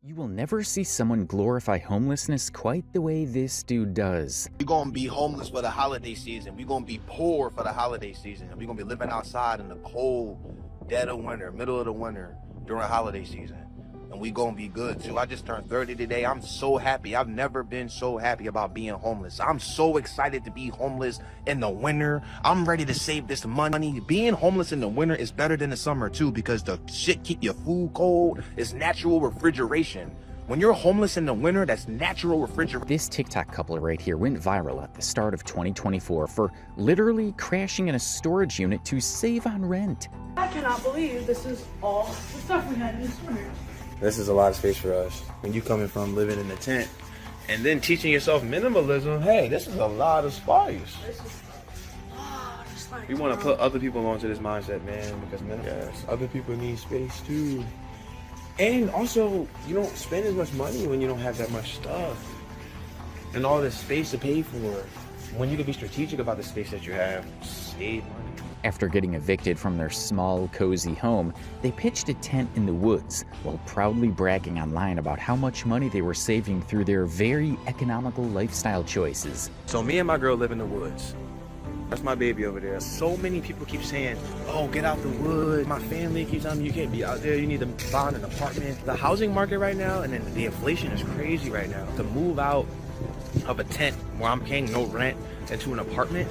You will never see someone glorify homelessness quite the way this dude does. We're gonna be homeless for the holiday season. We're gonna be poor for the holiday season. And we're gonna be living outside in the cold, dead of winter, middle of the winter during holiday season. And we gonna be good too. I just turned 30 today. I'm so happy. I've never been so happy about being homeless. I'm so excited to be homeless in the winter. I'm ready to save this money. Being homeless in the winter is better than the summer too, because the shit keep your food cold. It's natural refrigeration. When you're homeless in the winter, that's natural refrigeration. This TikTok couple right here went viral at the start of 2024 for literally crashing in a storage unit to save on rent. I cannot believe this is all the stuff we had in the storage. This is a lot of space for us. When you coming from living in a tent and then teaching yourself minimalism, hey, this is a lot of space. This is a lot of space. We want to put other people onto this mindset, man, because yes, other people need space too. And also, you don't spend as much money when you don't have that much stuff and all this space to pay for. When you can be strategic about the space that you have, save money. After getting evicted from their small, cozy home, they pitched a tent in the woods while proudly bragging online about how much money they were saving through their very economical lifestyle choices. So me and my girl live in the woods. That's my baby over there. So many people keep saying, oh, get out the woods. My family keeps telling me you can't be out there. You need to find an apartment. The housing market right now, and then the inflation is crazy right now. To move out of a tent where I'm paying no rent into an apartment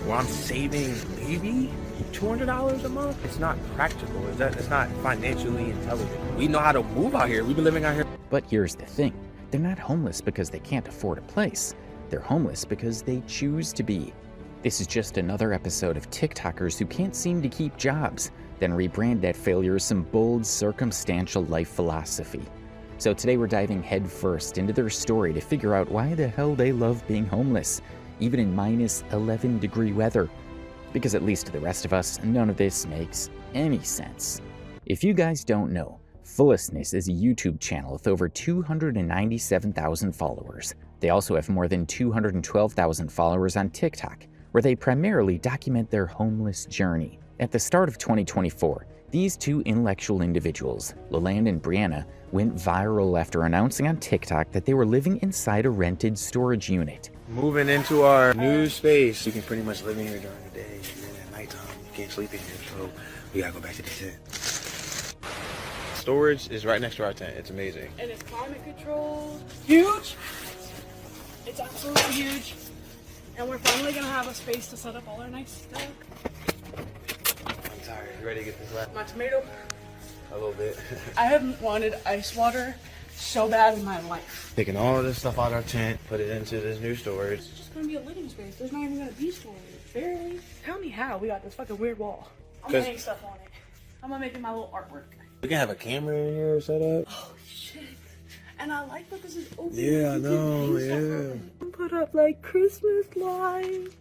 where I'm saving maybe $200 a month, it's not practical. It's not financially intelligent. We know how to move out here. We've been living out here. But here's the thing. They're not homeless because they can't afford a place. They're homeless because they choose to be. This is just another episode of TikTokers who can't seem to keep jobs, then rebrand that failure as some bold, circumstantial life philosophy. So today we're diving headfirst into their story to figure out why the hell they love being homeless, even in minus 11-degree weather. Because at least to the rest of us, none of this makes any sense. If you guys don't know, Fullestness is a YouTube channel with over 297,000 followers. They also have more than 212,000 followers on TikTok, where they primarily document their homeless journey. At the start of 2024, these two intellectual individuals, Leland and Brianna, went viral after announcing on TikTok that they were living inside a rented storage unit. Moving into our new space. You can pretty much live in here during the day, and then at nighttime, you can't sleep in here, so we gotta go back to the tent. Storage is right next to our tent. It's amazing. And it's climate controlled. Huge. It's absolutely huge. And we're finally gonna have a space to set up all our nice stuff. I'm tired. You ready to get this left? My tomato. A little bit. I haven't wanted ice water so bad in my life. Taking all of this stuff out of our tent, put it into this new storage. It's just gonna be a living space. There's not even gonna be storage. Barely. Tell me how we got this fucking weird wall. I'm gonna hang stuff on it. I'm gonna make it my little artwork. We can have a camera in here set up. Oh shit. And I like that this is open. Yeah, I know, yeah. Put up like Christmas lights.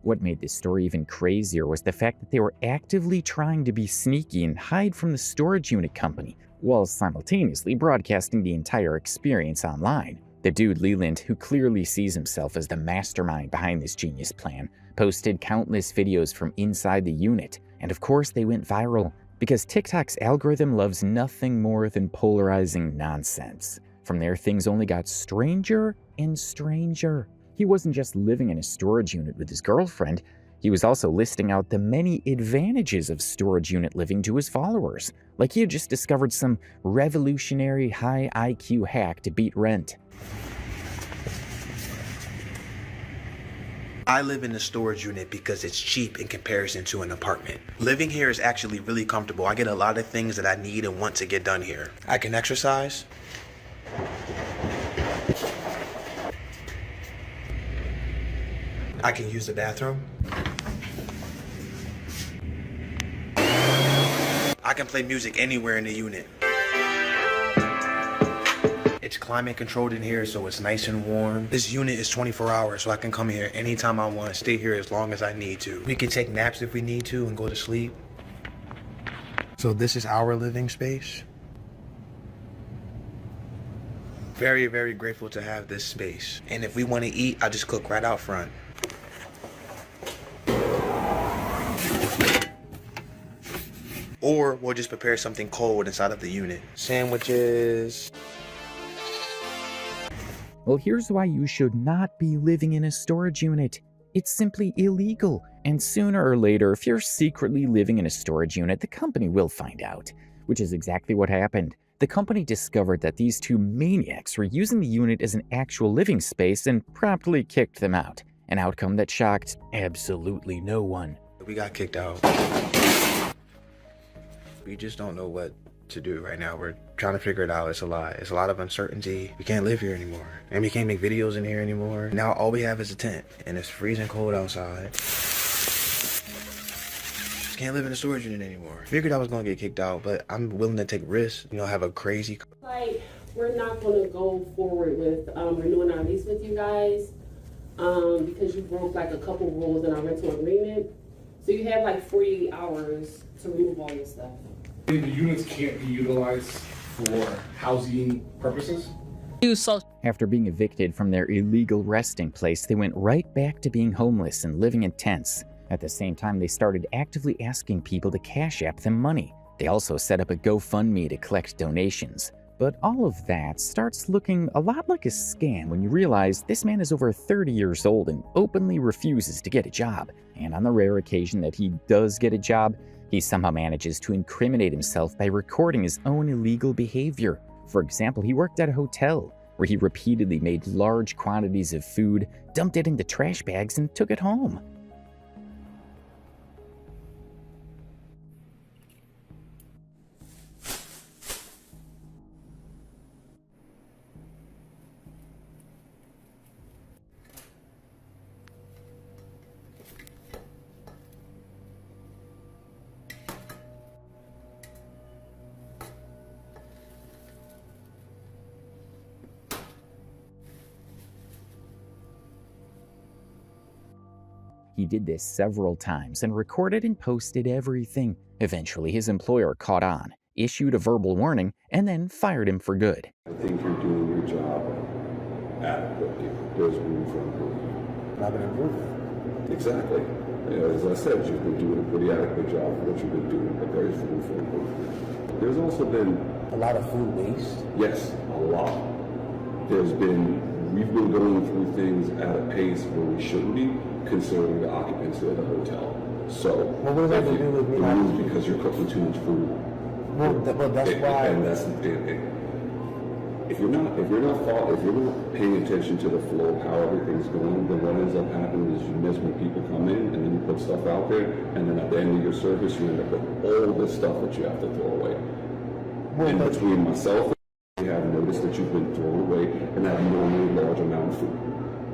What made this story even crazier was the fact that they were actively trying to be sneaky and hide from the storage unit company, while simultaneously broadcasting the entire experience online. The dude Leland, who clearly sees himself as the mastermind behind this genius plan, posted countless videos from inside the unit, and of course they went viral, because TikTok's algorithm loves nothing more than polarizing nonsense. From there, things only got stranger and stranger. He wasn't just living in a storage unit with his girlfriend, he was also listing out the many advantages of storage unit living to his followers, like he had just discovered some revolutionary high IQ hack to beat rent. I live in a storage unit because it's cheap in comparison to an apartment. Living here is actually really comfortable. I get a lot of things that I need and want to get done here. I can exercise. I can use the bathroom. I can play music anywhere in the unit. It's climate controlled in here, so it's nice and warm. This unit is 24 hours, so I can come here anytime I want, stay here as long as I need to. We can take naps if we need to and go to sleep. So this is our living space. Very, very grateful to have this space. And if we want to eat, I just cook right out front. or we'll just prepare something cold inside of the unit. Sandwiches. Well, here's why you should not be living in a storage unit. It's simply illegal. And sooner or later, if you're secretly living in a storage unit, the company will find out, which is exactly what happened. The company discovered that these two maniacs were using the unit as an actual living space and promptly kicked them out, an outcome that shocked absolutely no one. We got kicked out. We just don't know what to do right now. We're trying to figure it out. It's a lot. It's a lot of uncertainty. We can't live here anymore. And we can't make videos in here anymore. Now all we have is a tent, and it's freezing cold outside. Just can't live in a storage unit anymore. Figured I was gonna get kicked out, but I'm willing to take risks. You know, have a crazy... Like, we're not gonna go forward with renewing our lease with you guys because you broke like a couple rules in our rental agreement. So you have like 48 hours to remove all your stuff. The units can't be utilized for housing purposes. After being evicted from their illegal resting place, they went right back to being homeless and living in tents. At the same time, they started actively asking people to Cash App them money. They also set up a GoFundMe to collect donations. But all of that starts looking a lot like a scam when you realize this man is over 30 years old and openly refuses to get a job. And on the rare occasion that he does get a job, he somehow manages to incriminate himself by recording his own illegal behavior. For example, he worked at a hotel where he repeatedly made large quantities of food, dumped it into trash bags, and took it home. He did this several times and recorded and posted everything. Eventually, his employer caught on, issued a verbal warning, and then fired him for good. I think you're doing your job adequately. There's room for improvement. Not gonna improve it. Exactly. As I said, you've been doing a pretty adequate job for what you've been doing, but there's room for improvement. There's also been A lot of food waste. yes, a lot. We've been going through things at a pace where we shouldn't be, considering the occupancy of the hotel. So, Well, what does that have to do with me not- it's because you're cooking too much food. Well, that's why... And that's if you're not paying attention to the flow of how everything's going, then what ends up happening is you miss when people come in and then you put stuff out there, and then at the end of your service you end up with all this stuff that you have to throw away. And between myself and we have noticed that you've been throwing away and that you don't need a large amount of food.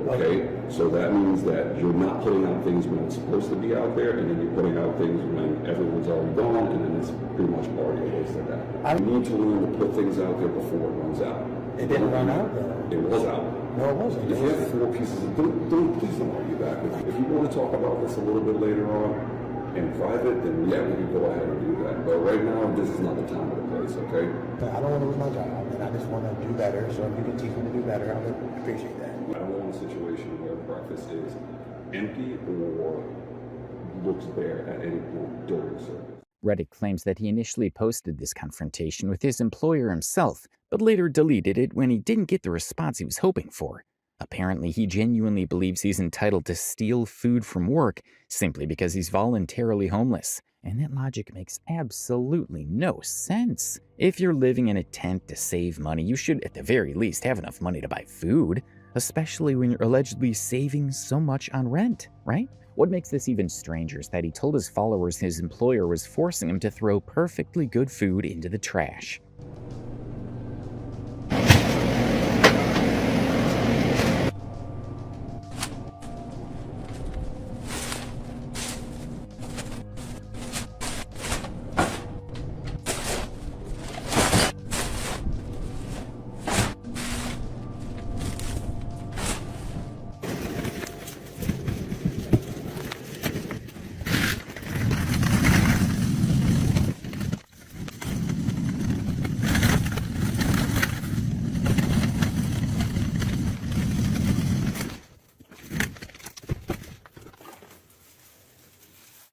Okay? So that means that you're not putting out things when it's supposed to be out there, and then you're putting out things when everyone's already gone, and then it's pretty much already a waste of that. You need to learn to put things out there before it runs out. It didn't run out, though. It was out. No, it wasn't. If you have 4 pieces of, please don't argue back. If you want to talk about this a little bit later on in private, then yeah, we can go ahead and do that. But right now, this is not the time or the place, okay? I don't want to lose my job, and I just want to do better. So if you can teach me to do better, I would appreciate that. I don't want a situation where breakfast is empty or looks bare at any point during service. Reddit claims that he initially posted this confrontation with his employer himself, but later deleted it when he didn't get the response he was hoping for. Apparently, he genuinely believes he's entitled to steal food from work simply because he's voluntarily homeless. And that logic makes absolutely no sense. If you're living in a tent to save money, you should at the very least have enough money to buy food, especially when you're allegedly saving so much on rent, right? What makes this even stranger is that he told his followers his employer was forcing him to throw perfectly good food into the trash.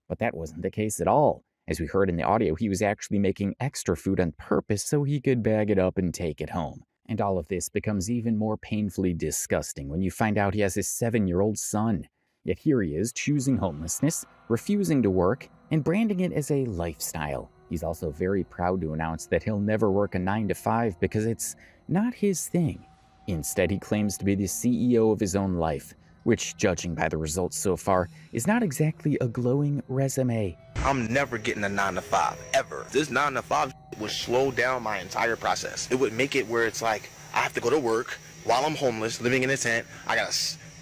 But that wasn't the case at all. As we heard in the audio, he was actually making extra food on purpose so he could bag it up and take it home. And all of this becomes even more painfully disgusting when you find out he has his 7-year-old son. Yet here he is, choosing homelessness, refusing to work, and branding it as a lifestyle. He's also very proud to announce that he'll never work a 9-to-5 because it's not his thing. Instead, he claims to be the CEO of his own life, which, judging by the results so far, is not exactly a glowing resume. I'm never getting a 9-to-5, ever. This 9-to-5 would slow down my entire process. It would make it where it's like, I have to go to work while I'm homeless, living in a tent. I gotta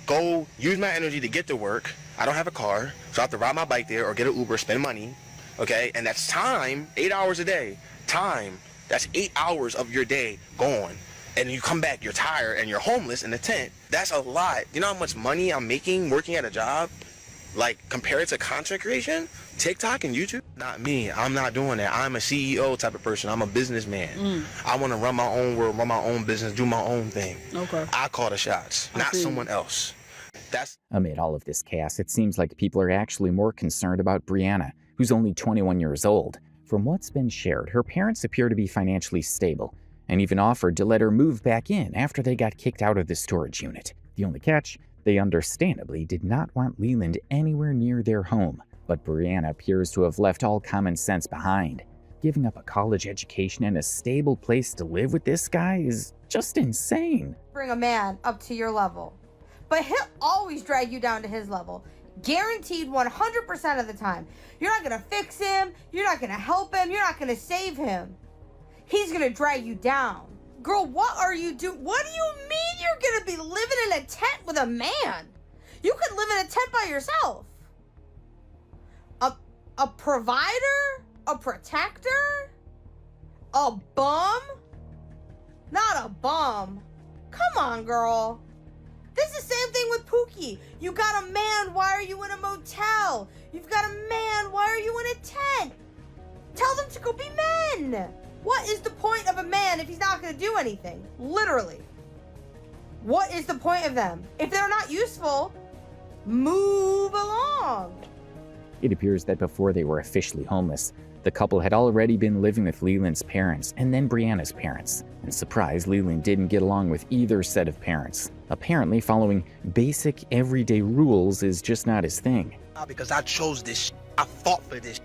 go use my energy to get to work. I don't have a car, so I have to ride my bike there or get an Uber, spend money, okay? And that's time, 8 hours a day. Time, that's 8 hours of your day gone. And you come back, you're tired, and you're homeless in a tent. That's a lot. You know how much money I'm making working at a job? Like, compared to content creation, TikTok and YouTube? Not me. I'm not doing that. I'm a CEO type of person. I'm a businessman. I want to run my own world, run my own business, do my own thing. Okay. I call the shots, not someone else. Amid all of this chaos, it seems like people are actually more concerned about Brianna, who's only 21 years old. From what's been shared, her parents appear to be financially stable, and even offered to let her move back in after they got kicked out of the storage unit. The only catch, they understandably did not want Leland anywhere near their home, but Brianna appears to have left all common sense behind. Giving up a college education and a stable place to live with this guy is just insane. Bring a man up to your level, but he'll always drag you down to his level. Guaranteed 100% of the time. You're not gonna fix him, you're not gonna help him, you're not gonna save him. He's gonna drag you down. Girl, what are you doing? What do you mean you're gonna be living in a tent with a man? You could live in a tent by yourself. A provider? A protector? A bum? Not a bum. Come on, girl. This is the same thing with Pookie. You got a man, why are you in a motel? You've got a man, why are you in a tent? Tell them to go be men. What is the point of a man if he's not going to do anything? Literally. What is the point of them? If they're not useful, move along. It appears that before they were officially homeless, the couple had already been living with Leland's parents and then Brianna's parents. And surprise, Leland didn't get along with either set of parents. Apparently, following basic everyday rules is just not his thing. Because I chose this I fought for this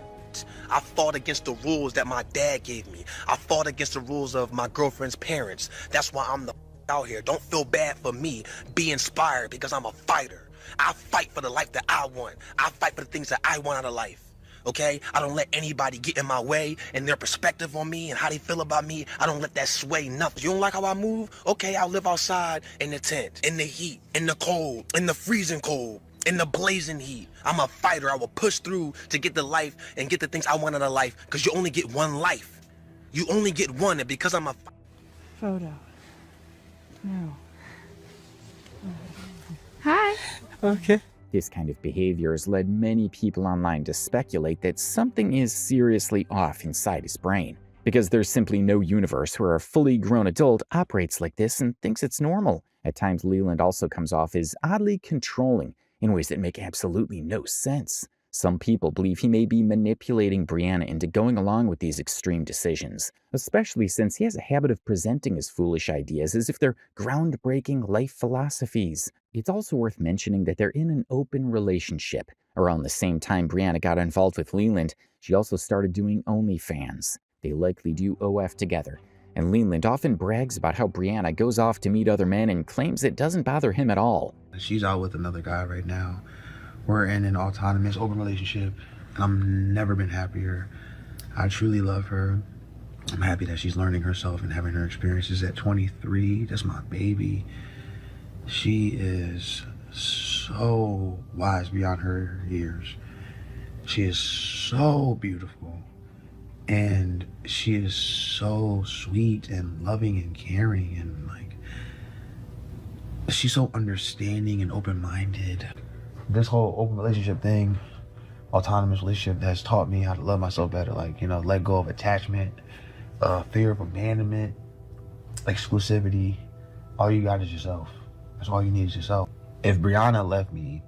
I fought against the rules that my dad gave me. I fought against the rules of my girlfriend's parents. That's why I'm the out here. Don't feel bad for me. Be inspired because I'm a fighter. I fight for the life that I want. I fight for the things that I want out of life. Okay? I don't let anybody get in my way and their perspective on me and how they feel about me. I don't let that sway nothing. You don't like how I move? Okay, I'll live outside in the tent, in the heat, in the cold, in the freezing cold, in the blazing heat. I'm a fighter. I will push through to get the life and get the things I want out of life because you only get one life. You only get one, and because I'm a Photo. No. Hi. Okay. This kind of behavior has led many people online to speculate that something is seriously off inside his brain, because there's simply no universe where a fully grown adult operates like this and thinks it's normal. At times, Leland also comes off as oddly controlling in ways that make absolutely no sense. Some people believe he may be manipulating Brianna into going along with these extreme decisions, especially since he has a habit of presenting his foolish ideas as if they're groundbreaking life philosophies. It's also worth mentioning that they're in an open relationship. Around the same time Brianna got involved with Leland, she also started doing OnlyFans. They likely do OF together, and Leland often brags about how Brianna goes off to meet other men and claims it doesn't bother him at all. She's out with another guy right now. We're in an autonomous, open relationship, and I've never been happier. I truly love her. I'm happy that she's learning herself and having her experiences at 23. That's my baby. She is so wise beyond her years. She is so beautiful. And she is so sweet and loving and caring, and like, she's so understanding and open-minded. This whole open relationship thing, autonomous relationship, has taught me how to love myself better. Like, you know, let go of attachment, fear of abandonment, exclusivity. All you got is yourself. That's all you need is yourself. If Brianna left me,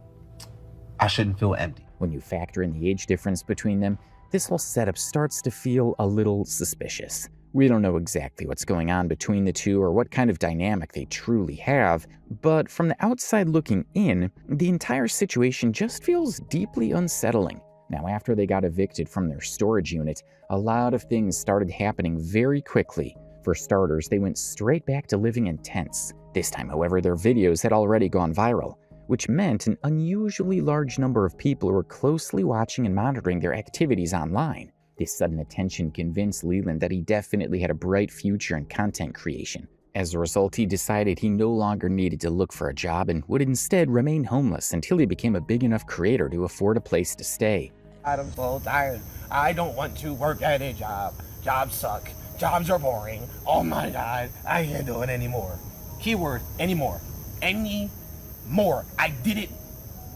I shouldn't feel empty. When you factor in the age difference between them, this whole setup starts to feel a little suspicious. We don't know exactly what's going on between the two or what kind of dynamic they truly have, but from the outside looking in, the entire situation just feels deeply unsettling. Now, after they got evicted from their storage unit, a lot of things started happening very quickly. For starters, they went straight back to living in tents. This time, however, their videos had already gone viral, which meant an unusually large number of people were closely watching and monitoring their activities online. This sudden attention convinced Leland that he definitely had a bright future in content creation. As a result, he decided he no longer needed to look for a job and would instead remain homeless until he became a big enough creator to afford a place to stay. I'm so tired. I don't want to work at a job. Jobs suck. Jobs are boring. Oh my God, I can't do it anymore. Keyword, anymore. Anymore. I did it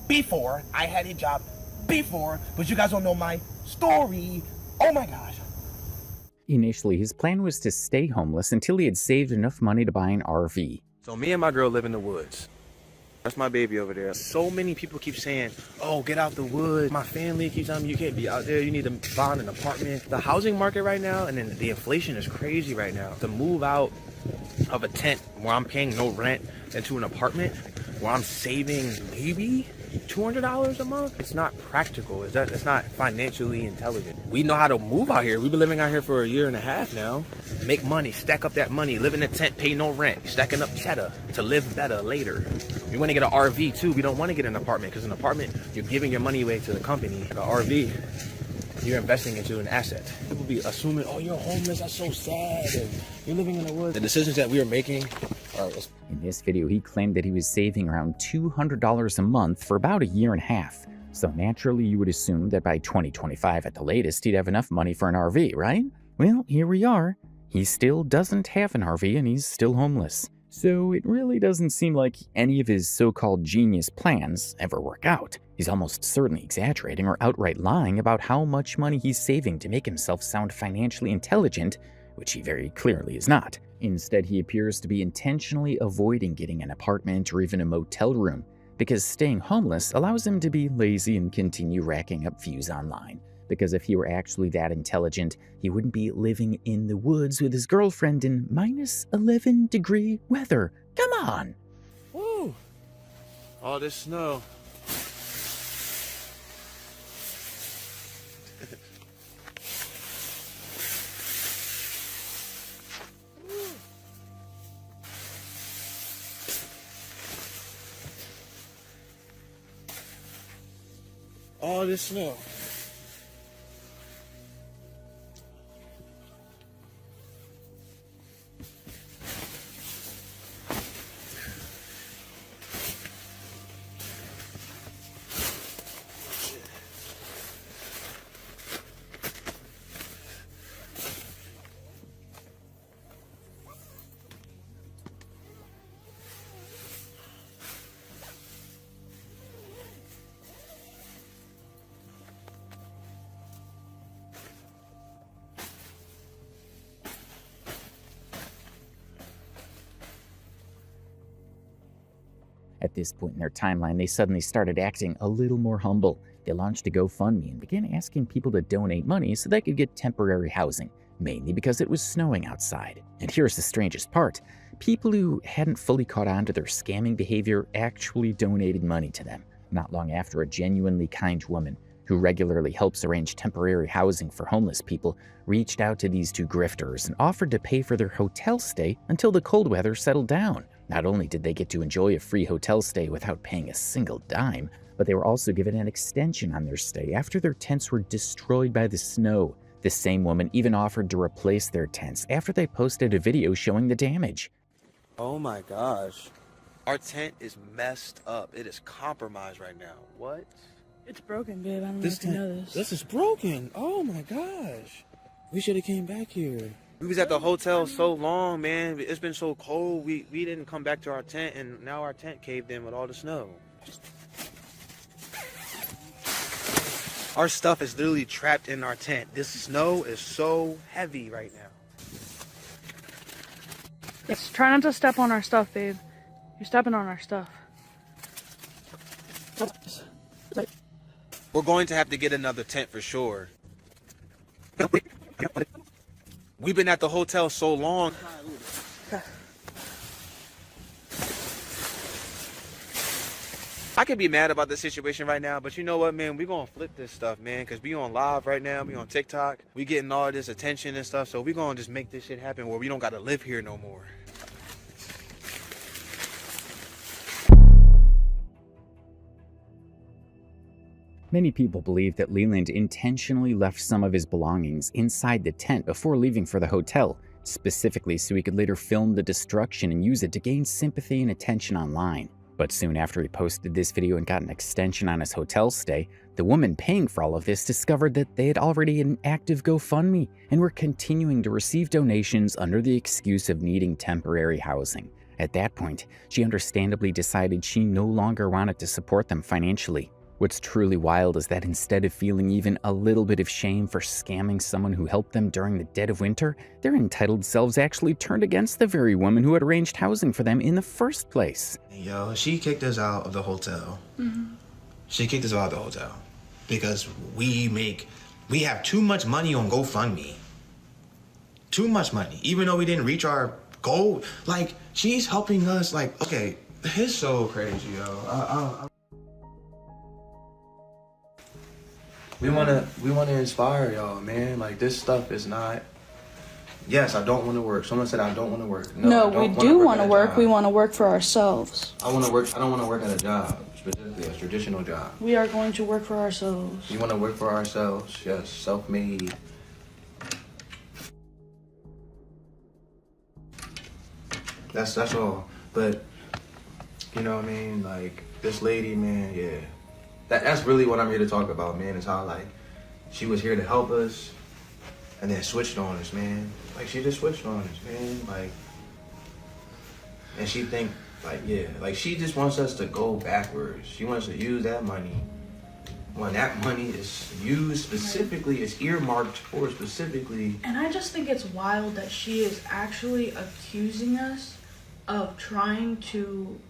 before. I had a job before, but you guys don't know my story. Oh my gosh. Initially, his plan was to stay homeless until he had saved enough money to buy an RV. So me and my girl live in the woods. That's my baby over there. So many people keep saying, oh, get out the woods. My family keeps telling me you can't be out there. You need to find an apartment. The housing market right now, and then the inflation is crazy right now. To move out of a tent where I'm paying no rent into an apartment where I'm saving maybe $200 a month, it's not practical. It's not financially intelligent. We know how to move out here. We've been living out here for a year and a half now. Make money, stack up that money, live in a tent, pay no rent, stacking up cheddar to live better later. We want to get an RV too. We don't want to get an apartment because an apartment, you're giving your money away to the company. An RV, you're investing into an asset. People be assuming, oh, you're homeless, that's so sad, and you're living in the woods. The decisions that we are making are... In this video, he claimed that he was saving around $200 a month for about a year and a half. So naturally, you would assume that by 2025 at the latest, he'd have enough money for an RV, right? Well, here we are. He still doesn't have an RV and he's still homeless. So it really doesn't seem like any of his so-called genius plans ever work out. He's almost certainly exaggerating or outright lying about how much money he's saving to make himself sound financially intelligent, which he very clearly is not. Instead, he appears to be intentionally avoiding getting an apartment or even a motel room, because staying homeless allows him to be lazy and continue racking up views online. Because if he were actually that intelligent, he wouldn't be living in the woods with his girlfriend in minus 11-degree weather. Come on! Woo! All this snow. All this snow. At this point in their timeline, they suddenly started acting a little more humble. They launched a GoFundMe and began asking people to donate money so they could get temporary housing, mainly because it was snowing outside. And here's the strangest part. People who hadn't fully caught on to their scamming behavior actually donated money to them. Not long after, a genuinely kind woman, who regularly helps arrange temporary housing for homeless people, reached out to these two grifters and offered to pay for their hotel stay until the cold weather settled down. Not only did they get to enjoy a free hotel stay without paying a single dime, but they were also given an extension on their stay after their tents were destroyed by the snow. The same woman even offered to replace their tents after they posted a video showing the damage. Oh my gosh. Our tent is messed up. It is compromised right now. What? It's broken, babe. I don't know if you know this. This is broken. Oh my gosh. We should have came back here. We was at the hotel so long, man. It's been so cold. We didn't come back to our tent, and now our tent caved in with all the snow. Our stuff is literally trapped in our tent. This snow is so heavy right now. Yes, try not to step on our stuff, babe. You're stepping on our stuff. We're going to have to get another tent for sure. We've been at the hotel so long. I could be mad about the situation right now, but you know what, man? We gonna flip this stuff, man, because we on live right now. We on TikTok. We getting all this attention and stuff, so we gonna just make this shit happen where we don't gotta live here no more. Many people believe that Leland intentionally left some of his belongings inside the tent before leaving for the hotel, specifically so he could later film the destruction and use it to gain sympathy and attention online. But soon after he posted this video and got an extension on his hotel stay, the woman paying for all of this discovered that they had already an active GoFundMe and were continuing to receive donations under the excuse of needing temporary housing. At that point, she understandably decided she no longer wanted to support them financially. What's truly wild is that instead of feeling even a little bit of shame for scamming someone who helped them during the dead of winter, their entitled selves actually turned against the very woman who had arranged housing for them in the first place. Yo, she kicked us out of the hotel. She kicked us out of the hotel because we have too much money on GoFundMe. Too much money, even though we didn't reach our goal. Like, she's helping us. Like, okay, it's so crazy, yo. We wanna inspire y'all, man. Like, this stuff is not. Yes, I don't want to work. Someone said I don't want to work. No, we do want to work. We want to work for ourselves. I want to work. I don't want to work at a job, specifically a traditional job. We are going to work for ourselves. We want to work for ourselves. Yes, self-made. That's all. But you know what I mean? Like, this lady, man, yeah. That's really what I'm here to talk about, man, is how, like, she was here to help us and then switched on us, man. Like, she just switched on us, man. Like, and she think, like, yeah, like, she just wants us to go backwards. She wants to use that money. When that money is used specifically, it's earmarked for specifically. And I just think it's wild that she is actually accusing us of trying to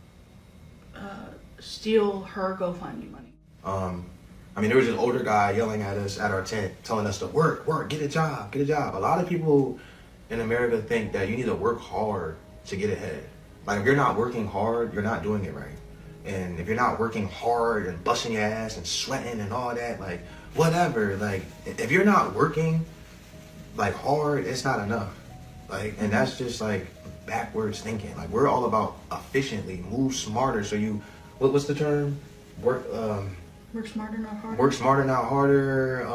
steal her GoFundMe money. I mean, there was this older guy yelling at us at our tent, telling us to work, get a job, get a job. A lot of people in America think that you need to work hard to get ahead. Like, if you're not working hard, you're not doing it right. And if you're not working hard and busting your ass and sweating and all that, like, whatever, like, if you're not working, like, hard, it's not enough. Like, and that's just, like, backwards thinking. Like, we're all about efficiently, move smarter. So what's the term? Work smarter, not harder. Work smarter, not harder.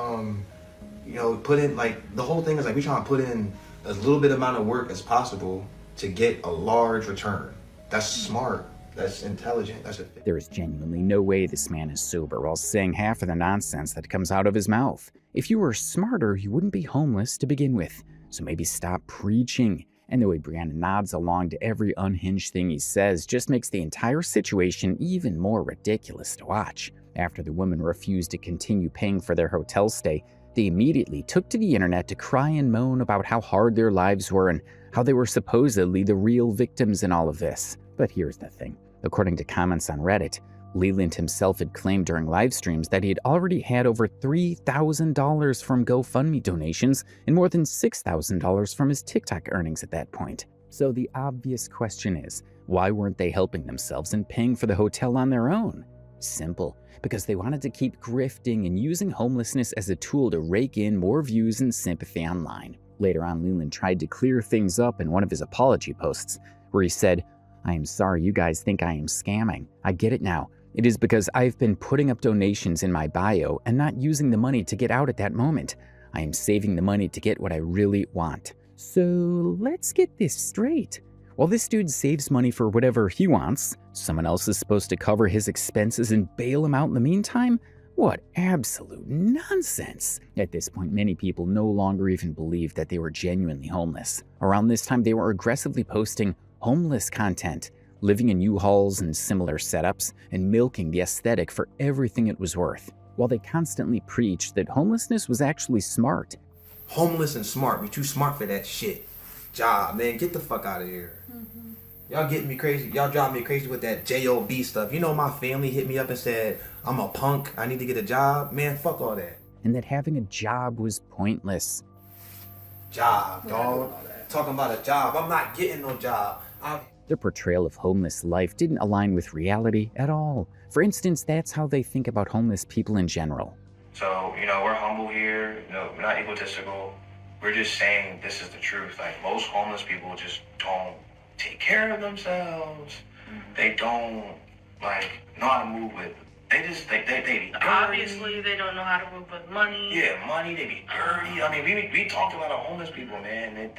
You know, put in, like, the whole thing is, like, we trying to put in as little bit amount of work as possible to get a large return. That's smart. That's intelligent. There is genuinely no way this man is sober while saying half of the nonsense that comes out of his mouth. If you were smarter, you wouldn't be homeless to begin with. So maybe stop preaching. And the way Brianna nods along to every unhinged thing he says just makes the entire situation even more ridiculous to watch. After the woman refused to continue paying for their hotel stay, they immediately took to the internet to cry and moan about how hard their lives were and how they were supposedly the real victims in all of this. But here's the thing. According to comments on Reddit, Leland himself had claimed during live streams that he had already had over $3,000 from GoFundMe donations and more than $6,000 from his TikTok earnings at that point. So the obvious question is, why weren't they helping themselves and paying for the hotel on their own? Simple, because they wanted to keep grifting and using homelessness as a tool to rake in more views and sympathy online. Later on, Leland tried to clear things up in one of his apology posts, where he said, "I am sorry you guys think I am scamming. I get it now. It is because I've been putting up donations in my bio and not using the money to get out at that moment. I am saving the money to get what I really want." So let's get this straight. While this dude saves money for whatever he wants, someone else is supposed to cover his expenses and bail him out in the meantime? What absolute nonsense. At this point, many people no longer even believed that they were genuinely homeless. Around this time, they were aggressively posting homeless content, living in U-Hauls and similar setups, and milking the aesthetic for everything it was worth, while they constantly preached that homelessness was actually smart. Homeless and smart. We too smart for that shit. Job, man. Get the fuck out of here. Y'all getting me crazy. Y'all driving me crazy with that J.O.B. stuff. You know, my family hit me up and said, "I'm a punk. I need to get a job." Man, fuck all that. and that having a job was pointless. Job, dog. Talking about a job. I'm not getting no job. Their portrayal of homeless life didn't align with reality at all. For instance, that's how they think about homeless people in general. So, we're humble here, we're not egotistical. We're just saying this is the truth. Like, most homeless people just don't take care of themselves. They don't, know how to move with. They be dirty. Obviously, they don't know how to move with money. Yeah, money, they be dirty. I mean, we talked about our homeless people, man.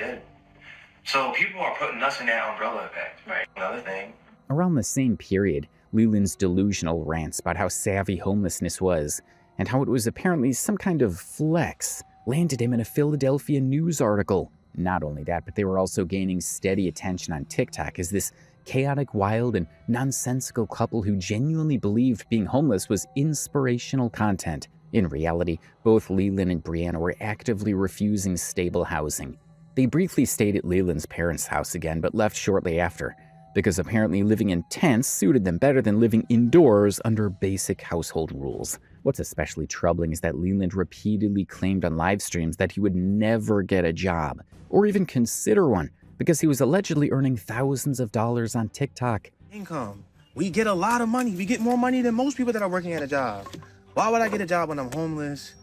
So people are putting us in that umbrella effect. Right. Another thing. Around the same period, Leland's delusional rants about how savvy homelessness was, and how it was apparently some kind of flex, landed him in a Philadelphia news article. Not only that, but they were also gaining steady attention on TikTok as this chaotic, wild, and nonsensical couple who genuinely believed being homeless was inspirational content. In reality, both Leland and Brianna were actively refusing stable housing. They briefly stayed at Leland's parents' house again, but left shortly after, because apparently living in tents suited them better than living indoors under basic household rules. What's especially troubling is that Leland repeatedly claimed on live streams that he would never get a job, or even consider one, because he was allegedly earning thousands of dollars on TikTok. Income. We get a lot of money. We get more money than most people that are working at a job. Why would I get a job when I'm homeless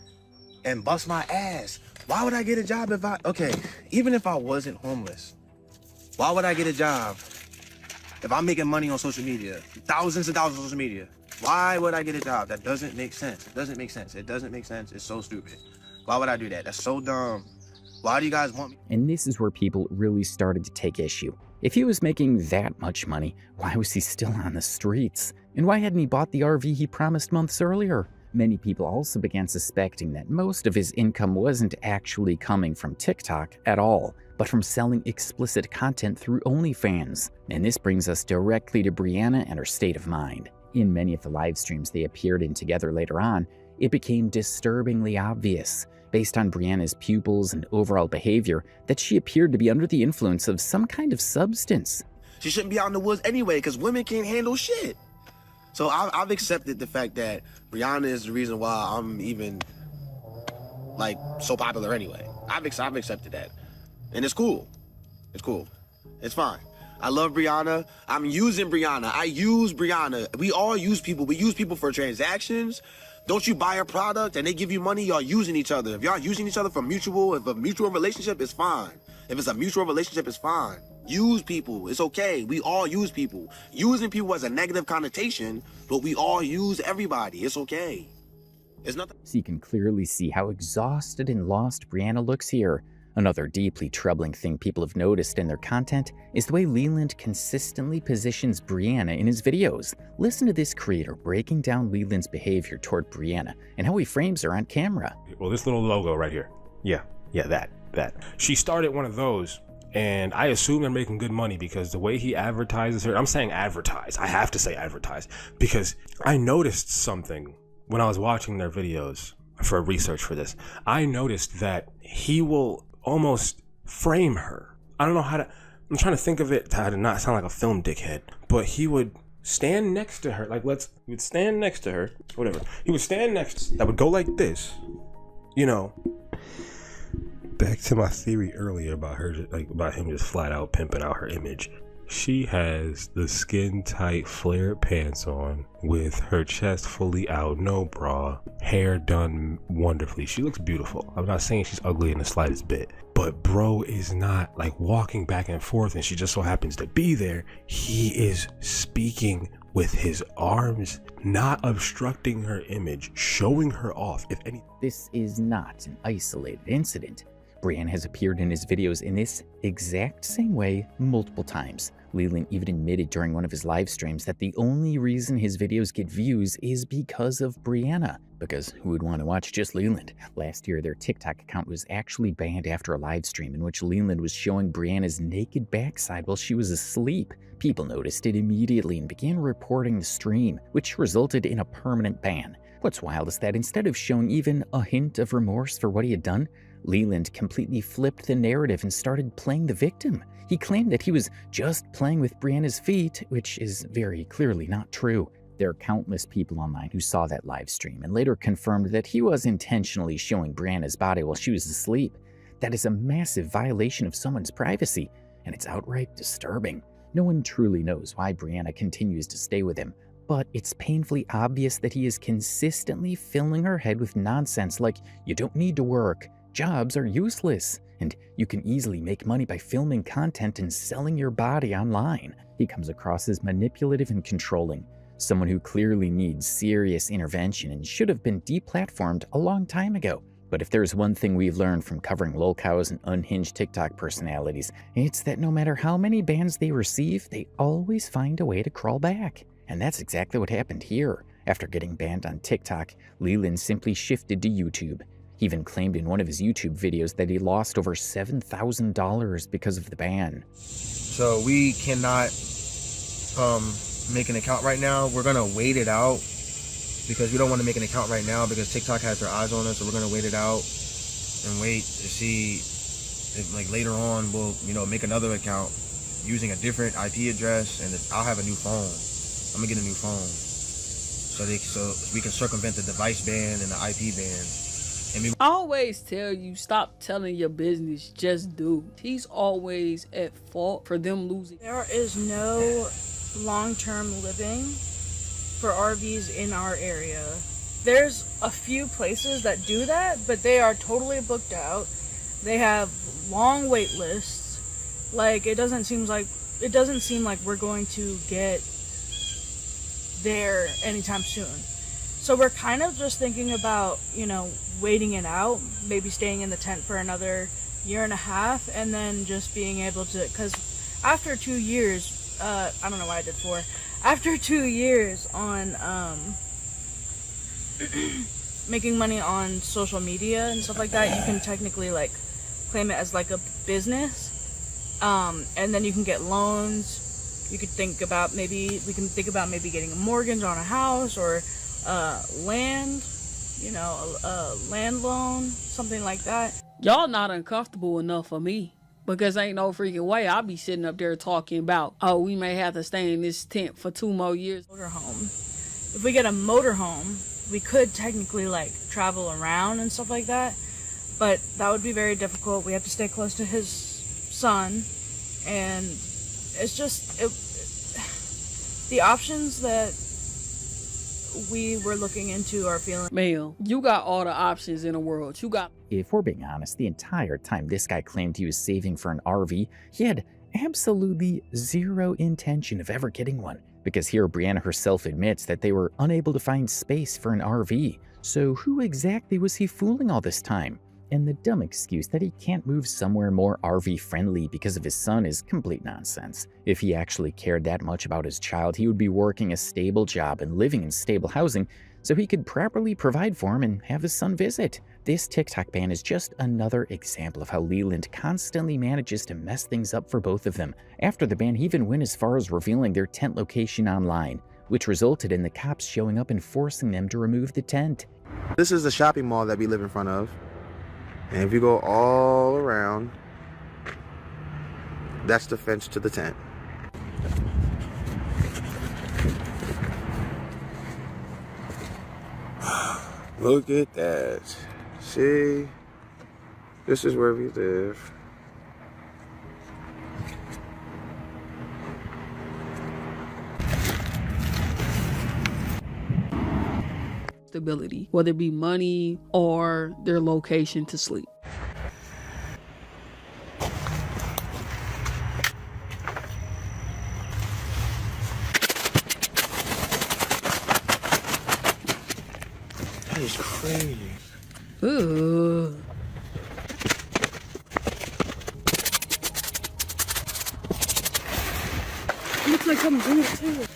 and bust my ass? Why would I get a job even if I wasn't homeless? Why would I get a job if I'm making money on social media? Thousands of dollars on social media. Why would I get a job? That doesn't make sense. It doesn't make sense. It doesn't make sense. It's so stupid. Why would I do that? That's so dumb. Why do you guys want me? And this is where people really started to take issue. If he was making that much money, why was he still on the streets? And why hadn't he bought the RV he promised months earlier? Many people also began suspecting that most of his income wasn't actually coming from TikTok at all, but from selling explicit content through OnlyFans. And this brings us directly to Brianna and her state of mind. In many of the live streams they appeared in together later on, it became disturbingly obvious, based on Brianna's pupils and overall behavior, that she appeared to be under the influence of some kind of substance. She shouldn't be out in the woods anyway, because women can't handle shit. So I've accepted the fact that Brianna is the reason why I'm even, so popular anyway. I've accepted that. And it's cool. It's cool. It's fine. I love Brianna. I'm using Brianna. I use Brianna. We all use people. We use people for transactions. Don't you buy a product and they give you money, y'all using each other. If y'all using each other for if a mutual relationship, it's fine. If it's a mutual relationship, it's fine. Use people. It's okay. We all use people. Using people has a negative connotation, but we all use everybody. It's okay. It's nothing. So you can clearly see how exhausted and lost Brianna looks here. Another deeply troubling thing people have noticed in their content is the way Leland consistently positions Brianna in his videos. Listen to this creator breaking down Leland's behavior toward Brianna and how he frames her on camera. Well, this little logo right here. Yeah, that. She started one of those, and I assume they're making good money because the way he advertises her, I'm saying advertise. I have to say advertise because I noticed something when I was watching their videos for research for this. I noticed that he will almost frame her. I don't know how to, I'm trying to think of it to not sound like a film dickhead, but he would stand next to her, he would stand next to her, whatever. He would stand next, that would go like this, Back to my theory earlier about her, about him just flat out pimping out her image. She has the skin tight flared pants on with her chest fully out, no bra, hair done wonderfully. She looks beautiful. I'm not saying she's ugly in the slightest bit, but bro is not walking back and forth and she just so happens to be there. He is speaking with his arms, not obstructing her image, showing her off, if any. This is not an isolated incident. Brianna has appeared in his videos in this exact same way multiple times. Leland even admitted during one of his live streams that the only reason his videos get views is because of Brianna. Because who would want to watch just Leland? Last year, their TikTok account was actually banned after a live stream in which Leland was showing Brianna's naked backside while she was asleep. People noticed it immediately and began reporting the stream, which resulted in a permanent ban. What's wild is that instead of showing even a hint of remorse for what he had done, Leland completely flipped the narrative and started playing the victim. He claimed that he was just playing with Brianna's feet, which is very clearly not true. There are countless people online who saw that live stream and later confirmed that he was intentionally showing Brianna's body while she was asleep. That is a massive violation of someone's privacy, and it's outright disturbing. No one truly knows why Brianna continues to stay with him, but it's painfully obvious that he is consistently filling her head with nonsense like, you don't need to work, jobs are useless, and you can easily make money by filming content and selling your body online. He comes across as manipulative and controlling, someone who clearly needs serious intervention and should have been deplatformed a long time ago. But if there's one thing we've learned from covering lolcows and unhinged TikTok personalities, it's that no matter how many bans they receive, they always find a way to crawl back. And that's exactly what happened here. After getting banned on TikTok, Leland simply shifted to YouTube. He even claimed in one of his YouTube videos that he lost over $7,000 because of the ban. So we cannot make an account right now. We're gonna wait it out because we don't want to make an account right now because TikTok has their eyes on us. So we're gonna wait it out and wait to see if, like, later on we'll, make another account using a different IP address, and I'll have a new phone. I'm gonna get a new phone so we can circumvent the device ban and the IP ban. And I always tell you, stop telling your business, just do. He's always at fault for them losing. There is no long-term living for RVs in our area. There's a few places that do that, but they are totally booked out. They have long wait lists. Like, it doesn't seem like we're going to get there anytime soon. So we're kind of just thinking about, waiting it out, maybe staying in the tent for another year and a half, and then just being able to, because after 2 years, I don't know why I did 4. After 2 years on making money on social media and stuff like that, you can technically claim it as a business, and then you can get loans. You could think about maybe getting a mortgage on a house or land, a land loan, something like that. Y'all not uncomfortable enough for me. Because ain't no freaking way I'll be sitting up there talking about, oh, we may have to stay in this tent for 2 more years. Motorhome. If we get a motorhome, we could technically travel around and stuff like that, but that would be very difficult. We have to stay close to his son, and it's just the options that we were looking into are feeling. Ma'am, you got all the options in the world. You got. If we're being honest, the entire time this guy claimed he was saving for an RV, he had absolutely zero intention of ever getting one. Because here Brianna herself admits that they were unable to find space for an RV. So who exactly was he fooling all this time? And the dumb excuse that he can't move somewhere more RV friendly because of his son is complete nonsense. If he actually cared that much about his child, he would be working a stable job and living in stable housing so he could properly provide for him and have his son visit. This TikTok ban is just another example of how Leland constantly manages to mess things up for both of them. After the ban, he even went as far as revealing their tent location online, which resulted in the cops showing up and forcing them to remove the tent. This is the shopping mall that we live in front of. And if you go all around, that's the fence to the tent. Look at that. See? This is where we live. Stability, whether it be money or their location to sleep. That is crazy. Ooh. Looks like something's in it too.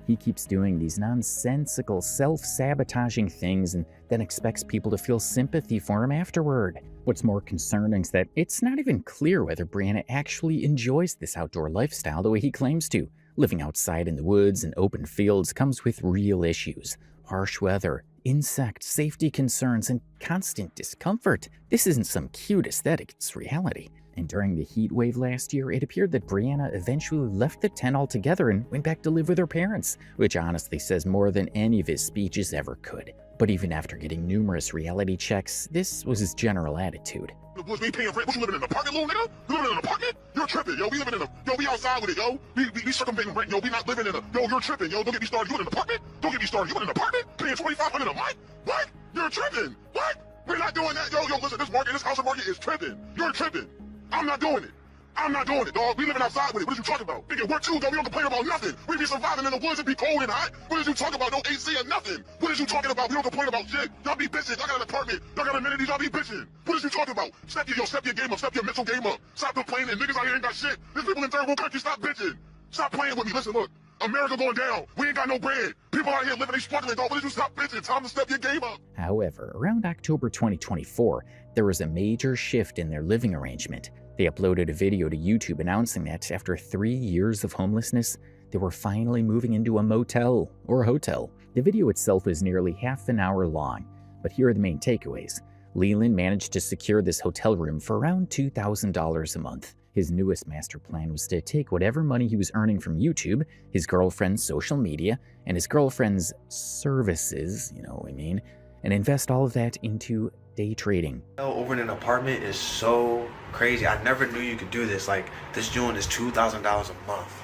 He keeps doing these nonsensical, self-sabotaging things and then expects people to feel sympathy for him afterward. What's more concerning is that it's not even clear whether Brianna actually enjoys this outdoor lifestyle the way he claims to. Living outside in the woods and open fields comes with real issues. Harsh weather, insect safety concerns, and constant discomfort. This isn't some cute aesthetic, it's reality. And during the heat wave last year, it appeared that Brianna eventually left the tent altogether and went back to live with her parents, which honestly says more than any of his speeches ever could. But even after getting numerous reality checks, this was his general attitude. We ain't paying rent. What, you living in an apartment, little nigga? You living in an apartment? You're tripping, yo. We living in a, yo, we outside with it, yo. We circumventing rent, yo. We not living in a, yo, you're tripping, yo. Don't get me started. You in an apartment? Don't get me started. You in an apartment? Paying $2,500 a month? What? You're tripping. What? We're not doing that, yo. Listen, this housing market is tripping. You're tripping. I'm not doing it. I'm not doing it, dog. We living outside with it. What is you talking about? Nigga, we're too, though. We don't complain about nothing. We be surviving in the woods and be cold and hot. What is you talking about? No AC or nothing. What is you talking about? We don't complain about shit. Y'all be bitching. Y'all got an apartment. Y'all got amenities. Y'all be bitching. What is you talking about? Step your game up. Step your mental game up. Stop complaining. Niggas out here ain't got shit. There's people in third world countries. Stop bitching. Stop playing with me. Listen, look. America going down. We ain't got no bread. People out here living, they struggling, dog. What did you stop bitching? Time to step your game up. However, around October 2024, there was a major shift in their living arrangement. They uploaded a video to YouTube announcing that after 3 years of homelessness, they were finally moving into a motel or a hotel. The video itself is nearly half an hour long, but here are the main takeaways. Leland managed to secure this hotel room for around $2,000 a month. His newest master plan was to take whatever money he was earning from YouTube, his girlfriend's social media, and his girlfriend's services, you know what I mean, and invest all of that into day trading. Over in an apartment is so crazy. I never knew you could do this. Like, this joint is $2,000 a month.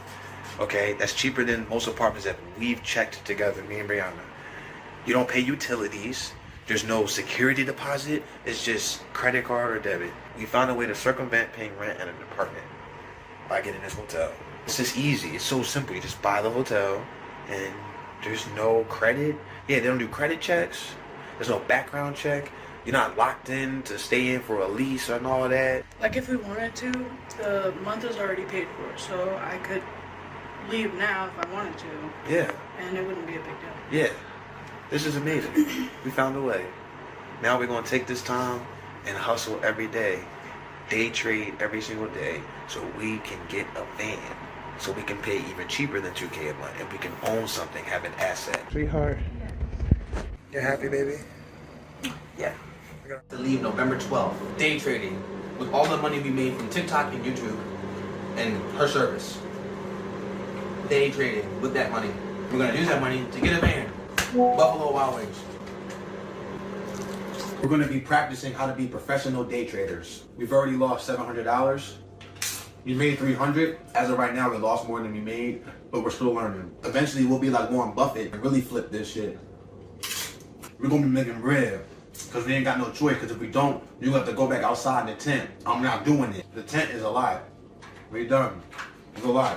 Okay, that's cheaper than most apartments that we've checked together, me and Brianna. You don't pay utilities. There's no security deposit. It's just credit card or debit. We found a way to circumvent paying rent at an apartment by getting this hotel. It's just easy. It's so simple. You just buy the hotel and there's no credit. Yeah, they don't do credit checks. There's no background check. You're not locked in to stay in for a lease and all that. Like, if we wanted to, the month is already paid for, so I could leave now if I wanted to. Yeah. And it wouldn't be a big deal. Yeah. This is amazing. We found a way. Now we're going to take this time and hustle every day, day trade every single day, so we can get a van, so we can pay even cheaper than $2K a month, and we can own something, have an asset. Sweetheart, you happy, baby? Yeah. To leave November 12th, day trading, with all the money we made from TikTok and YouTube and her service. Day trading with that money. We're gonna use that money to get a van. Buffalo Wild Wings. We're gonna be practicing how to be professional day traders. We've already lost $700. We made $300. As of right now, we lost more than we made, but we're still learning. Eventually, we'll be like Warren Buffett and really flip this shit. We're gonna be making bread. Because we ain't got no choice, because if we don't, you have to go back outside in the tent. I'm not doing it. The tent is a lie. We done. It's a lie.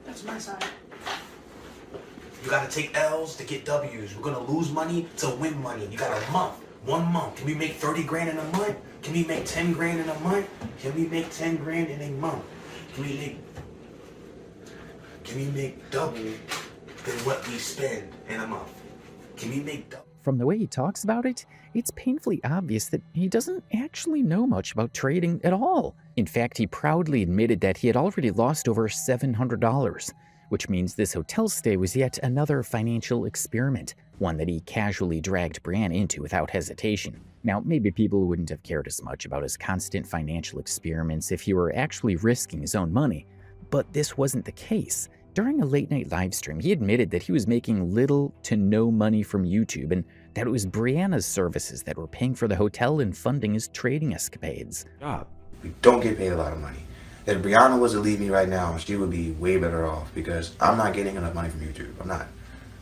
That's my side. You gotta take L's to get W's. We're gonna lose money to win money. You got a month. 1 month. Can we make 30 grand in a month? Can we make 10 grand in a month? Can we make 10 grand in a month? Can we make double than what we spend in a month? Can we make double? From the way he talks about it, it's painfully obvious that he doesn't actually know much about trading at all. In fact, he proudly admitted that he had already lost over $700, which means this hotel stay was yet another financial experiment, one that he casually dragged Brianna into without hesitation. Now, maybe people wouldn't have cared as much about his constant financial experiments if he were actually risking his own money, but this wasn't the case. During a late-night livestream, he admitted that he was making little to no money from YouTube and that it was Brianna's services that were paying for the hotel and funding his trading escapades. We don't get paid a lot of money. If Brianna was to leave me right now, she would be way better off because I'm not getting enough money from YouTube. I'm not.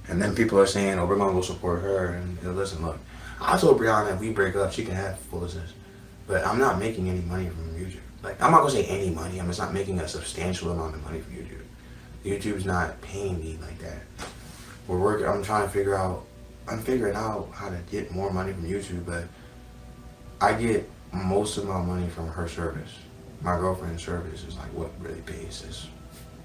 And then people are saying, oh, we're going to go support her. And listen, look, I told Brianna if we break up, she can have Fullestness. But I'm not making any money from YouTube. Like, I'm not going to say any money. I'm just not making a substantial amount of money from YouTube. YouTube's not paying me like that. I'm figuring out how to get more money from YouTube, but I get most of my money from her service. My girlfriend's service is like what really pays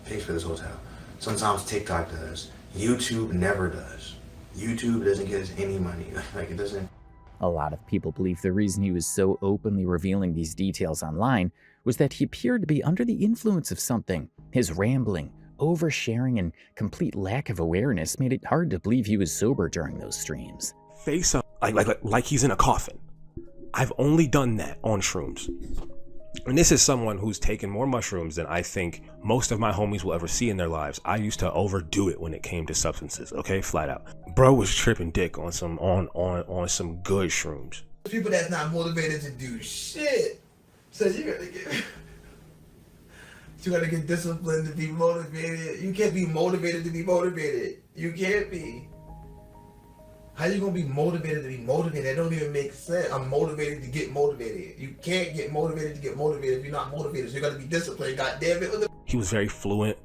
for this hotel. Sometimes TikTok does. YouTube never does. YouTube doesn't get us any money. Like, it doesn't. A lot of people believe the reason he was so openly revealing these details online was that he appeared to be under the influence of something. His rambling, oversharing, and complete lack of awareness made it hard to believe he was sober during those streams. Face up like he's in a coffin. I've only done that on shrooms. And this is someone who's taken more mushrooms than I think most of my homies will ever see in their lives. I used to overdo it when it came to substances, okay? Flat out. Bro was tripping dick on some good shrooms. People that's not motivated to do shit. So you gotta get disciplined to be motivated. You can't be motivated to be motivated. You can't be. How you gonna be motivated to be motivated? That don't even make sense. I'm motivated to get motivated. You can't get motivated to get motivated if you're not motivated. So you gotta be disciplined. God damn it. He was very fluent.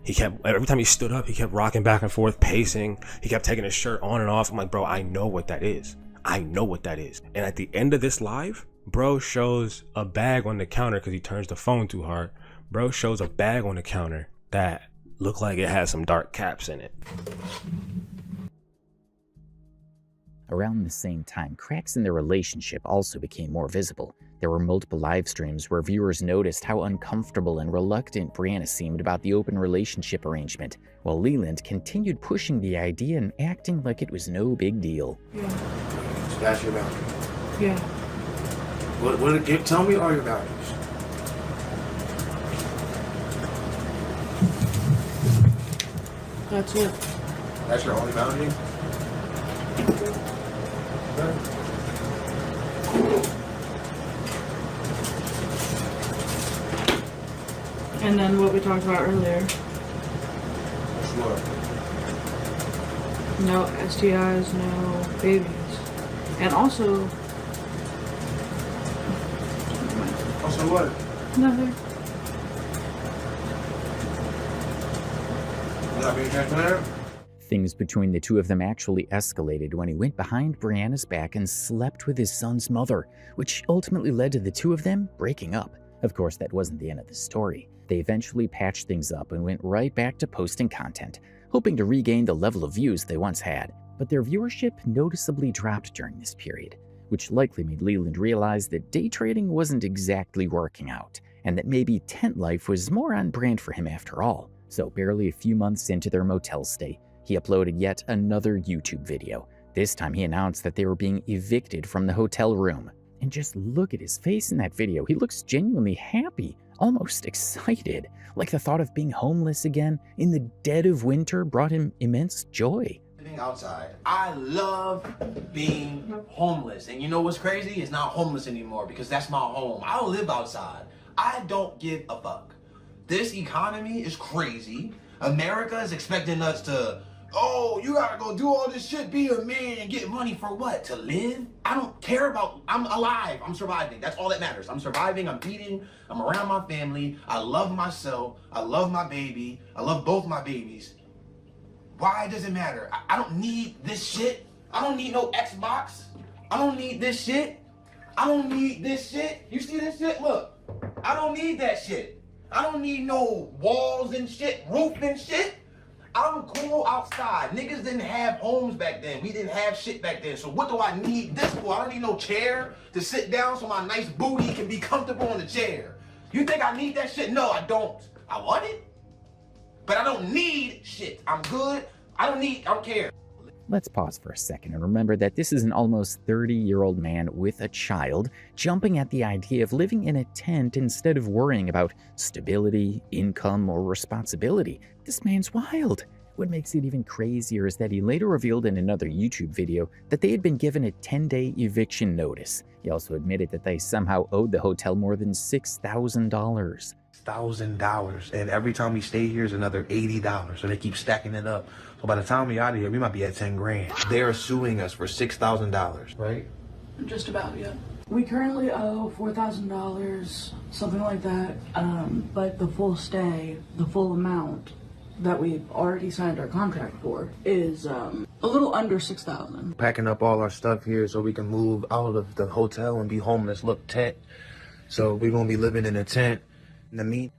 He kept, every time he stood up, he kept rocking back and forth, pacing. He kept taking his shirt on and off. I'm like, bro, I know what that is. I know what that is. And at the end of this live, bro shows a bag on the counter because he turns the phone too hard. Bro shows a bag on the counter that looked like it had some dark caps in it. Around the same time, cracks in their relationship also became more visible. There were multiple live streams where viewers noticed how uncomfortable and reluctant Brianna seemed about the open relationship arrangement, while Leland continued pushing the idea and acting like it was no big deal. So that's your boundary. Yeah. Tell me all your boundaries. That's it. That's your only boundary? And then what we talked about earlier. Sure. No STIs, no babies. And also... Also what? Nothing. You're not being transparent? Things between the two of them actually escalated when he went behind Brianna's back and slept with his son's mother, which ultimately led to the two of them breaking up. Of course, that wasn't the end of the story. They eventually patched things up and went right back to posting content, hoping to regain the level of views they once had. But their viewership noticeably dropped during this period, which likely made Leland realize that day trading wasn't exactly working out, and that maybe tent life was more on brand for him after all. So barely a few months into their motel stay, he uploaded yet another YouTube video. This time he announced that they were being evicted from the hotel room. And just look at his face in that video. He looks genuinely happy, almost excited, like the thought of being homeless again in the dead of winter brought him immense joy. Living outside. I love being homeless. And you know what's crazy? It's not homeless anymore because that's my home. I live outside. I don't give a fuck. This economy is crazy. America is expecting us to, oh, you gotta go do all this shit, be a man, and get money for what? To live? I don't care about, I'm alive, I'm surviving. That's all that matters. I'm surviving, I'm eating, I'm around my family, I love myself, I love my baby, I love both my babies. Why does it matter? I don't need this shit. I don't need no Xbox. I don't need this shit. I don't need this shit. You see this shit? Look, I don't need that shit. I don't need no walls and shit, roof and shit. I'm cool outside. Niggas didn't have homes back then. We didn't have shit back then. So what do I need this for? I don't need no chair to sit down so my nice booty can be comfortable on the chair. You think I need that shit? No, I don't. I want it, but I don't need shit. I'm good. I don't care. Let's pause for a second and remember that this is an almost 30-year-old man with a child jumping at the idea of living in a tent instead of worrying about stability, income, or responsibility. This man's wild. What makes it even crazier is that he later revealed in another YouTube video that they had been given a 10-day eviction notice. He also admitted that they somehow owed the hotel more than $6,000. $1,000, and every time we stay here is another $80. So they keep stacking it up. So by the time we out of here, we might be at 10 grand. They are suing us for $6,000, right? Just about, yeah. We currently owe $4,000, something like that. But the full stay, the full amount that we've already signed our contract for is a little under $6,000. Packing up all our stuff here so we can move out of the hotel and be homeless. Look, tent. So we're gonna be living in a tent.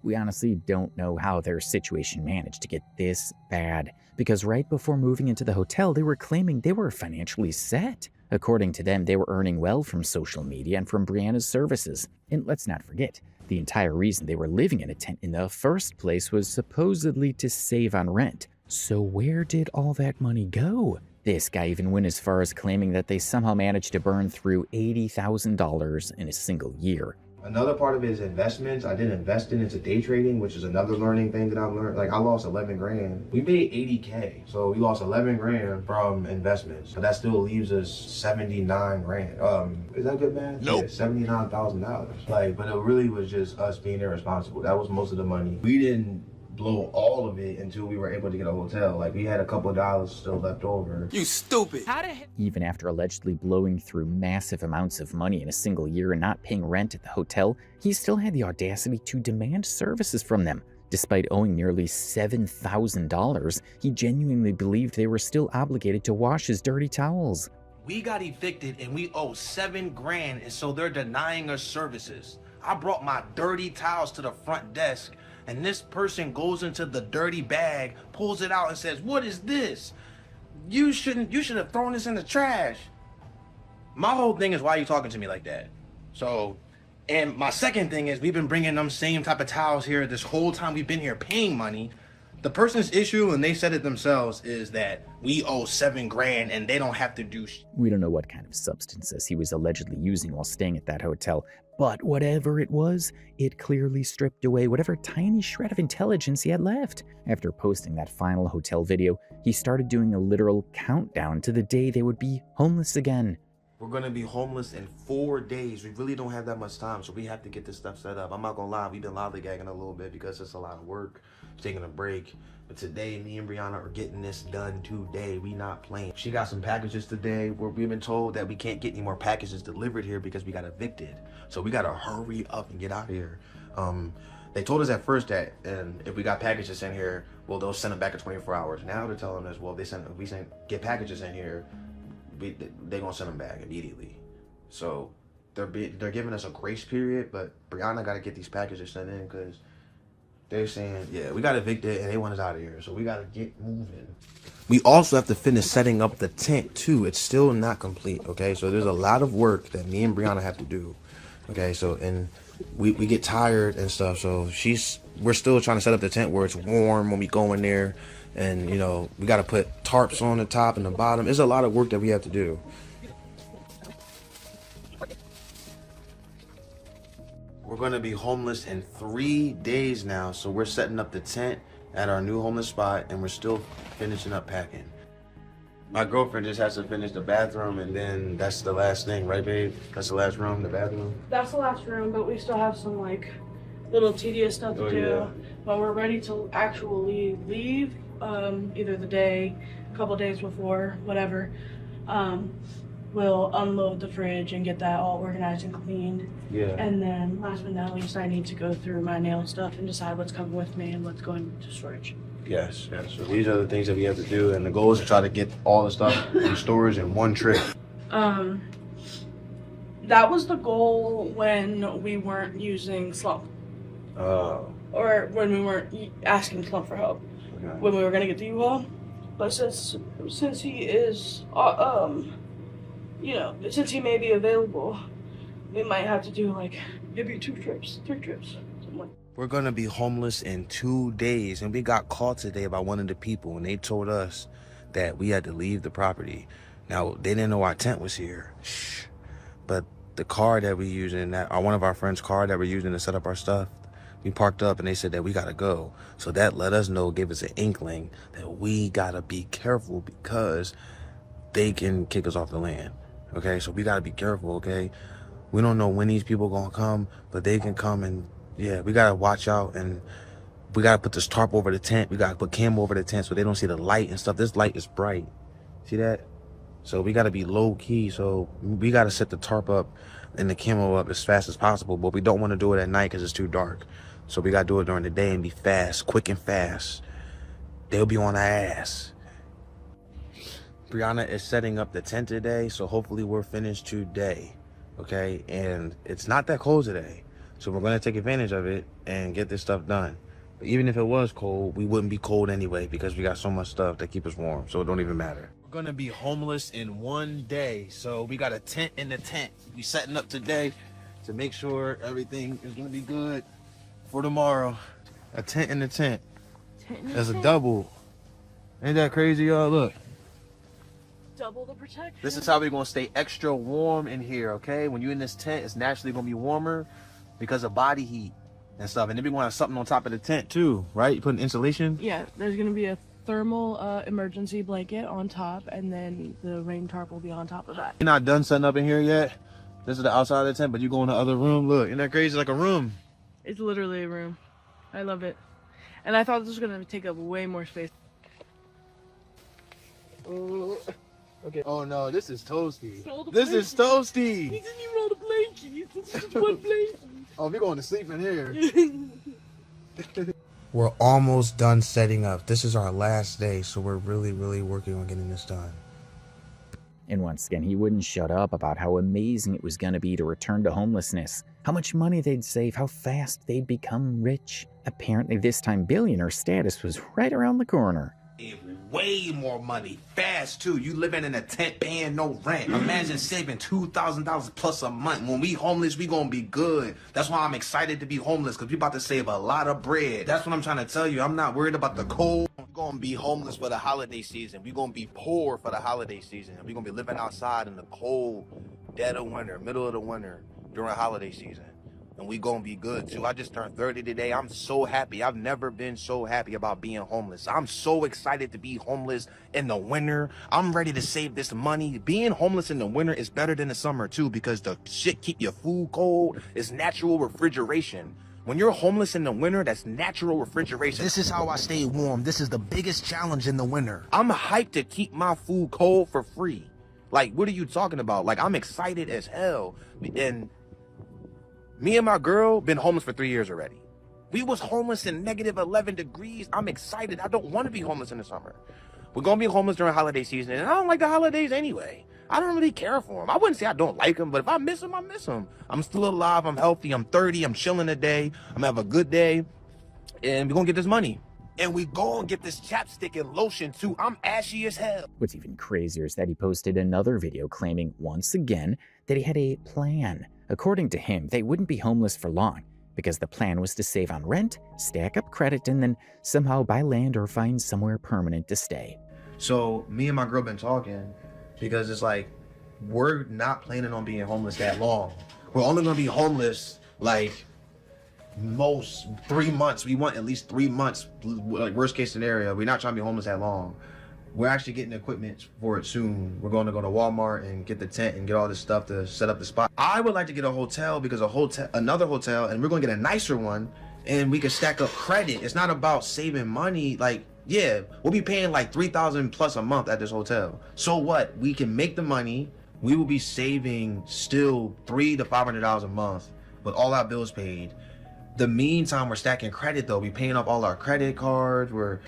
We honestly don't know how their situation managed to get this bad, because right before moving into the hotel, they were claiming they were financially set. According to them, they were earning well from social media and from Brianna's services. And let's not forget, the entire reason they were living in a tent in the first place was supposedly to save on rent. So where did all that money go? This guy even went as far as claiming that they somehow managed to burn through $80,000 in a single year. Another part of it is investments. I did invest into day trading, which is another learning thing that I've learned. Like I lost 11 grand. We made 80K. So we lost 11 grand from investments. But that still leaves us 79 grand. Is that good, man? Nope. Yeah, $79,000. Like, but it really was just us being irresponsible. That was most of the money. We didn't blow all of it until we were able to get a hotel. Like we had a couple of dollars still left over. You stupid! Even after allegedly blowing through massive amounts of money in a single year and not paying rent at the hotel, he still had the audacity to demand services from them. Despite owing nearly $7,000, he genuinely believed they were still obligated to wash his dirty towels. We got evicted and we owe 7 grand, and so they're denying us services. I brought my dirty towels to the front desk, and this person goes into the dirty bag, pulls it out and says, "What is this? You should have thrown this in the trash." My whole thing is, why are you talking to me like that? So, and my second thing is, we've been bringing them same type of towels here this whole time we've been here paying money. The person's issue, and they said it themselves, is that we owe 7 grand and they don't have to do We don't know what kind of substances he was allegedly using while staying at that hotel, but whatever it was, it clearly stripped away whatever tiny shred of intelligence he had left. After posting that final hotel video, he started doing a literal countdown to the day they would be homeless again. We're gonna be homeless in 4 days. We really don't have that much time, so we have to get this stuff set up. I'm not gonna lie, we've been lollygagging a little bit because it's a lot of work, taking a break. But today, me and Brianna are getting this done today. We not playing. She got some packages today where we've been told that we can't get any more packages delivered here because we got evicted. So we gotta hurry up and get out of here. They told us at first that, and if we got packages in here, well, they'll send them back in 24 hours. Now they're telling us, well, if we get packages in here, they're gonna send them back immediately. So they're giving us a grace period, but Brianna got to get these packages sent in because they're saying, yeah, we got evicted and they want us out of here, so we got to get moving. We also have to finish setting up the tent too. It's still not complete, okay? So there's a lot of work that me and Brianna have to do, okay? So, and we get tired and stuff, so we're still trying to set up the tent where it's warm when we go in there. And, you know, we got to put tarps on the top and the bottom. There's a lot of work that we have to do. We're going to be homeless in 3 days now. So we're setting up the tent at our new homeless spot, and we're still finishing up packing. My girlfriend just has to finish the bathroom, and then that's the last thing, right, babe? That's the last room, the bathroom? That's the last room, but we still have some, like, little tedious stuff to do. Yeah. But we're ready to actually leave. Either the day, a couple days before, whatever. We'll unload the fridge and get that all organized and cleaned. Yeah. And then last but not least, I need to go through my nail stuff and decide what's coming with me and what's going to storage. Yes. So these are the things that we have to do, and the goal is to try to get all the stuff in storage in one trip. That was the goal when we weren't using Slump. Or when we weren't asking Slump for help. Okay. When we were gonna get the U-Haul. But since he is, you know, since he may be available, we might have to do like maybe 2 trips, 3 trips, something like that. We're gonna be homeless in 2 days, and we got called today by one of the people, and they told us that we had to leave the property. Now, they didn't know our tent was here, but the car that we using, one of our friends' car that we're using to set up our stuff, we parked up and they said that we gotta go. So that let us know, gave us an inkling that we gotta be careful because they can kick us off the land. Okay, so we gotta be careful, okay? We don't know when these people gonna come, but they can come, and yeah, we gotta watch out, and we gotta put this tarp over the tent. We gotta put cam over the tent so they don't see the light and stuff. This light is bright. See that? So we gotta be low key. So we gotta set the tarp up and the camo up as fast as possible, but we don't wanna do it at night because it's too dark. So we gotta do it during the day and be fast, quick and fast. They'll be on our ass. Brianna is setting up the tent today, so hopefully we're finished today, okay? And it's not that cold today, so we're gonna take advantage of it and get this stuff done. But even if it was cold, we wouldn't be cold anyway because we got so much stuff that keep us warm, so it don't even matter. We're gonna be homeless in 1 day, so we got a tent in the tent. We setting up today to make sure everything is gonna be good for tomorrow. A tent in the tent. That's a double. Ain't that crazy, y'all? Look. double the protection. This is how we're gonna stay extra warm in here, okay? When you're in this tent, it's naturally gonna be warmer because of body heat and stuff. And then we're gonna have something on top of the tent too, right? You put an insulation? Yeah, there's gonna be a thermal emergency blanket on top, and then the rain tarp will be on top of that. You're not done setting up in here yet. This is the outside of the tent, but you go in the other room. Look, isn't that crazy? Like a room. It's literally a room. I love it. And I thought this was gonna take up way more space. Okay. Oh no, this is toasty. This is toasty. He didn't even roll the blanket. It's just one blanket. Oh, we're going to sleep in here. We're almost done setting up. This is our last day, so we're really working on getting this done. And once again, he wouldn't shut up about how amazing it was going to be to return to homelessness, how much money they'd save, how fast they'd become rich. Apparently this time billionaire status was right around the corner. Way more money, fast too. You living in a tent paying no rent. Imagine saving $2,000 plus a month. When we homeless, we gonna be good. That's why I'm excited to be homeless, because we about to save a lot of bread. That's what I'm trying to tell you. I'm not worried about the cold. We're gonna be homeless for the holiday season. We're gonna be poor for the holiday season. We're gonna be living outside in the cold, dead of winter, middle of the winter during holiday season. And we gonna be good too. I just turned 30 today. I'm so happy. I've never been so happy about being homeless. I'm so excited to be homeless in the winter. I'm ready to save this money. Being homeless in the winter is better than the summer too, because the shit keep your food cold. It's natural refrigeration. When you're homeless in the winter, that's natural refrigeration. This is how I stay warm. This is the biggest challenge in the winter. I'm hyped to keep my food cold for free. Like, what are you talking about? Like, I'm excited as hell. And me and my girl been homeless for 3 years already. We was homeless in negative 11 degrees. I'm excited. I don't want to be homeless in the summer. We're going to be homeless during holiday season. And I don't like the holidays anyway. I don't really care for them. I wouldn't say I don't like them, but if I miss them, I miss them. I'm still alive. I'm healthy. I'm 30. I'm chilling today. I'm going to have a good day. And we're going to get this money. And we go and get this chapstick and lotion too. I'm ashy as hell. What's even crazier is that he posted another video claiming, once again, that he had a plan. According to him, they wouldn't be homeless for long, because the plan was to save on rent, stack up credit, and then somehow buy land or find somewhere permanent to stay. So me and my girl been talking, because it's like, we're not planning on being homeless that long. We're only gonna be homeless like most 3 months. We want at least 3 months, like worst case scenario. We're not trying to be homeless that long. We're actually getting equipment for it soon. We're going to go to Walmart and get the tent and get all this stuff to set up the spot. I would like to get a hotel, because another hotel, and we're going to get a nicer one, and we can stack up credit. It's not about saving money. Like, yeah, we'll be paying like $3,000 plus a month at this hotel. So what? We can make the money. We will be saving still $300 to $500 a month with all our bills paid. The meantime, we're stacking credit though. We're paying off all our credit cards. We're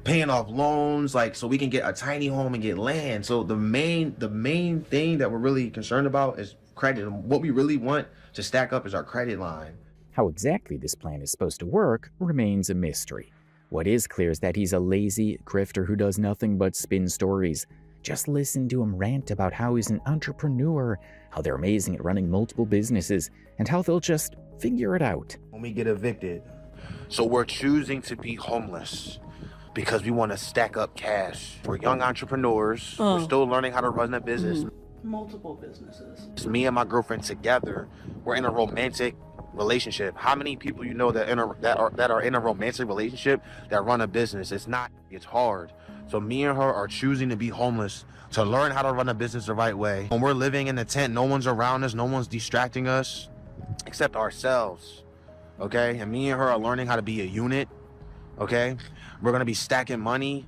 paying off loans, like, so we can get a tiny home and get land. So the main thing that we're really concerned about is credit. What we really want to stack up is our credit line. How exactly this plan is supposed to work remains a mystery. What is clear is that he's a lazy grifter who does nothing but spin stories. Just listen to him rant about how he's an entrepreneur, how they're amazing at running multiple businesses, and how they'll just figure it out. When we get evicted. So we're choosing to be homeless because we want to stack up cash. We're young entrepreneurs. We're still learning how to run a business. Multiple businesses. It's me and my girlfriend together. We're in a romantic relationship. How many people you know that are in a romantic relationship that run a business? It's hard. So me and her are choosing to be homeless to learn how to run a business the right way. When we're living in a tent, no one's around us, no one's distracting us except ourselves. Okay? And me and her are learning how to be a unit. Okay? We're gonna be stacking money,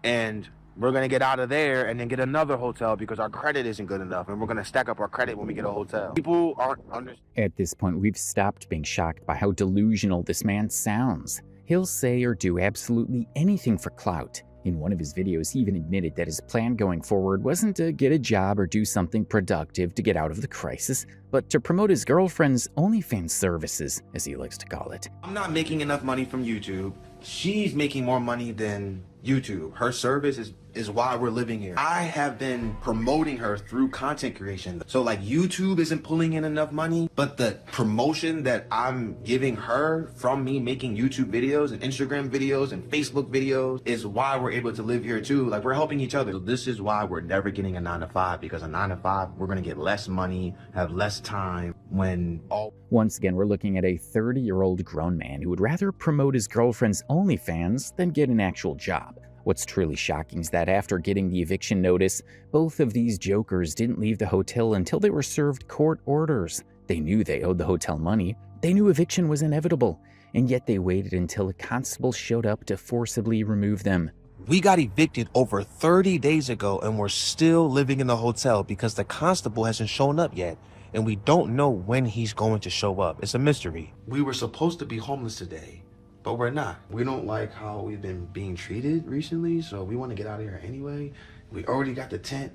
and we're gonna get out of there and then get another hotel because our credit isn't good enough, and we're gonna stack up our credit when we get a hotel. People aren't At this point, we've stopped being shocked by how delusional this man sounds. He'll say or do absolutely anything for clout. In one of his videos, he even admitted that his plan going forward wasn't to get a job or do something productive to get out of the crisis, but to promote his girlfriend's OnlyFans services, as he likes to call it. I'm not making enough money from YouTube She's making more money than YouTube. Her service is why we're living here. I have been promoting her through content creation. So like YouTube isn't pulling in enough money, but the promotion that I'm giving her from me making YouTube videos and Instagram videos and Facebook videos is why we're able to live here too. Like we're helping each other. So this is why we're never getting a 9-to-5, because a 9-to-5, we're gonna get less money, have less time when all... Once again, we're looking at a 30-year-old grown man who would rather promote his girlfriend's OnlyFans than get an actual job. What's truly shocking is that after getting the eviction notice, both of these jokers didn't leave the hotel until they were served court orders. They knew they owed the hotel money, they knew eviction was inevitable, and yet they waited until a constable showed up to forcibly remove them. We got evicted over 30 days ago and we're still living in the hotel because the constable hasn't shown up yet. And we don't know when he's going to show up. It's a mystery. We were supposed to be homeless today, but we're not. We don't like how we've been being treated recently, so we want to get out of here anyway. We already got the tent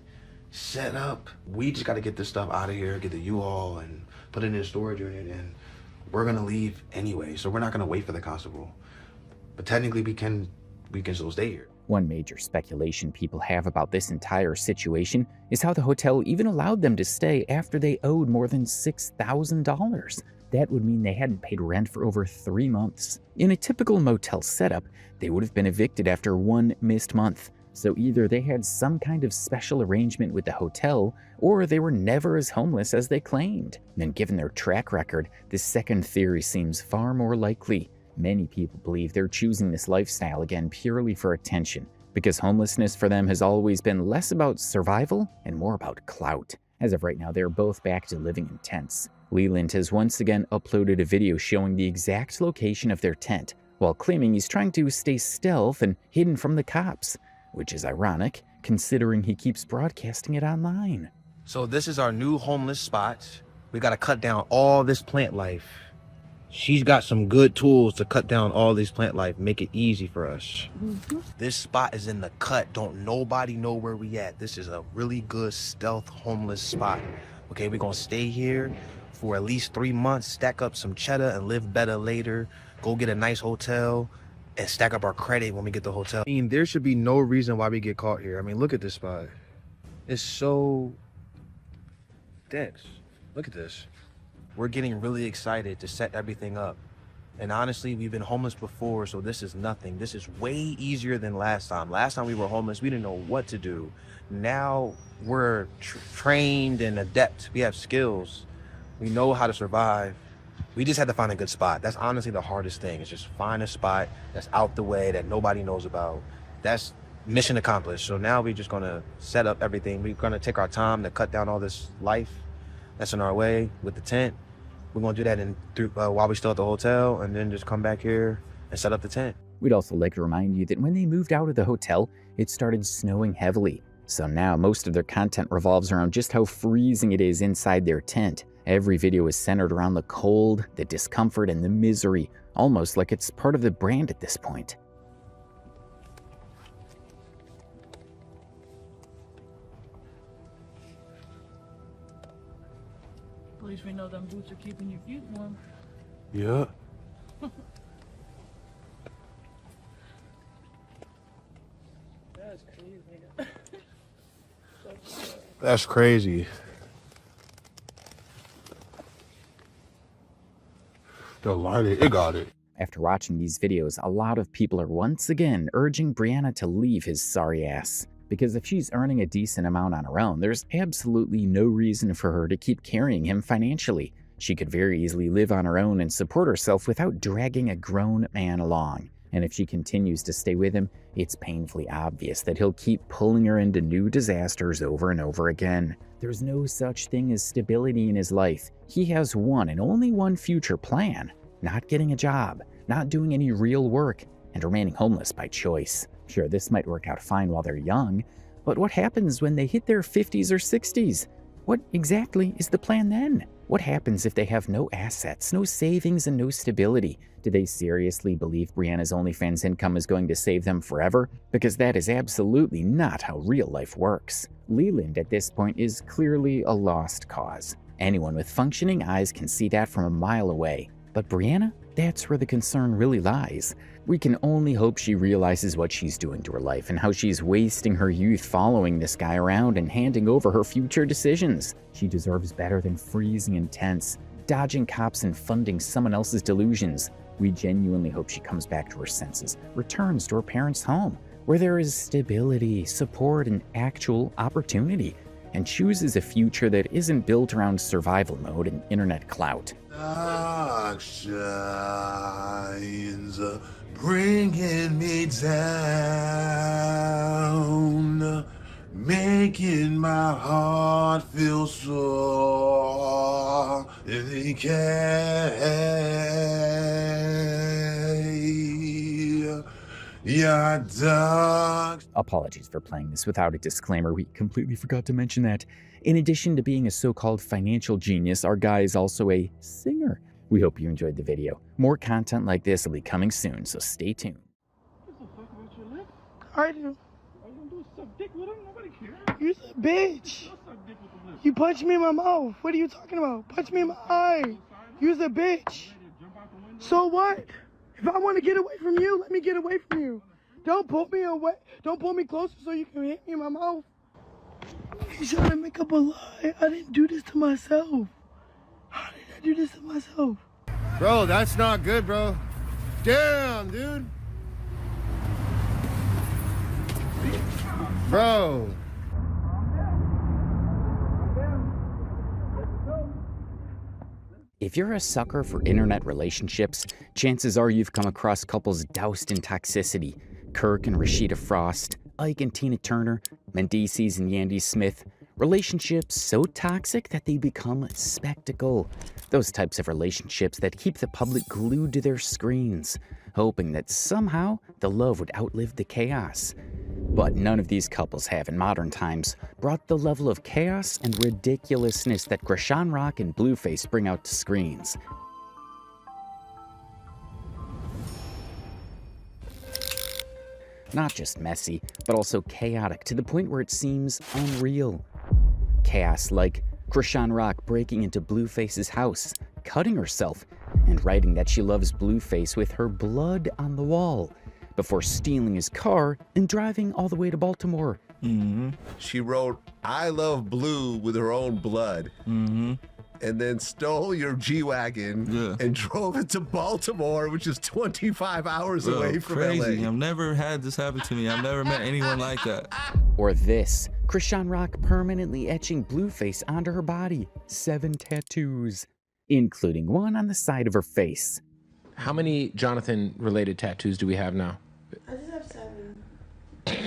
set up. We just got to get this stuff out of here, get the U-Haul and put it in a storage unit, and we're going to leave anyway, so we're not going to wait for the constable. But technically we can still stay here. One major speculation people have about this entire situation is how the hotel even allowed them to stay after they owed more than $6,000. That would mean they hadn't paid rent for over 3 months. In a typical motel setup, they would have been evicted after 1 missed month. So either they had some kind of special arrangement with the hotel, or they were never as homeless as they claimed. And given their track record, this second theory seems far more likely. Many people believe they're choosing this lifestyle again purely for attention, because homelessness for them has always been less about survival and more about clout. As of right now, they're both back to living in tents. Leland has once again uploaded a video showing the exact location of their tent, while claiming he's trying to stay stealth and hidden from the cops, which is ironic considering he keeps broadcasting it online. So this is our new homeless spot. We got to cut down all this plant life. She's got some good tools to cut down all this plant life, make it easy for us. This spot is in the cut. Don't nobody know where we at. This is a really good stealth homeless spot. Okay, we're gonna stay here for at least 3 months, stack up some cheddar and live better later. Go get a nice hotel and stack up our credit when we get the hotel. I mean, there should be no reason why we get caught here. I mean, look at this spot. It's so dense. Look at this. We're getting really excited to set everything up. And honestly, we've been homeless before, so this is nothing. This is way easier than last time. Last time we were homeless, we didn't know what to do. Now we're trained and adept. We have skills. We know how to survive. We just had to find a good spot. That's honestly the hardest thing, is just find a spot that's out the way that nobody knows about. That's mission accomplished. So now we're just gonna set up everything. We're gonna take our time to cut down all this life that's in our way with the tent. We're gonna do that while we're still at the hotel, and then just come back here and set up the tent. We'd also like to remind you that when they moved out of the hotel, it started snowing heavily. So now most of their content revolves around just how freezing it is inside their tent. Every video is centered around the cold, the discomfort, and the misery, almost like it's part of the brand at this point. At least we know them boots are keeping your feet warm. Yeah. That's crazy. That's crazy. The light, it got it. After watching these videos, a lot of people are once again urging Brianna to leave his sorry ass. Because if she's earning a decent amount on her own, there's absolutely no reason for her to keep carrying him financially. She could very easily live on her own and support herself without dragging a grown man along. And if she continues to stay with him, it's painfully obvious that he'll keep pulling her into new disasters over and over again. There's no such thing as stability in his life. He has one and only one future plan: not getting a job, not doing any real work, and remaining homeless by choice. Sure, this might work out fine while they're young, but what happens when they hit their 50s or 60s? What exactly is the plan then? What happens if they have no assets, no savings, and no stability? Do they seriously believe Brianna's OnlyFans income is going to save them forever? Because that is absolutely not how real life works. Leland at this point is clearly a lost cause. Anyone with functioning eyes can see that from a mile away. But Brianna? That's where the concern really lies. We can only hope she realizes what she's doing to her life and how she's wasting her youth following this guy around and handing over her future decisions. She deserves better than freezing in tents, dodging cops and funding someone else's delusions. We genuinely hope she comes back to her senses, returns to her parents' home, where there is stability, support, and actual opportunity, and chooses a future that isn't built around survival mode and internet clout. Dark shines bringing me down, making my heart feel sore. Yeah, dark. Apologies for playing this without a disclaimer. We completely forgot to mention that. In addition to being a so-called financial genius, our guy is also a singer. We hope you enjoyed the video. More content like this will be coming soon, so stay tuned. I do. You're a bitch. You punched me in my mouth. What are you talking about? Punch me in my eye. You're a bitch. So what? If I want to get away from you, let me get away from you. Don't pull me away. Don't pull me closer so you can hit me in my mouth. You're trying to make up a lie. I didn't do this to myself. How did I do this to myself? Bro, that's not good, bro. Damn, dude. Bro. If you're a sucker for internet relationships, chances are you've come across couples doused in toxicity. Kirk and Rashida Frost, Ike and Tina Turner, Mendices and Yandy Smith. Relationships so toxic that they become a spectacle. Those types of relationships that keep the public glued to their screens, hoping that somehow the love would outlive the chaos. But none of these couples have, in modern times, brought the level of chaos and ridiculousness that Chrisean Rock and Blueface bring out to screens. Not just messy, but also chaotic to the point where it seems unreal. Chaos like Chrisean Rock breaking into Blueface's house, cutting herself, and writing that she loves Blueface with her blood on the wall, before stealing his car and driving all the way to Baltimore. She wrote, "I love Blue" with her own blood. And then stole your G-Wagon and drove it to Baltimore, which is 25 hours away from crazy. LA. I've never had this happen to me. I've never met anyone like that. Or this, Chrisean Rock permanently etching Blueface onto her body. 7 tattoos, including one on the side of her face. How many Jonathan-related tattoos do we have now? I just have 7.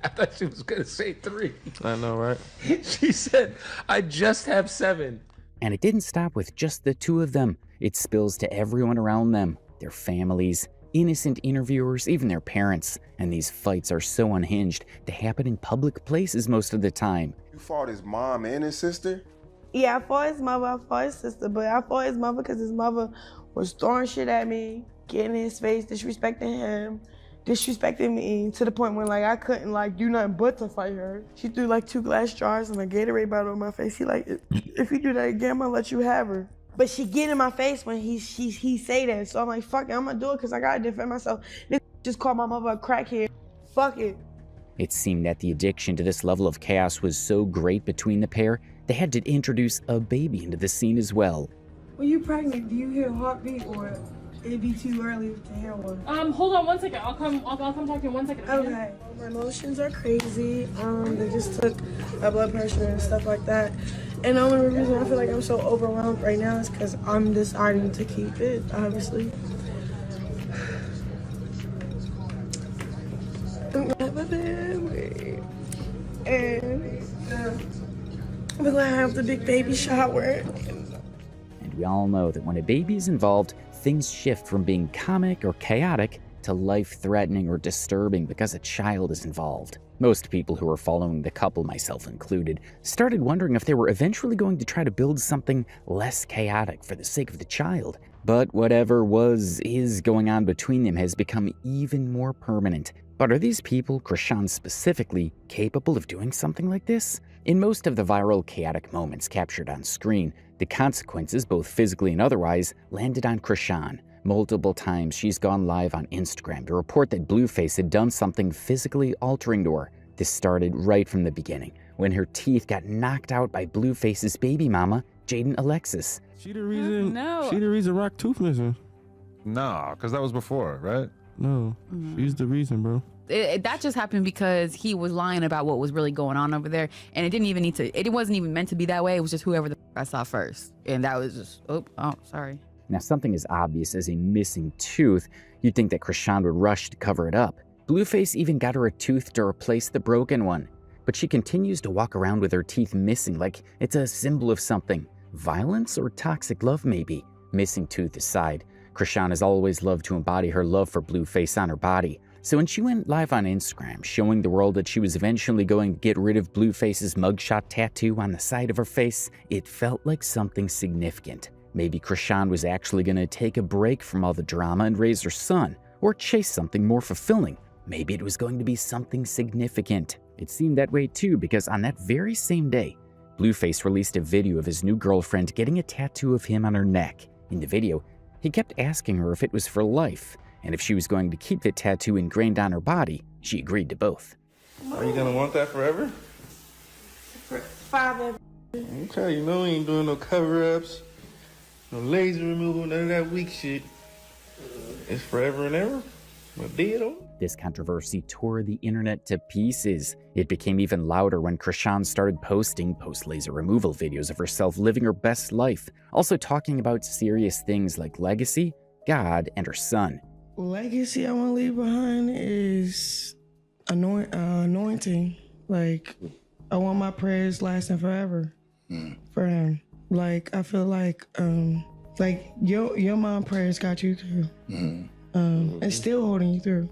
I thought she was going to say 3. I know, right? She said, I just have 7. And it didn't stop with just the two of them. It spills to everyone around them, their families, innocent interviewers, even their parents. And these fights are so unhinged, they happen in public places most of the time. You fought his mom and his sister? Yeah, I fought his mother, I fought his sister, but I fought his mother because his mother was throwing shit at me, getting in his face, disrespecting him, disrespecting me, to the point where like I couldn't like do nothing but to fight her. She threw like 2 glass jars and a Gatorade bottle in my face. He like, if you do that again, I'm gonna let you have her. But she get in my face when he say that, so I'm like, fuck it, I'm gonna do it because I gotta defend myself. This just called my mother a crackhead. Fuck it. It seemed that the addiction to this level of chaos was so great between the pair, they had to introduce a baby into the scene as well. When you pregnant, do you hear a heartbeat or it'd be too early to hear one? Hold on 1 second. I'll come talk to you in 1 second. Okay. My emotions are crazy. They just took my blood pressure and stuff like that. And the only reason I feel like I'm so overwhelmed right now is because I'm deciding to keep it, obviously. I'm gonna have a family. And we're gonna have the big baby shower. And we all know that when a baby is involved, things shift from being comic or chaotic to life-threatening or disturbing because a child is involved. Most people who were following the couple, myself included, started wondering if they were eventually going to try to build something less chaotic for the sake of the child. But whatever is going on between them has become even more permanent. But are these people, Chrisean specifically, capable of doing something like this? In most of the viral chaotic moments captured on screen, the consequences, both physically and otherwise, landed on Chrisean. Multiple times she's gone live on Instagram to report that Blueface had done something physically altering to her. This started right from the beginning, when her teeth got knocked out by Blueface's baby mama, Jaden Alexis. She the reason. No. She the reason Rock tooth missing. Nah, because that was before, right? No, she's the reason, bro. That just happened because he was lying about what was really going on over there, and it didn't even need to. It wasn't even meant to be that way. It was just whoever the I saw first, and that was just. Oh, sorry. Now, something as obvious as a missing tooth, you'd think that Chrisean would rush to cover it up. Blueface even got her a tooth to replace the broken one, but she continues to walk around with her teeth missing like it's a symbol of something. Violence or toxic love, maybe? Missing tooth aside, Chrisean has always loved to embody her love for Blueface on her body. So when she went live on Instagram, showing the world that she was eventually going to get rid of Blueface's mugshot tattoo on the side of her face, it felt like something significant. Maybe Chrisean was actually going to take a break from all the drama and raise her son, or chase something more fulfilling. Maybe it was going to be something significant. It seemed that way too, because on that very same day, Blueface released a video of his new girlfriend getting a tattoo of him on her neck. In the video, he kept asking her if it was for life, and if she was going to keep the tattoo ingrained on her body. She agreed to both. Are you gonna want that forever? Father. Okay, you know, we ain't doing no cover-ups, no laser removal, none of that weak shit. It's forever and ever. My deal. This controversy tore the internet to pieces. It became even louder when Chrisean started posting post-laser removal videos of herself living her best life, also talking about serious things like legacy, God, and her son. Legacy I want to leave behind is anointing. Like, I want my prayers lasting forever for him. Like, I feel like your mom prayers got you through. And still holding you through.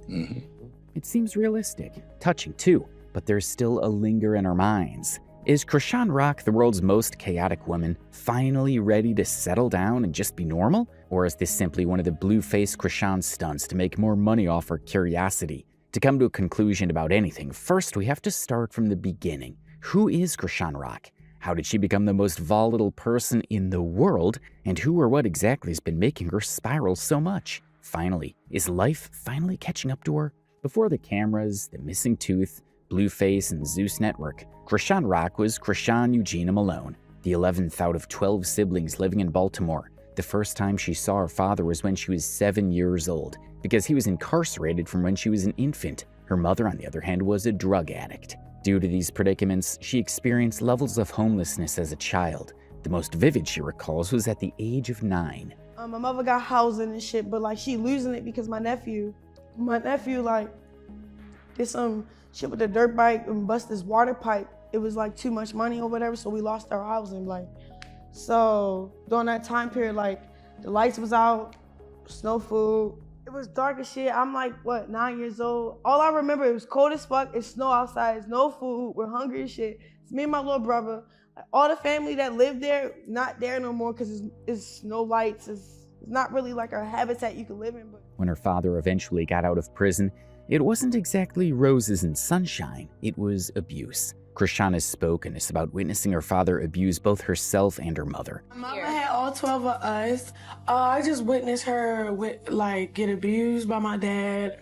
It seems realistic, touching too, but there's still a linger in our minds. Is Chrisean Rock, the world's most chaotic woman, finally ready to settle down and just be normal? Or is this simply one of the Blueface Chrisean stunts to make more money off her curiosity? To come to a conclusion about anything, first we have to start from the beginning. Who is Chrisean Rock? How did she become the most volatile person in the world? And who or what exactly has been making her spiral so much? Finally, is life finally catching up to her? Before the cameras, the missing tooth, Blueface, and Zeus Network, Chrisean Rock was Chrisean Eugenia Malone, the 11th out of 12 siblings living in Baltimore. The first time she saw her father was when she was 7 years old, because he was incarcerated from when she was an infant. Her mother, on the other hand, was a drug addict. Due to these predicaments, she experienced levels of homelessness as a child. The most vivid she recalls was at the age of 9. My mother got housing and shit, but like she losing it because my nephew like did some shit with the dirt bike and bust this water pipe. It was like too much money or whatever, so we lost our housing. Like, so during that time period, like the lights was out, no food. It was dark as shit. I'm like, 9 years old. All I remember, it was cold as fuck. It's snow outside. It's no food. We're hungry as shit. It's me and my little brother. All the family that lived there, not there no more because it's no lights. It's not really like a habitat you can live in. But when her father eventually got out of prison, it wasn't exactly roses and sunshine. It was abuse. Chrisean has spoken about witnessing her father abuse both herself and her mother. My mama had all 12 of us. I just witnessed her get abused by my dad.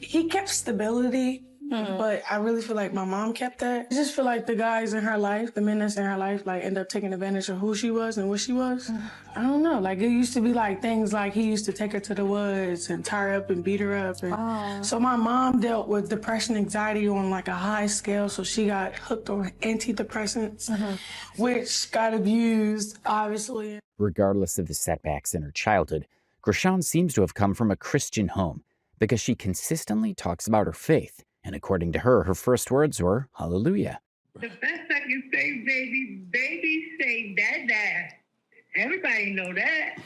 He kept stability. But I really feel like my mom kept that. I just feel like the guys in her life, the men that's in her life, like end up taking advantage of who she was and what she was. I don't know. Like it used to be like things like he used to take her to the woods and tie her up and beat her up. And so my mom dealt with depression, anxiety on like a high scale. So she got hooked on antidepressants, which got abused, obviously. Regardless of the setbacks in her childhood, Chrisean seems to have come from a Christian home because she consistently talks about her faith. And according to her, her first words were, hallelujah. The best I can say, baby say dad. Everybody know that.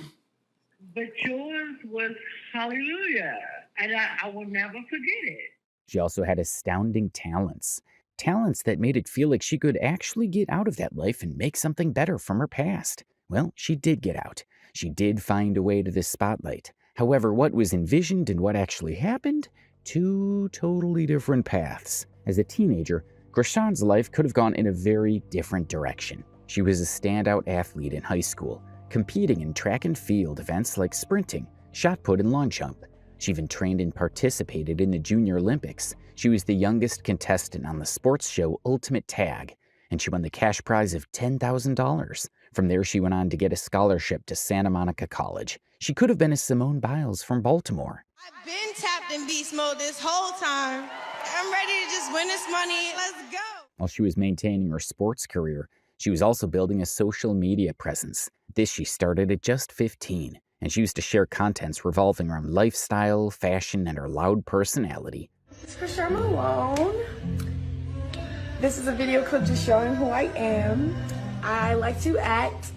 But yours was hallelujah. And I will never forget it. She also had astounding talents. Talents that made it feel like she could actually get out of that life and make something better from her past. Well, she did get out. She did find a way to the spotlight. However, what was envisioned and what actually happened Two totally different paths. As a teenager, Chrisean's life could have gone in a very different direction. She was a standout athlete in high school, competing in track and field events like sprinting, shot put, and long jump. She even trained and participated in the Junior Olympics. She was the youngest contestant on the sports show Ultimate Tag, and she won the cash prize of $10,000. From there, she went on to get a scholarship to Santa Monica College. She could have been a Simone Biles from Baltimore. I've been tapped in beast mode this whole time. I'm ready to just win this money. Let's go. While she was maintaining her sports career, she was also building a social media presence. This she started at just 15, and she used to share contents revolving around lifestyle, fashion, and her loud personality. It's Chrisean Malone. This is a video clip just showing who I am. I like to act.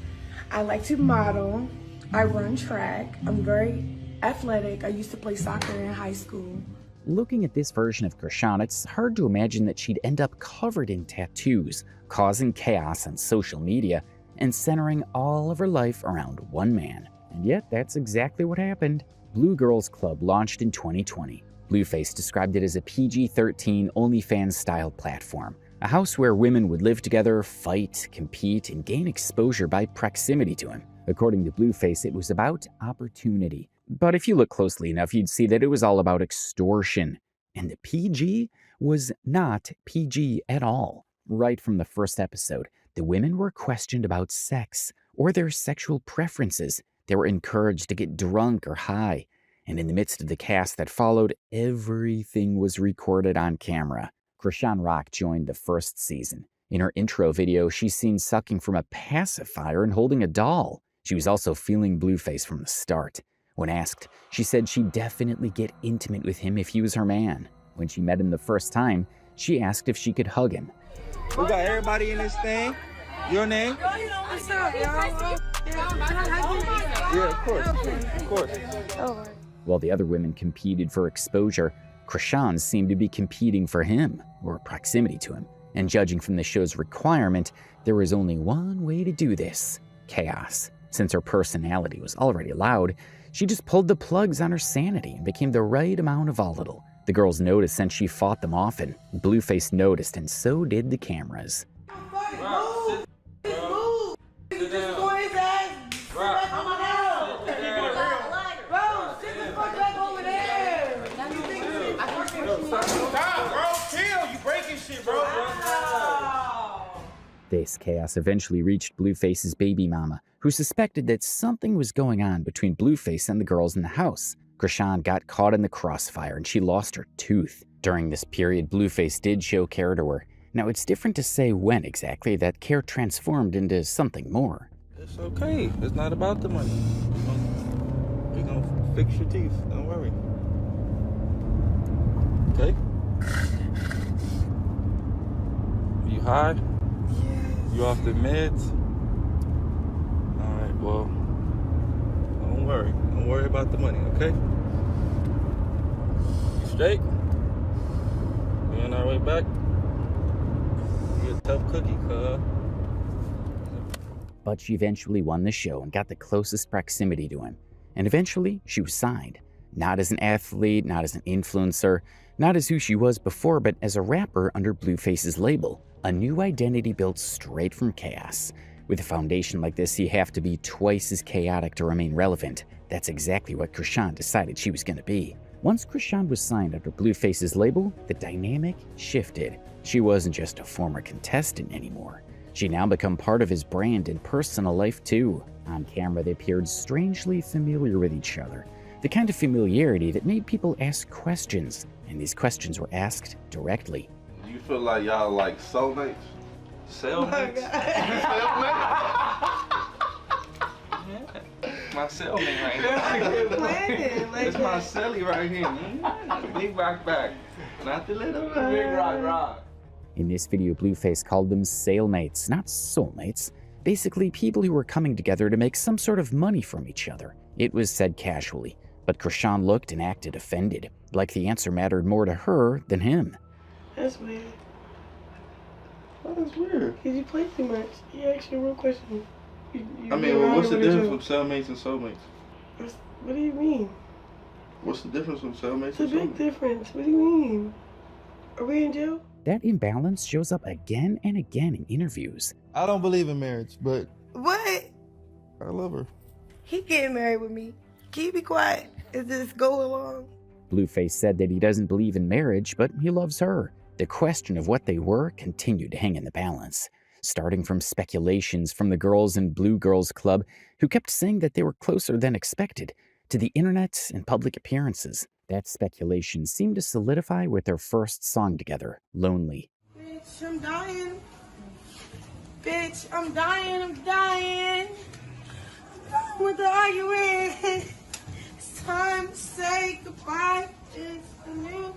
I like to model. I run track. I'm very athletic. I used to play soccer in high school. Looking at this version of Chrisean, it's hard to imagine that she'd end up covered in tattoos, causing chaos on social media, and centering all of her life around one man. And yet, that's exactly what happened. Blue Girls Club launched in 2020. Blueface described it as a PG-13 OnlyFans-style platform, a house where women would live together, fight, compete, and gain exposure by proximity to him. According to Blueface, it was about opportunity. But if you look closely enough, you'd see that it was all about extortion. And the PG was not PG at all. Right from the first episode, the women were questioned about sex or their sexual preferences. They were encouraged to get drunk or high. And in the midst of the cast that followed, everything was recorded on camera. Chrisean Rock joined the first season. In her intro video, she's seen sucking from a pacifier and holding a doll. She was also feeling Blueface from the start. When asked, she said she'd definitely get intimate with him if he was her man. When she met him the first time, she asked if she could hug him. We got everybody in this thing. Your name? What's up, y'all? Yeah, of course. Of course. Oh. While the other women competed for exposure, Chrisean seemed to be competing for him, or proximity to him. And judging from the show's requirement, there was only one way to do this: chaos. Since her personality was already loud, she just pulled the plugs on her sanity and became the right amount of volatile. The girls noticed and she fought them often. Blueface noticed, and so did the cameras. This chaos eventually reached Blueface's baby mama, who suspected that something was going on between Blueface and the girls in the house. Chrisean got caught in the crossfire and she lost her tooth. During this period, Blueface did show care to her. Now, it's different to say when exactly that care transformed into something more. It's okay. It's not about the money. We're gonna fix your teeth. Don't worry. Okay? You high? You off the meds? Alright, well, don't worry. Don't worry about the money, okay? You straight? We on our way back? You a tough cookie, cuz. But she eventually won the show and got the closest proximity to him. And eventually, she was signed. Not as an athlete, not as an influencer, not as who she was before, but as a rapper under Blueface's label. A new identity built straight from chaos. With a foundation like this, you have to be twice as chaotic to remain relevant. That's exactly what Chrisean decided she was going to be. Once Chrisean was signed under Blueface's label, the dynamic shifted. She wasn't just a former contestant anymore. She'd now become part of his brand and personal life too. On camera, they appeared strangely familiar with each other. The kind of familiarity that made people ask questions, and these questions were asked directly. You feel like y'all like soulmates? Cellmates? My cellmate right now. It's my celly right here. Big rock back. Not the little big rock. In this video, Blueface called them sailmates, not soulmates. Basically, people who were coming together to make some sort of money from each other. It was said casually, but Chrisean looked and acted offended, like the answer mattered more to her than him. That's weird. Oh, that's weird. Because you play too much. You asked you a real question. I mean, well, what's the difference from cellmates and soulmates? What do you mean? What's the difference from cellmates? It's a big difference. What do you mean? Are we in jail? That imbalance shows up again and again in interviews. I don't believe in marriage, but What? I love her. He getting married with me. Can you be quiet? Is this go along? Blueface said that he doesn't believe in marriage, but he loves her. The question of what they were continued to hang in the balance, starting from speculations from the girls in Blue Girls Club, who kept saying that they were closer than expected, to the internet and public appearances. That speculation seemed to solidify with their first song together, Lonely. Bitch, I'm dying. Bitch, I'm dying. I'm dying. I'm done with the argument. It's time to say goodbye. It's a new.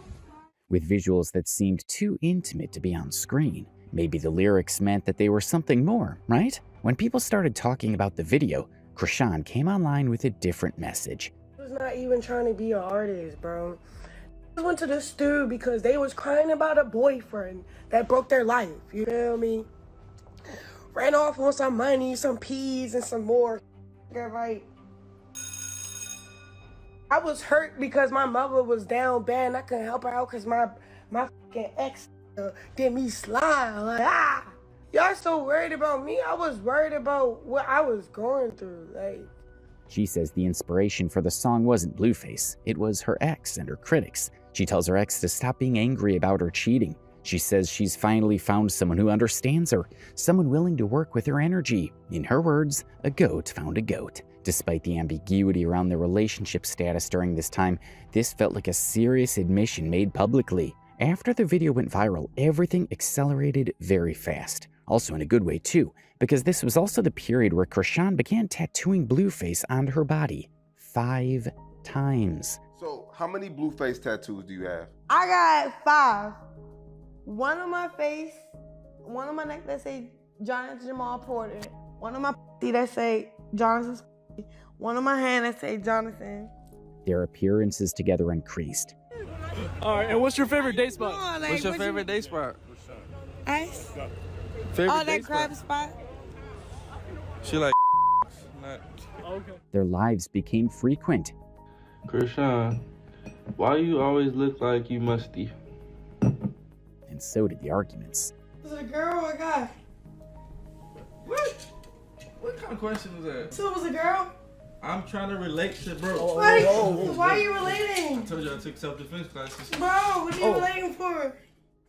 With visuals that seemed too intimate to be on screen. Maybe the lyrics meant that they were something more, right? When people started talking about the video, Chrisean came online with a different message. I was not even trying to be an artist, bro. I went to the stew because they was crying about a boyfriend that broke their life, you feel me? Ran off on some money, some peas, and some more. Right? I was hurt because my mother was down bad and I couldn't help her out because my fucking ex did me slime. Like, y'all so worried about me. I was worried about what I was going through. Like, She says the inspiration for the song wasn't Blueface, it was her ex and her critics. She tells her ex to stop being angry about her cheating. She says she's finally found someone who understands her, someone willing to work with her energy. In her words, a goat found a goat. Despite the ambiguity around their relationship status during this time, this felt like a serious admission made publicly. After the video went viral, everything accelerated very fast. Also in a good way too, because this was also the period where Chrisean began tattooing Blueface onto her body 5 times. So, how many Blueface tattoos do you have? I got 5. One on my face, one on my neck that say Jonathan Jamal Porter, one on my that say Jonathan's, one on my hand that say Jonathan. Their appearances together increased. All right, and what's your favorite day spot? On, like, what's your favorite day spot? Ice? Favorite that crab spot? She like not. Okay. Their lives became frequent. Chrisean, why you always look like you musty? And so did the arguments. Was it a girl or a guy? What kind of question was that? So it was a girl? I'm trying to relate to bro. Why are you relating? I told you I took self-defense classes. Bro, what are you relating for?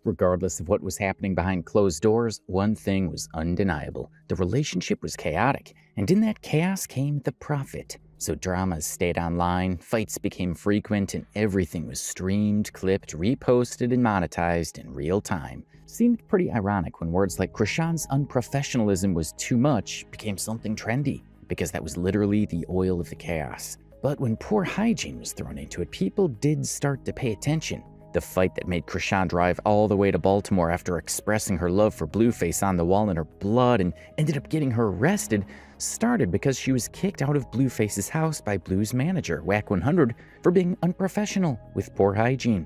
Regardless of what was happening behind closed doors, one thing was undeniable. The relationship was chaotic, and in that chaos came the profit. So dramas stayed online, fights became frequent, and everything was streamed, clipped, reposted, and monetized in real time. Seemed pretty ironic when words like Chrisean's unprofessionalism was too much became something trendy, because that was literally the oil of the chaos. But when poor hygiene was thrown into it, people did start to pay attention. The fight that made Chrisean drive all the way to Baltimore after expressing her love for Blueface on the wall in her blood and ended up getting her arrested started because she was kicked out of Blueface's house by Blue's manager, Whack 100, for being unprofessional with poor hygiene.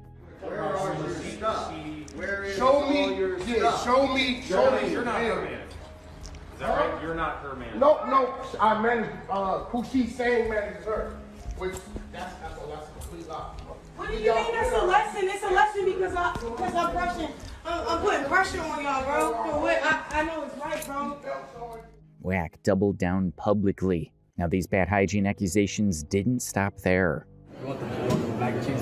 Show me. You're not her man. Is that right? You're not her man. No. I manage who she's saying manages her. Which that's a complete lie. What do you mean that's a lesson? It's a lesson because I'm putting pressure on y'all, bro. For what I know it's right, bro. Whack doubled down publicly. Now these bad hygiene accusations didn't stop there. You want the bag of cheese?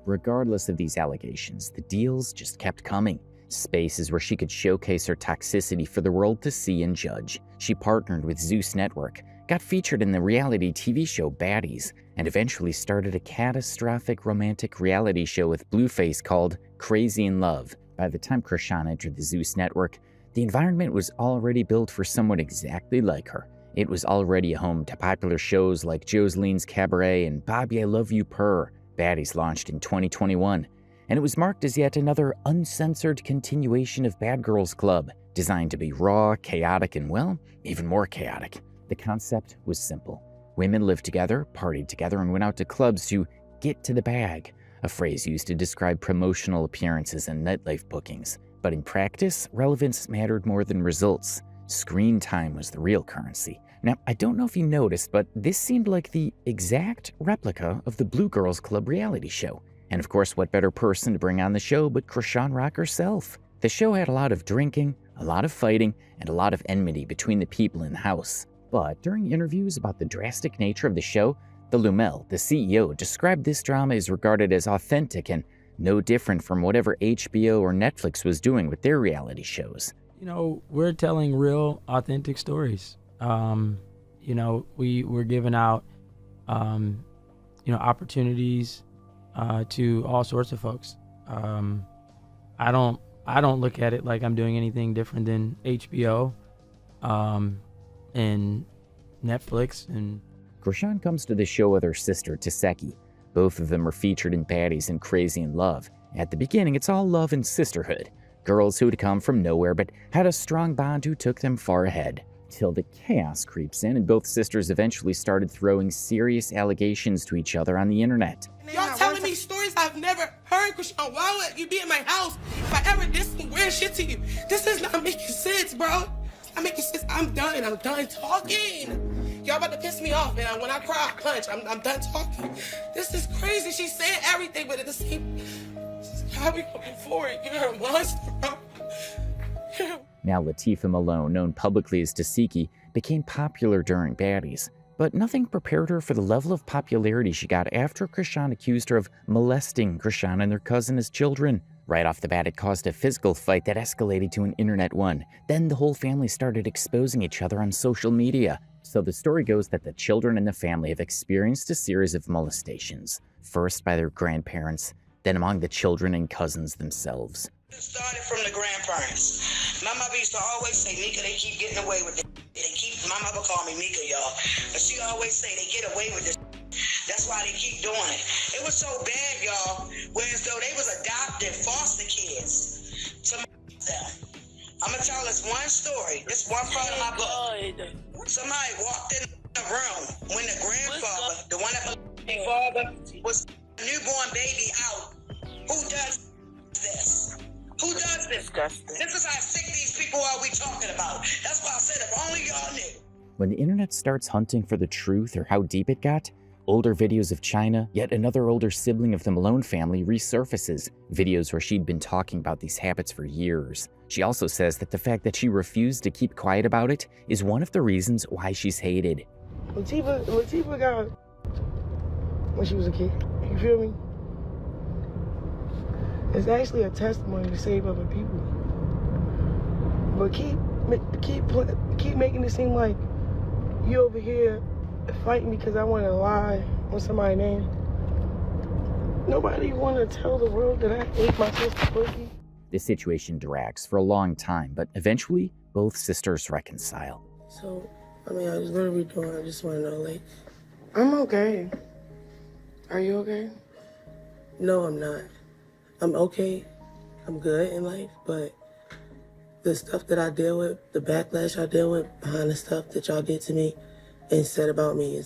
Regardless of these allegations, the deals just kept coming. Spaces where she could showcase her toxicity for the world to see and judge. She partnered with Zeus Network, got featured in the reality TV show Baddies, and eventually started a catastrophic romantic reality show with Blueface called Crazy in Love. By the time Chrisean entered the Zeus Network, the environment was already built for someone exactly like her. It was already a home to popular shows like Joseline's Cabaret and Bobby I Love You Purr. Baddies launched in 2021, and it was marked as yet another uncensored continuation of Bad Girls Club, designed to be raw, chaotic, and, well, even more chaotic. The concept was simple. Women lived together, partied together, and went out to clubs to get to the bag, a phrase used to describe promotional appearances and nightlife bookings. But in practice, relevance mattered more than results. Screen time was the real currency. Now, I don't know if you noticed, but this seemed like the exact replica of the Blue Girls Club reality show. And of course, what better person to bring on the show but Chrisean Rock herself? The show had a lot of drinking, a lot of fighting, and a lot of enmity between the people in the house. But during interviews about the drastic nature of the show, the Lumel, the CEO, described this drama as regarded as authentic and no different from whatever HBO or Netflix was doing with their reality shows. You know, we're telling real, authentic stories. You know, we're giving out, you know, opportunities to all sorts of folks. I don't look at it like I'm doing anything different than HBO and Netflix. And Chrisean comes to the show with her sister, Taseki. Both of them are featured in Baddies and Crazy in Love. At the beginning, it's all love and sisterhood. Girls who had come from nowhere but had a strong bond who took them far ahead. Till the chaos creeps in and both sisters eventually started throwing serious allegations to each other on the internet. Y'all telling me stories I've never heard, Chrisean. Why would you be in my house if I ever did some weird shit to you? This is not making sense, bro. It's not making sense. I'm done talking. Y'all about to piss me off, man. When I cry, I punch. I'm done talking. This is crazy. She's saying everything, but at the same how we going forward? You're a monster, bro. Now Latifah Malone, known publicly as Taseki, became popular during Baddies, but nothing prepared her for the level of popularity she got after Chrisean accused her of molesting Chrisean and their cousin as children. Right off the bat, it caused a physical fight that escalated to an internet one. Then the whole family started exposing each other on social media. So the story goes that the children in the family have experienced a series of molestations, first by their grandparents, then among the children and cousins themselves. It started from the grandparents. My mother used to always say, Mika, they keep getting away with it. My mother called me Mika, y'all. But she always say they get away with this. That's why they keep doing it. It was so bad, y'all, whereas though they was adopted foster kids to them. I'm going to tell this one story. This one part of my book. Somebody walked in the room when the grandfather, the one that the father, was a newborn baby out. Who does this? Who does this? Disgusting. This is how sick these people are we talking about. That's why I said if only y'all knew. When the internet starts hunting for the truth or how deep it got, older videos of China, yet another older sibling of the Malone family, resurfaces, videos where she'd been talking about these habits for years. She also says that the fact that she refused to keep quiet about it is one of the reasons why she's hated. Latifah got when she was a kid. You feel me? It's actually a testimony to save other people. But keep making it seem like you over here fighting because I want to lie on somebody's name. Nobody want to tell the world that I ate my sister's pussy. This situation drags for a long time, but eventually both sisters reconcile. So, I mean, what are we doing? I just want to know, like, I'm okay. Are you okay? No, I'm not. I'm okay. I'm good in life, but the stuff that I deal with, the backlash I deal with behind the stuff that y'all did to me and said about me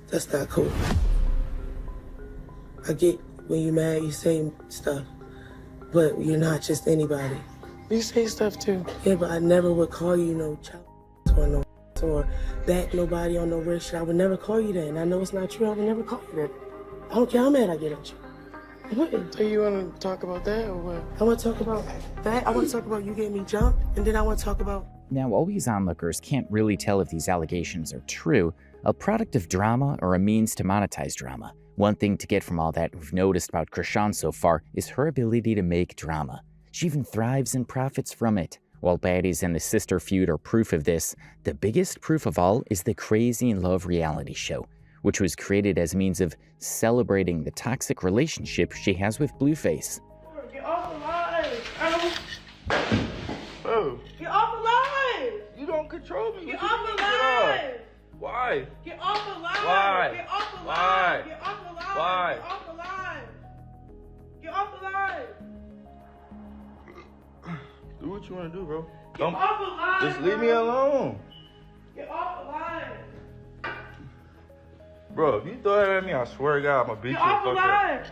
that's not cool. I get when you're mad, you say stuff, but you're not just anybody. You say stuff too. Yeah, but I never would call you no child or no or back nobody on no weird shit. I would never call you that, and I know it's not true. I would never call you that. I don't care how mad I get at you. What? So you want to talk about that or what? I want to talk about that. I want to talk about you getting me jumped, and then I want to talk about... Now, always onlookers can't really tell if these allegations are true, a product of drama or a means to monetize drama. One thing to get from all that we've noticed about Chrisean so far is her ability to make drama. She even thrives and profits from it. While Baddies and the sister feud are proof of this, the biggest proof of all is the Crazy in Love reality show, which was created as a means of celebrating the toxic relationship she has with Blueface. Get off the line! Oh. Get off the line! You don't control me. Get off the line! Why? Get off the line! Why? Get off the line! Why? Get off the line! Why? Get off the line! Get off the line! Do what you want to do, bro. Get off the line! Just leave me alone. Get off the line! Bro, if you throw that at me, I swear to God, I'm gonna beat you. Get off the fuck up. line!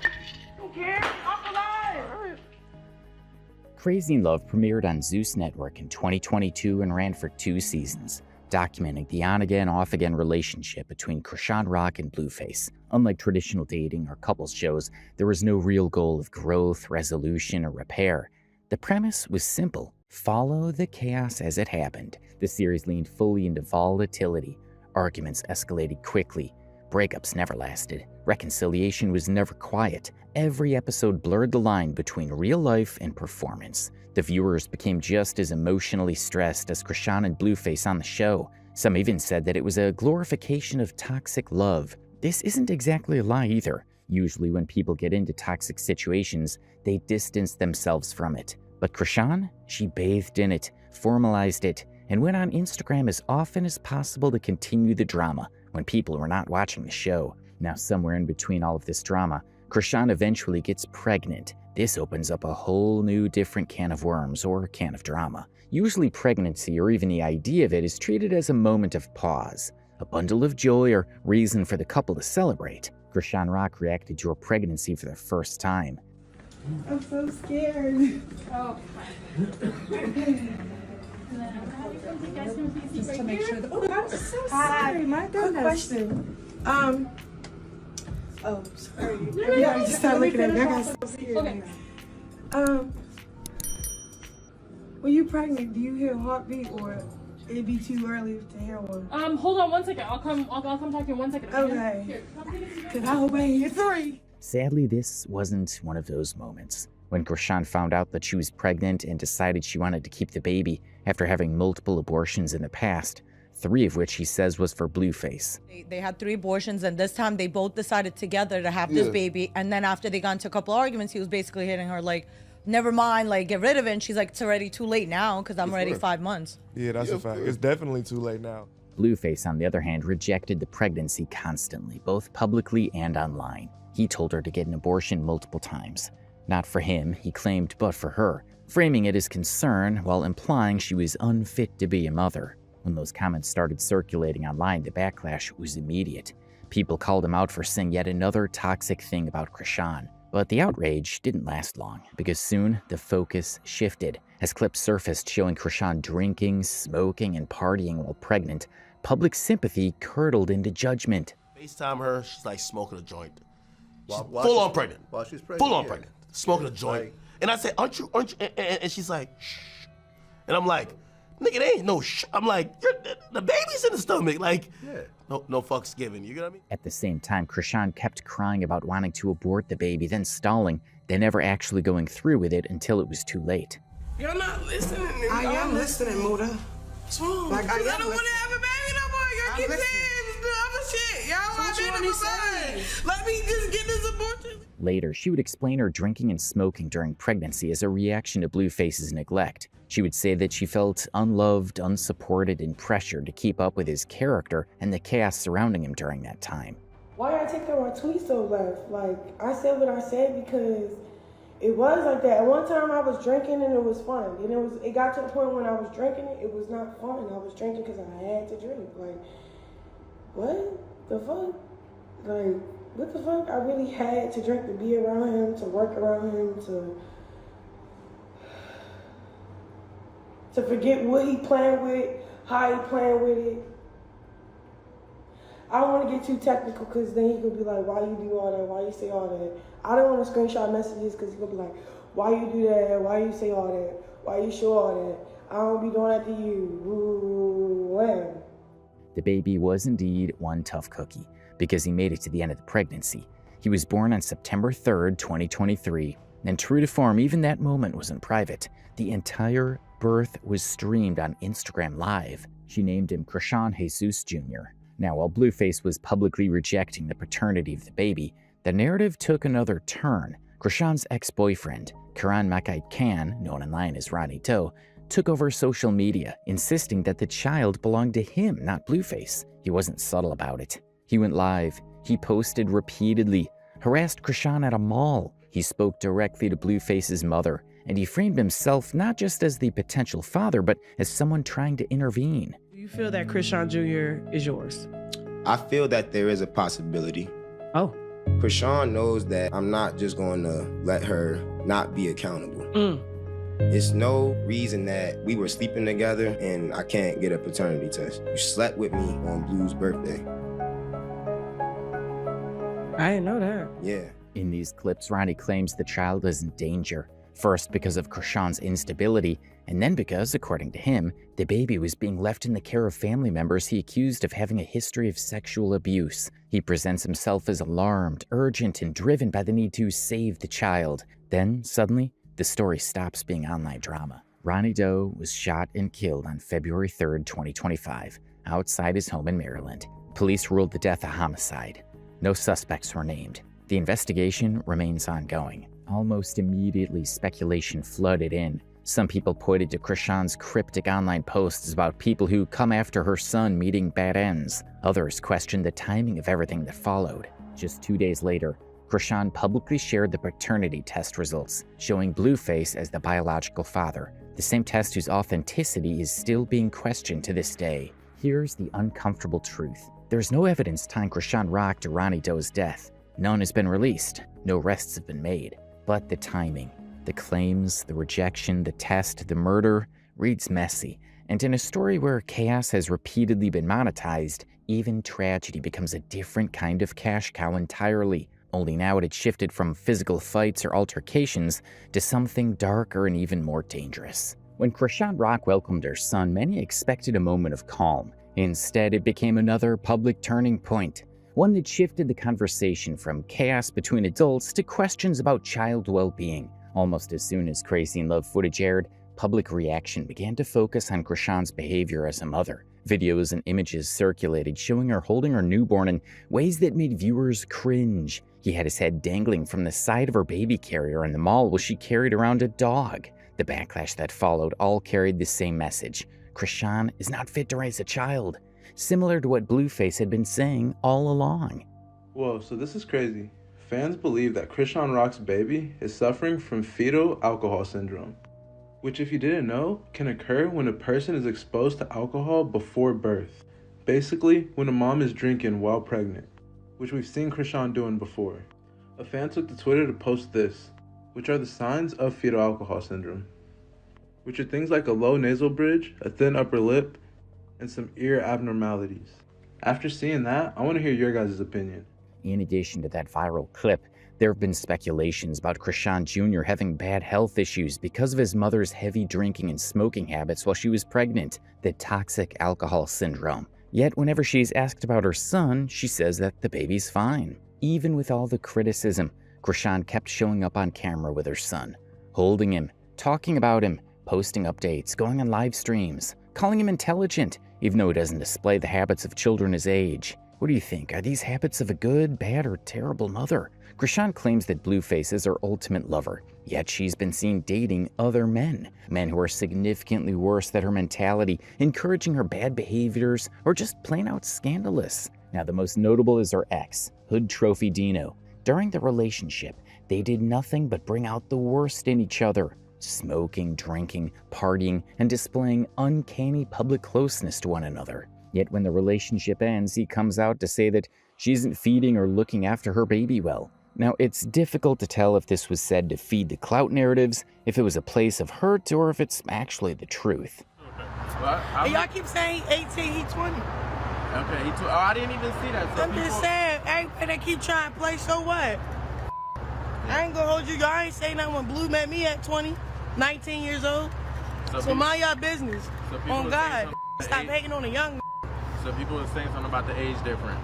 Who cares? Get off the line! All right. Crazy in Love premiered on Zeus Network in 2022 and ran for 2 seasons. documenting the on-again, off-again relationship between Chrisean Rock and Blueface. Unlike traditional dating or couples shows, there was no real goal of growth, resolution, or repair. The premise was simple: follow the chaos as it happened. The series leaned fully into volatility. Arguments escalated quickly. Breakups never lasted. Reconciliation was never quiet. Every episode blurred the line between real life and performance. The viewers became just as emotionally stressed as Chrisean and Blueface on the show. Some even said that it was a glorification of toxic love. This isn't exactly a lie either. Usually when people get into toxic situations, they distance themselves from it. But Chrisean, she bathed in it, formalized it, and went on Instagram as often as possible to continue the drama when people were not watching the show. Now, somewhere in between all of this drama, Chrisean eventually gets pregnant. This opens up a whole new different can of worms or can of drama. Usually pregnancy, or even the idea of it, is treated as a moment of pause, a bundle of joy or reason for the couple to celebrate. Chrisean Rock reacted to her pregnancy for the first time. I'm so scared. Oh. Just to make sure that, oh, I'm so sorry. My goodness. Question. Oh, sorry. Yeah, I just started looking at me. I got so scared. Okay. When you're pregnant, do you hear a heartbeat, or it'd be too early to hear one? Hold on 1 second. I'll come talk to you in 1 second. Okay. Here, Cause I hope I hear 3. Sadly, this wasn't one of those moments. When Chrisean found out that she was pregnant and decided she wanted to keep the baby after having multiple abortions in the past, 3 of which he says was for Blueface. They had 3 abortions, and this time they both decided together to have this baby. And then after they got into a couple arguments, he was basically hitting her like, never mind, like, get rid of it. And she's like, it's already too late now because I'm already 5 months. Yeah, that's a fact. It's definitely too late now. Blueface, on the other hand, rejected the pregnancy constantly, both publicly and online. He told her to get an abortion multiple times. Not for him, he claimed, but for her, framing it as concern while implying she was unfit to be a mother. When those comments started circulating online, the backlash was immediate. People called him out for saying yet another toxic thing about Chrisean. But the outrage didn't last long, because soon the focus shifted. As clips surfaced showing Chrisean drinking, smoking, and partying while pregnant, public sympathy curdled into judgment. FaceTime her, she's like smoking a joint. She's While full on pregnant. While she's pregnant. Full on yeah. pregnant. Smoking a joint. Like, and I said, aren't you, and she's like, shh. And I'm like, nigga, they ain't no shh. I'm like, the baby's in the stomach. Like, no fucks given. You know what I mean? At the same time, Chrisean kept crying about wanting to abort the baby, then stalling, then never actually going through with it until it was too late. You're not listening. I am listening, Muda. What's wrong? Like, I don't want to have a baby no more. Y'all keep saying the other shit. Y'all want to be fine. Let me just get this abortion. Later, she would explain her drinking and smoking during pregnancy as a reaction to Blueface's neglect. She would say that she felt unloved, unsupported, and pressured to keep up with his character and the chaos surrounding him during that time. Why I take out my tweets so left? Like, I said what I said because it was like that. At one time I was drinking and it was fun. And it got to the point when I was drinking it was not fun. I was drinking because I had to drink. Like, what the fuck? Like, what the fuck? I really had to drink to be around him, to work around him, to forget what he playing with, how he playing with it. I don't want to get too technical because then he could be like, why you do all that? Why you say all that? I don't want to screenshot messages because he could be like, why you do that? Why you say all that? Why you show all that? I don't be doing that to you. Ooh, when? The baby was indeed one tough cookie because he made it to the end of the pregnancy. He was born on September 3rd, 2023, and true to form, even that moment wasn't private. The entire birth was streamed on Instagram Live. She named him Chrisean Jesus Jr. Now, while Blueface was publicly rejecting the paternity of the baby, the narrative took another turn. Chrisean's ex-boyfriend, Karan Makai Khan, known online as Ronnie Doe, took over social media, insisting that the child belonged to him, not Blueface. He wasn't subtle about it. He went live. He posted repeatedly, harassed Chrisean at a mall. He spoke directly to Blueface's mother, and he framed himself not just as the potential father, but as someone trying to intervene. Do you feel that Chrisean Jr. is yours? I feel that there is a possibility. Oh. Chrisean knows that I'm not just going to let her not be accountable. It's no reason that we were sleeping together and I can't get a paternity test. You slept with me on Blue's birthday. I didn't know that. Yeah. In these clips, Ronnie claims the child is in danger, first because of Chrisean's instability, and then because, according to him, the baby was being left in the care of family members he accused of having a history of sexual abuse. He presents himself as alarmed, urgent, and driven by the need to save the child. Then, suddenly, the story stops being online drama. Ronnie Doe was shot and killed on February 3rd, 2025, outside his home in Maryland. Police ruled the death a homicide. No suspects were named. The investigation remains ongoing. Almost immediately, speculation flooded in. Some people pointed to Chrisean's cryptic online posts about people who come after her son meeting bad ends. Others questioned the timing of everything that followed. Just 2 days later, Chrisean publicly shared the paternity test results, showing Blueface as the biological father, the same test whose authenticity is still being questioned to this day. Here's the uncomfortable truth. There's no evidence tying Chrisean Rock to Ronnie Doe's death. None has been released. No arrests have been made. But the timing, the claims, the rejection, the test, the murder reads messy. And in a story where chaos has repeatedly been monetized, even tragedy becomes a different kind of cash cow entirely. Only now it had shifted from physical fights or altercations to something darker and even more dangerous. When Chrisean Rock welcomed her son, many expected a moment of calm. Instead, it became another public turning point, one that shifted the conversation from chaos between adults to questions about child well-being. Almost as soon as Chrisean Love footage aired, public reaction began to focus on Chrisean's behavior as a mother. Videos and images circulated showing her holding her newborn in ways that made viewers cringe. He had his head dangling from the side of her baby carrier in the mall while she carried around a dog. The backlash that followed all carried the same message. Chrisean is not fit to raise a child, similar to what Blueface had been saying all along. Whoa, so this is crazy. Fans believe that Chrisean Rock's baby is suffering from fetal alcohol syndrome, which, if you didn't know, can occur when a person is exposed to alcohol before birth. Basically, when a mom is drinking while pregnant, which we've seen Chrisean doing before. A fan took to Twitter to post this, which are the signs of fetal alcohol syndrome, which are things like a low nasal bridge, a thin upper lip, and some ear abnormalities. After seeing that, I want to hear your guys' opinion. In addition to that viral clip, there have been speculations about Chrisean Jr. having bad health issues because of his mother's heavy drinking and smoking habits while she was pregnant, the toxic alcohol syndrome. Yet whenever she's asked about her son, she says that the baby's fine. Even with all the criticism, Chrisean kept showing up on camera with her son, holding him, talking about him, posting updates, going on live streams, calling him intelligent, even though he doesn't display the habits of children his age. What do you think? Are these habits of a good, bad, or terrible mother? Chrisean claims that Blueface is her ultimate lover, yet she's been seen dating other men who are significantly worse than her mentality, encouraging her bad behaviors, or just plain out scandalous. Now, the most notable is her ex, Hood Trophy Dino. During the relationship, they did nothing but bring out the worst in each other, smoking, drinking, partying, and displaying uncanny public closeness to one another. Yet when the relationship ends, he comes out to say that she isn't feeding or looking after her baby well. Now, it's difficult to tell if this was said to feed the clout narratives, if it was a place of hurt, or if it's actually the truth. Hey, y'all keep saying 18, he 20. Okay, oh, I didn't even see that. So I'm just saying, everybody that keep trying to play, so what? I ain't gonna hold you. Y'all ain't say nothing when Blue met me at 20, 19 years old. So mind y'all business. On God. Stop hating on a young. So people were saying something about the age difference.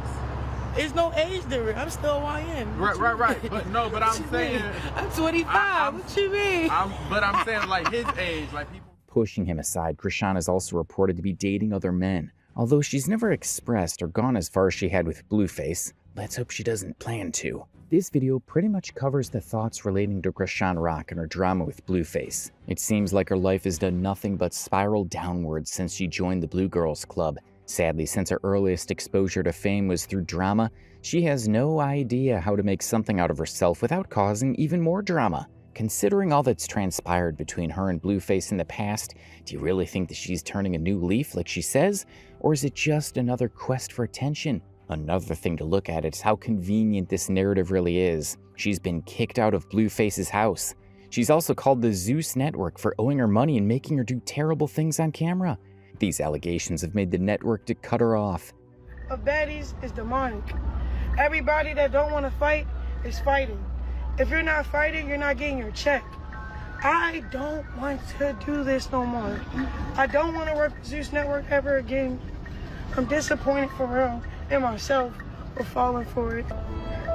There's no age difference. I'm still YN. Right. But I'm saying I'm 25. What you mean? I'm saying like his age, like people. Pushing him aside, Chrisean is also reported to be dating other men. Although she's never expressed or gone as far as she had with Blueface, let's hope she doesn't plan to. This video pretty much covers the thoughts relating to Chrisean Rock and her drama with Blueface. It seems like her life has done nothing but spiral downwards since she joined the Blue Girls Club. Sadly, since her earliest exposure to fame was through drama, she has no idea how to make something out of herself without causing even more drama. Considering all that's transpired between her and Blueface in the past, do you really think that she's turning a new leaf like she says? Or is it just another quest for attention? Another thing to look at is how convenient this narrative really is. She's been kicked out of Blueface's house. She's also called the Zeus Network for owing her money and making her do terrible things on camera. These allegations have made the network to cut her off. Of baddies is demonic. Everybody that don't want to fight is fighting. If you're not fighting, you're not getting your check. I don't want to do this no more. I don't want to work with Zeus Network ever again. I'm disappointed for real in myself for falling for it.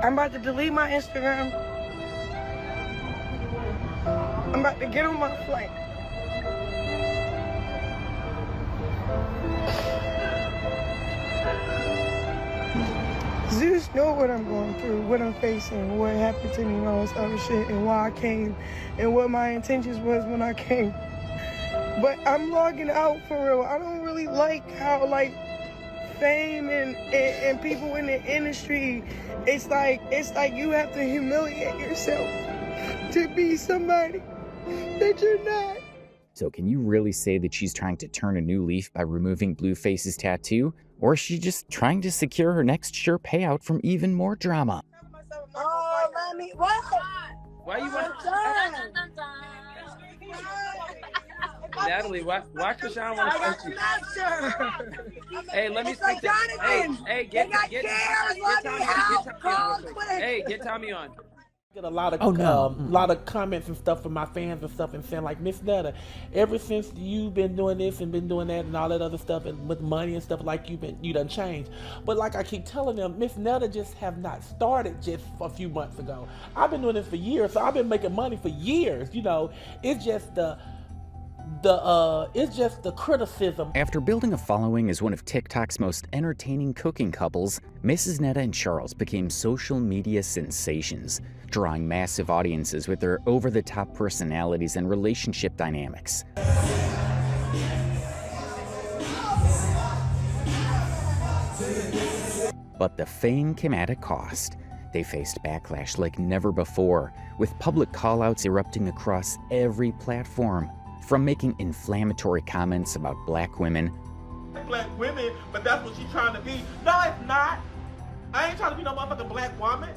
I'm about to delete my Instagram. I'm about to get on my flight. Zeus know what I'm going through, what I'm facing, what happened to me and all this other shit, and why I came, and what my intentions was when I came. But I'm logging out for real. I don't really like how fame and people in the industry, it's like you have to humiliate yourself to be somebody that you're not. So can you really say that she's trying to turn a new leaf by removing Blueface's tattoo? Or is she just trying to secure her next sure payout from even more drama? Oh, let me, what? Why you want Natalie, why Chrisean want to fight you? Hey, let me speak to get Tommy on. Get a lot of lot of comments and stuff from my fans and stuff, and saying like, Miss Netta, ever since you've been doing this and been doing that and all that other stuff, and with money and stuff, like you done changed. But like I keep telling them, Miss Netta just have not started just a few months ago. I've been doing this for years, so I've been making money for years. You know, it's just the criticism. After building a following as one of TikTok's most entertaining cooking couples, Mrs. Netta and Charles became social media sensations, drawing massive audiences with their over-the-top personalities and relationship dynamics. But the fame came at a cost. They faced backlash like never before, with public call-outs erupting across every platform. From making inflammatory comments about black women. Black women, but that's what she's trying to be. No, it's not. I ain't trying to be no motherfucking black woman.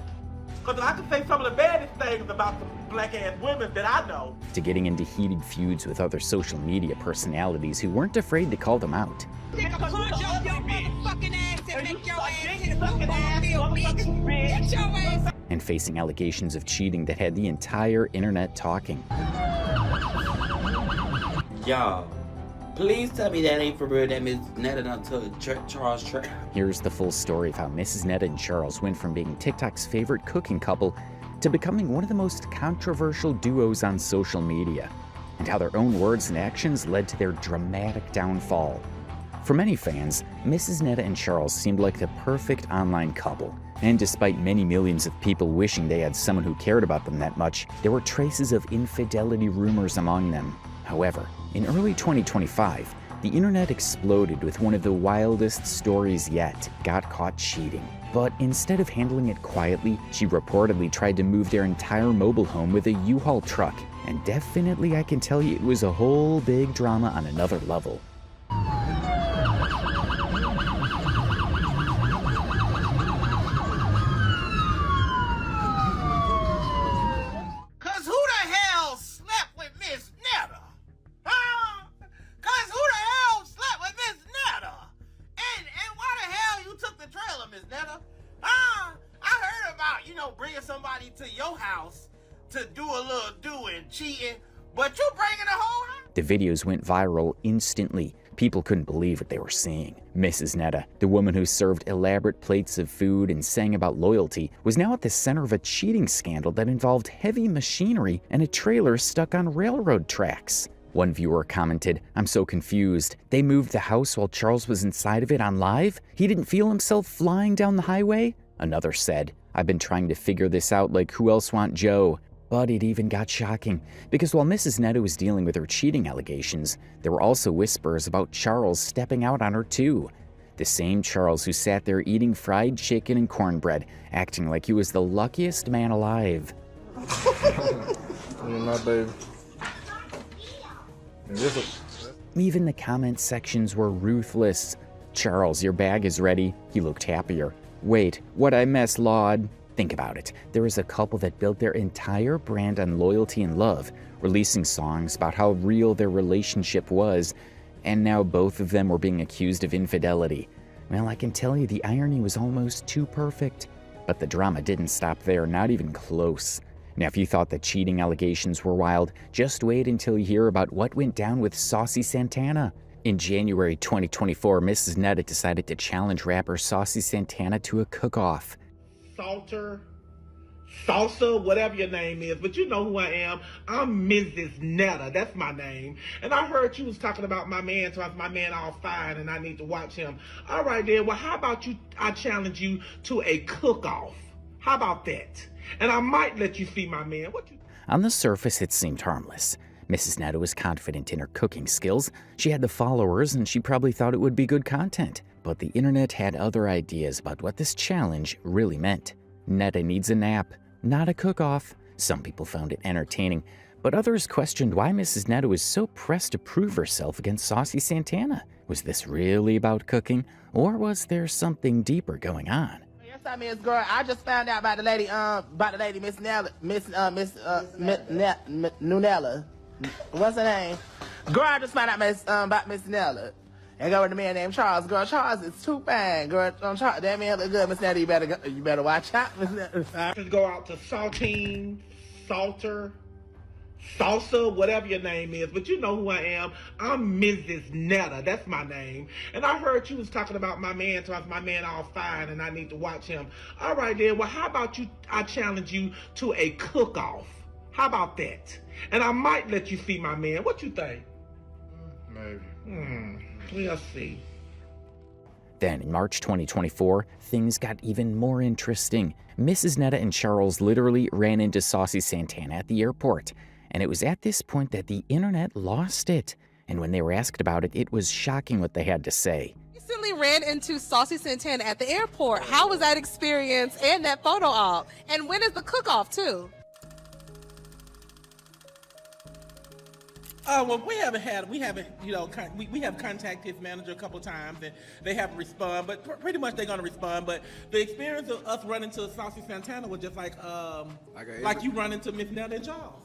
Because I can say some of the baddest things about the black ass women that I know. To getting into heated feuds with other social media personalities who weren't afraid to call them out. And facing allegations of cheating that had the entire internet talking. Y'all, please tell me that ain't for real, that Miss Netta done took Charles Trap. Here's the full story of how Mrs. Netta and Charles went from being TikTok's favorite cooking couple to becoming one of the most controversial duos on social media, and how their own words and actions led to their dramatic downfall. For many fans, Mrs. Netta and Charles seemed like the perfect online couple, and despite many millions of people wishing they had someone who cared about them that much, there were traces of infidelity rumors among them. However, in early 2025, the internet exploded with one of the wildest stories yet, got caught cheating. But instead of handling it quietly, she reportedly tried to move their entire mobile home with a U-Haul truck. And definitely I can tell you it was a whole big drama on another level. The videos went viral instantly. People couldn't believe what they were seeing. Mrs. Netta, the woman who served elaborate plates of food and sang about loyalty, was now at the center of a cheating scandal that involved heavy machinery and a trailer stuck on railroad tracks. One viewer commented, "I'm so confused. They moved the house while Charles was inside of it on live? He didn't feel himself flying down the highway?" Another said, "I've been trying to figure this out like Who Else Want Joe?" But it even got shocking, because while Mrs. Netta was dealing with her cheating allegations, there were also whispers about Charles stepping out on her too. The same Charles who sat there eating fried chicken and cornbread, acting like he was the luckiest man alive. My baby. Even the comment sections were ruthless. "Charles, your bag is ready." He looked happier. "Wait, what'd I mess, Lord?" Think about it. There was a couple that built their entire brand on loyalty and love, releasing songs about how real their relationship was, and now both of them were being accused of infidelity. Well, I can tell you the irony was almost too perfect. But the drama didn't stop there, not even close. Now, if you thought the cheating allegations were wild, just wait until you hear about what went down with Saucy Santana. In January 2024, Mrs. Netta decided to challenge rapper Saucy Santana to a cook-off. Salsa, whatever your name is, but you know who I am. I'm Mrs. Netta, that's my name. And I heard you was talking about my man, so my man all fine and I need to watch him. All right then, well how about I challenge you to a cook-off? How about that? And I might let you see my man. On the surface, it seemed harmless. Mrs. Netta was confident in her cooking skills. She had the followers and she probably thought it would be good content. But the internet had other ideas about what this challenge really meant. Netta needs a nap, not a cook-off. Some people found it entertaining, but others questioned why Mrs. Netta was so pressed to prove herself against Saucy Santana. Was this really about cooking, or was there something deeper going on? Yes, I mean, girl, I just found out about the lady, Miss Nella, Nunella. What's her name? Girl, I just found out about Miss Nella. And go with the man named Charles. Girl, Charles is too fine. Girl, Charles, that man look good. Miss Netta, you better watch out. Just go out to Saltine, Salter, Salsa, whatever your name is, but you know who I am. I'm Mrs. Netta, that's my name. And I heard you was talking about my man, so my man all fine and I need to watch him. All right then, well how about I challenge you to a cook-off? How about that? And I might let you see my man. What you think? Maybe. We'll see. Then, in March 2024, things got even more interesting. Mrs. Netta and Charles literally ran into Saucy Santana at the airport. And it was at this point that the internet lost it. And when they were asked about it, it was shocking what they had to say. Recently ran into Saucy Santana at the airport. How was that experience and that photo op? And when is the cook-off, too? Well, we have contacted his manager a couple times and they haven't responded, but pretty much they're gonna respond. But the experience of us running to Saucy Santana was just like you run into Miss Netta and Charles.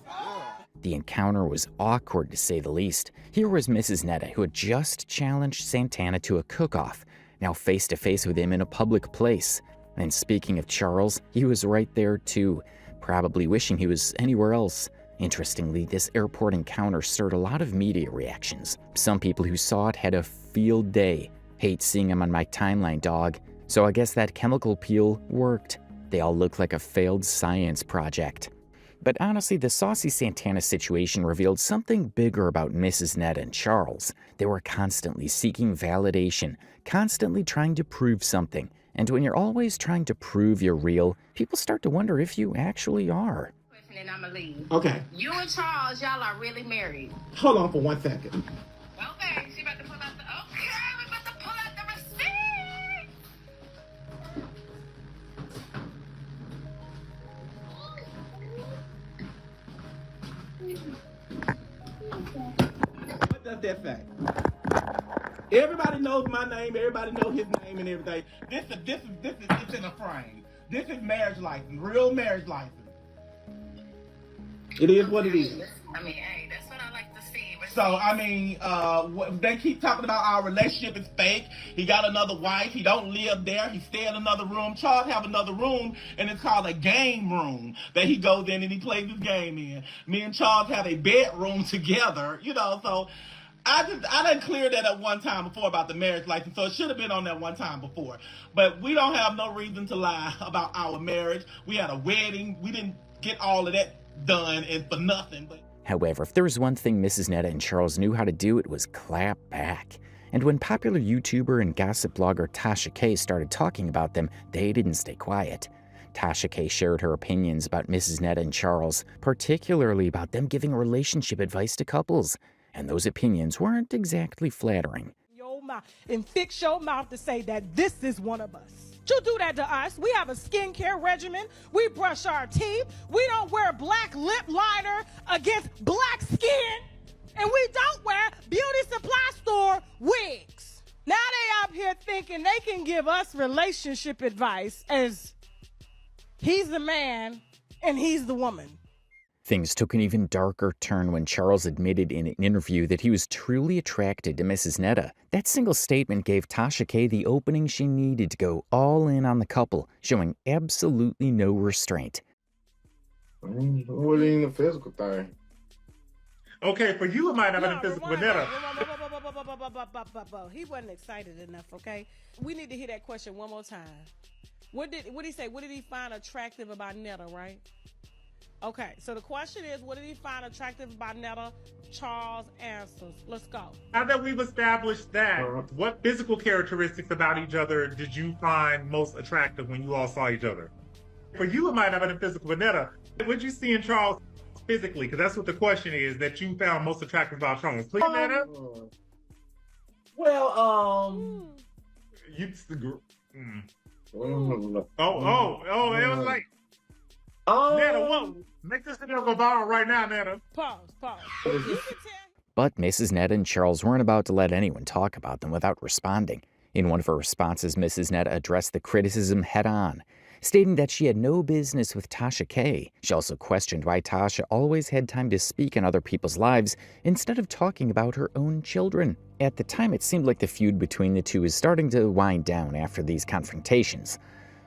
The encounter was awkward to say the least. Here was Mrs. Netta, who had just challenged Santana to a cook-off, now face to face with him in a public place. And speaking of Charles, he was right there too, probably wishing he was anywhere else. Interestingly, this airport encounter stirred a lot of media reactions. Some people who saw it had a field day. Hate seeing him on my timeline, dog. So I guess that chemical peel worked. They all look like a failed science project. But honestly, the Saucy Santana situation revealed something bigger about Mrs. Netta and Charles. They were constantly seeking validation, constantly trying to prove something. And when you're always trying to prove you're real, people start to wonder if you actually are. And I'ma leave. Okay. You and Charles, y'all are really married. Hold on for 1 second. Okay, she about to pull out we about to pull out the receipt. What does that say? Everybody knows my name. Everybody knows his name and everything. This is in a frame. This is marriage license, real marriage license. It is what it is. I mean, hey, that's what I like to see. So, I mean, they keep talking about our relationship is fake. He got another wife. He don't live there. He stay in another room. Charles have another room, and it's called a game room that he goes in and he plays his game in. Me and Charles have a bedroom together, so I done cleared that at one time before about the marriage license, so it should have been on that one time before. But we don't have no reason to lie about our marriage. We had a wedding. We didn't get all of that done and for nothing. However, if there was one thing Mrs. Netta and Charles knew how to do, it was clap back. And when popular YouTuber and gossip blogger Tasha K started talking about them, they didn't stay quiet. Tasha K shared her opinions about Mrs. Netta and Charles, particularly about them giving relationship advice to couples. And those opinions weren't exactly flattering. Your mouth and fix your mouth to say that this is one of us. You do that to us. We have a skincare regimen. We brush our teeth. We don't wear black lip liner against black skin. And we don't wear beauty supply store wigs. Now they up here thinking they can give us relationship advice as He's the man and he's the woman. Things took an even darker turn when Charles admitted in an interview that he was truly attracted to Mrs. Netta. That single statement gave Tasha K the opening she needed to go all in on the couple, showing absolutely no restraint. What ain't a physical thing? Okay, for you it might have been a physical with Netta. He wasn't excited enough, okay? We need to hear that question one more time. What did he say? What did he find attractive about Netta, right? Okay, so the question is, what did he find attractive about Netta? Charles answers. Let's go. Now that we've established that, what physical characteristics about each other did you find most attractive when you all saw each other? For you, it might not have been physical, but Netta, what did you see in Charles physically? Because that's what the question is, that you found most attractive about Charles. Please, Netta? Well, You... it was like... Netta, what? Make this video go viral right now, Netta. Pause. But Mrs. Netta and Charles weren't about to let anyone talk about them without responding. In one of her responses, Mrs. Netta addressed the criticism head-on, stating that she had no business with Tasha K. She also questioned why Tasha always had time to speak in other people's lives instead of talking about her own children. At the time, it seemed like the feud between the two is starting to wind down after these confrontations.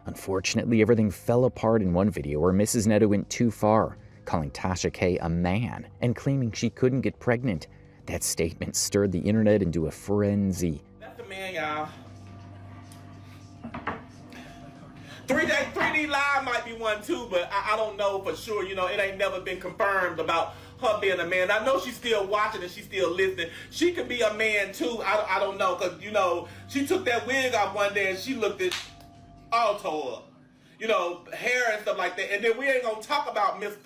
Unfortunately, everything fell apart in one video where Mrs. Netta went too far, calling Tasha K a man and claiming she couldn't get pregnant. That statement stirred the internet into a frenzy. That's the man, y'all. 3D Live might be one too, but I don't know for sure. You know, it ain't never been confirmed about her being a man. I know she's still watching and she's still listening. She could be a man too. I don't know, because, you know, she took that wig off one day and she looked at all tore up. You know, hair and stuff like that. And then we ain't gonna talk about Mr.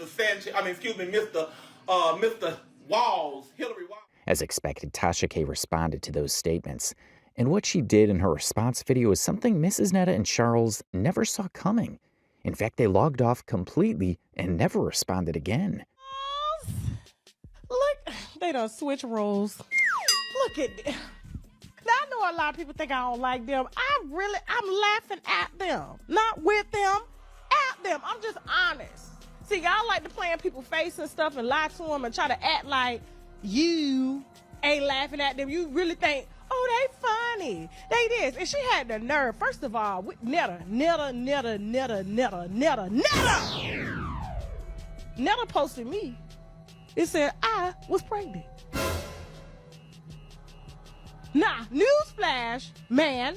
Walls, Hillary Walls. As expected, Tasha K responded to those statements. And what she did in her response video is something Mrs. Netta and Charles never saw coming. In fact, they logged off completely and never responded again. Look, they done switch roles. Look at this. Now, I know a lot of people think I don't like them. I'm laughing at them. Not with them, at them. I'm just honest. See, y'all like to play in people's face and stuff and lie to them and try to act like you ain't laughing at them. You really think, oh, they funny. They this. And she had the nerve. First of all, Netta posted me. It said I was pregnant. Nah, newsflash, man.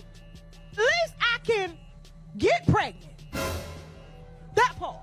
At least I can get pregnant. That part.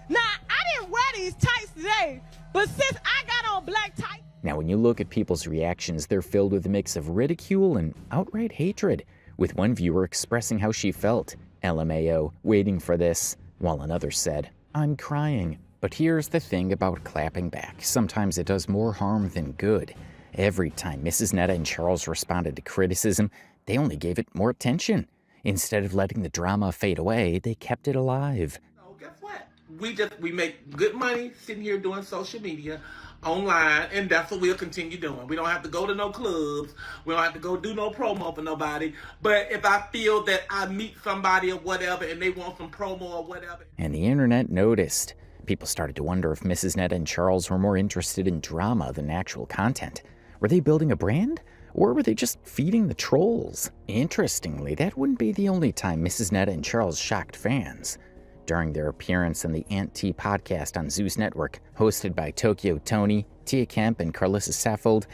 Now, I didn't wear these tights today, but since I got on black tights. Now, when you look at people's reactions, they're filled with a mix of ridicule and outright hatred, with one viewer expressing how she felt, LMAO, waiting for this, while another said, I'm crying. But here's the thing about clapping back. Sometimes it does more harm than good. Every time Mrs. Netta and Charles responded to criticism, they only gave it more attention. Instead of letting the drama fade away, they kept it alive. So guess what? We make good money sitting here doing social media, online, and that's what we'll continue doing. We don't have to go to no clubs. We don't have to go do no promo for nobody. But if I feel that I meet somebody or whatever and they want some promo or whatever. And the internet noticed. People started to wonder if Mrs. Netta and Charles were more interested in drama than actual content. Were they building a brand? Or were they just feeding the trolls? Interestingly, that wouldn't be the only time Mrs. Netta and Charles shocked fans. During their appearance on the Aunt T podcast on Zeus Network, hosted by Tokyo Tony, Tia Kemp, and Carlissa Saffold,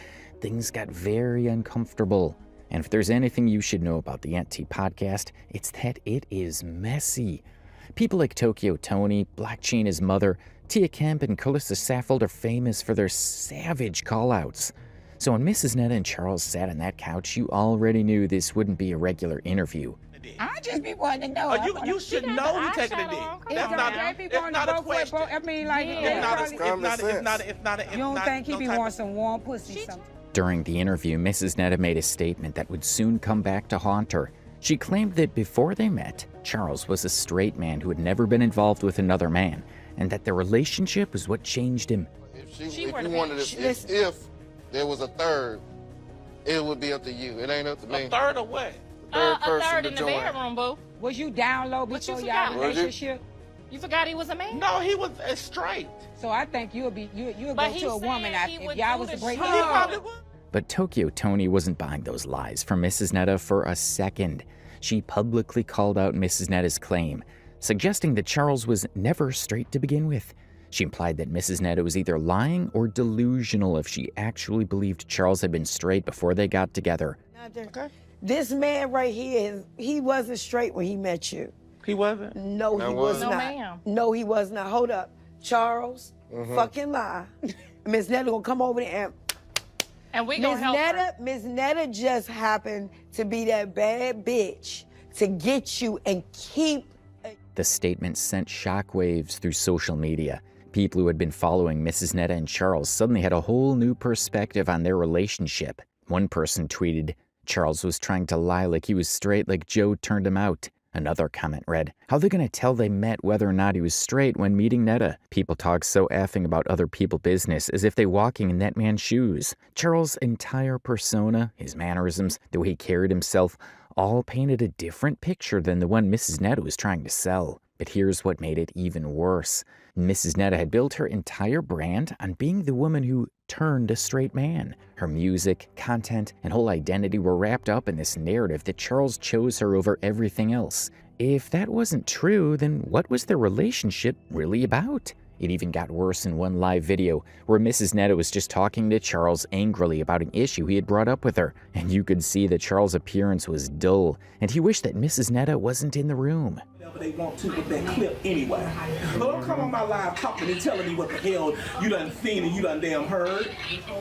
things got very uncomfortable. And if there's anything you should know about the Aunt T podcast, it's that it is messy. People like Tokyo Tony, Black China's mother, Tia Kemp, and Carlissa Saffold are famous for their savage call-outs. So when Mrs. Netta and Charles sat on that couch, you already knew this wouldn't be a regular interview. I just be wanting to know. You should know who taking a dick. That's not a question. I mean, like, you don't think he be wanting some warm pussy something? During the interview, Mrs. Netta made a statement that would soon come back to haunt her. She claimed that before they met, Charles was a straight man who had never been involved with another man, and that their relationship was what changed him. If you wanted if there was a third, it would be up to you. It ain't up to me. A third of what? A third in the bedroom, boo. Was you down low before y'all relationship? You forgot he was a man? No, he was straight. So I think you'll go But he to a woman said he if would y'all do was to the break show. up. He probably would. But Tokyo Tony wasn't buying those lies from Mrs. Netta for a second. She publicly called out Mrs. Netta's claim, suggesting that Charles was never straight to begin with. She implied that Mrs. Netta was either lying or delusional if she actually believed Charles had been straight before they got together. Okay. This man right here, he wasn't straight when he met you. He wasn't? No, he was No, not. ma'am. No, he was not. Hold up. Charles, fucking lie. Miss Netta gonna come over there And we gonna help her. Miss Netta just happened to be that bad bitch to get you and keep. The statement sent shockwaves through social media. People who had been following Mrs. Netta and Charles suddenly had a whole new perspective on their relationship. One person tweeted, "Charles was trying to lie like he was straight like Joe turned him out." Another comment read, "How are they going to tell they met whether or not he was straight when meeting Netta? People talk so effing about other people's business as if they walking in that man's shoes." Charles' entire persona, his mannerisms, the way he carried himself, all painted a different picture than the one Mrs. Netta was trying to sell. But here's what made it even worse. Mrs. Netta had built her entire brand on being the woman who turned a straight man. Her music, content, and whole identity were wrapped up in this narrative that Charles chose her over everything else. If that wasn't true, then what was their relationship really about? It even got worse in one live video where Mrs. Netta was just talking to Charles angrily about an issue he had brought up with her, and you could see that Charles' appearance was dull, and he wished that Mrs. Netta wasn't in the room. Whatever they want to with that clip anyway. Don't come on my live talking and telling me what the hell you done seen and you done damn heard.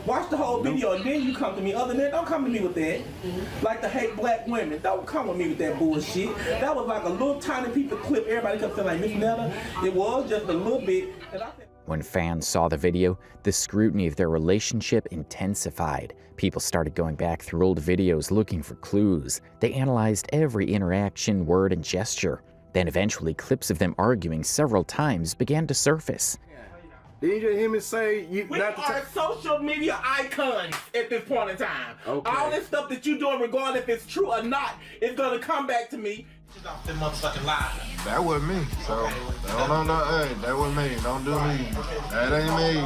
Watch the whole video and then you come to me. Other than that, don't come to me with that. Like to hate black women. Don't come with me with that bullshit. That was like a little tiny piece of clip. Everybody kept saying like, Miss Netta, it was just a little bit. And I said, When fans saw the video, the scrutiny of their relationship intensified. People started going back through old videos looking for clues. They analyzed every interaction, word, and gesture. Then eventually, clips of them arguing several times began to surface. Did you hear me say you we are social media icons at this point in time. Okay. All this stuff that you're doing, regardless if it's true or not, is gonna come back to me. She's off the motherfucking lie. That wasn't me. So no, hey, that wasn't me. Don't do me. That ain't me.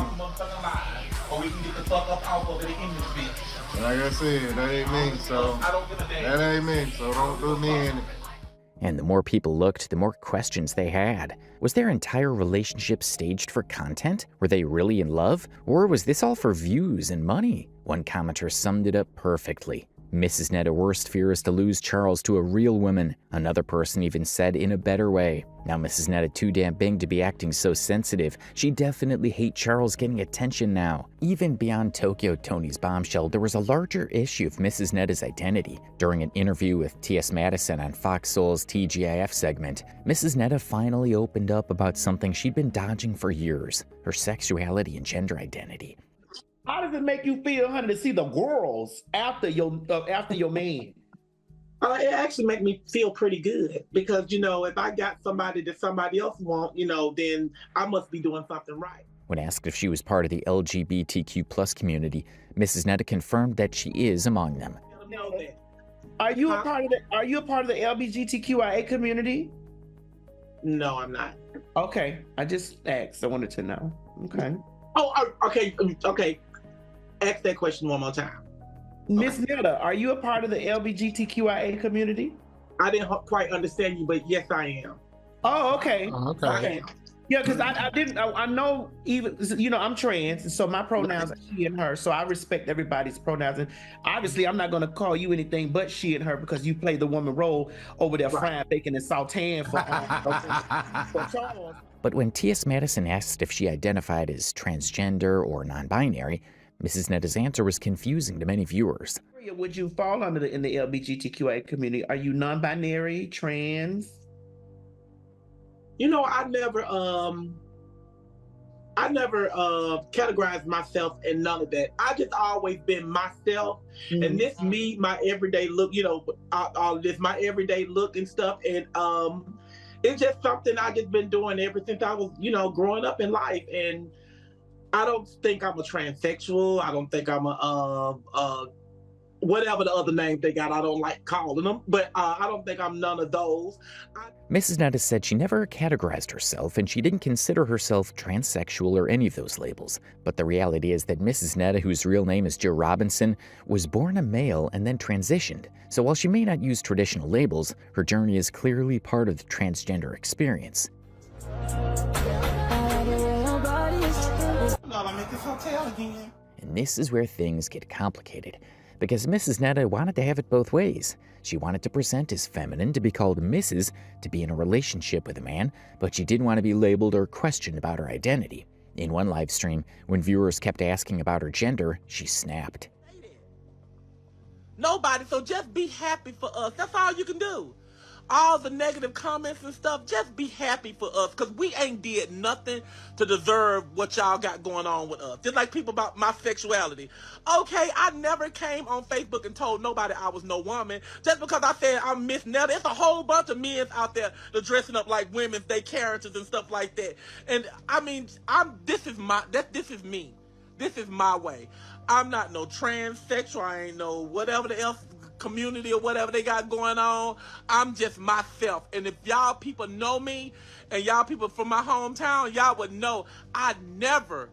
Or we can get the fuck up off of it in this bitch. Like I said, that ain't me. So that ain't me. So don't do me in it. And the more people looked, the more questions they had. Was their entire relationship staged for content? Were they really in love? Or was this all for views and money? One commenter summed it up perfectly. Mrs. Netta's worst fear is to lose Charles to a real woman. Another person even said in a better way, now Mrs. Netta too damn big to be acting so sensitive. She definitely hates Charles getting attention now. Even beyond Tokyo Tony's bombshell, there was a larger issue of Mrs. Netta's identity. During an interview with T.S. Madison on Fox Soul's TGIF segment, Mrs. Netta finally opened up about something she'd been dodging for years, her sexuality and gender identity. How does it make you feel, honey, to see the girls after your man? It actually make me feel pretty good because, you know, if I got somebody that somebody else want, you know, then I must be doing something right. When asked if she was part of the LGBTQ+ community, Mrs. Netta confirmed that she is among them. Are you a part of the LGBTQIA community? No, I'm not. Okay, I just asked. I wanted to know. Okay. Oh, okay. Ask that question one more time. Miss Netta, are you a part of the LGBTQIA community? I didn't quite understand you, but yes, I am. Oh, okay. Okay. Yeah, because I know even, you know, I'm trans, so my pronouns are she and her, so I respect everybody's pronouns. And obviously, I'm not going to call you anything but she and her because you play the woman role over there frying bacon and sauteing for Charles. But when T.S. Madison asked if she identified as transgender or non-binary, Mrs. Netta's answer was confusing to many viewers. Would you fall under in the LGBTQIA community? Are you non-binary, trans? You know, I never categorized myself in none of that. I just always been myself, and this me, my everyday look. You know, all this my everyday look and stuff, and it's just something I just been doing ever since I was, you know, growing up in life. And I don't think I'm a transsexual. I don't think I'm a whatever the other names they got. I don't like calling them, but I don't think I'm none of those. Mrs. Netta said she never categorized herself and she didn't consider herself transsexual or any of those labels. But the reality is that Mrs. Netta, whose real name is Joe Robinson, was born a male and then transitioned. So while she may not use traditional labels, her journey is clearly part of the transgender experience. And this is where things get complicated, because Mrs. Netta wanted to have it both ways. She wanted to present as feminine, to be called Mrs., to be in a relationship with a man, but she didn't want to be labeled or questioned about her identity. In one live stream, when viewers kept asking about her gender, she snapped. Nobody, so just be happy for us. That's all you can do. All the negative comments and stuff, just be happy for us, because we ain't did nothing to deserve what y'all got going on with us. Just like people about my sexuality. Okay, I never came on Facebook and told nobody I was no woman. Just because I said I'm Miss Netta, it's a whole bunch of men out there that dressing up like women, they characters and stuff like that. And I mean, this is me. This is my way. I'm not no transsexual. I ain't no whatever the else community or whatever they got going on. I'm just myself. And if y'all people know me and y'all people from my hometown, y'all would know I never,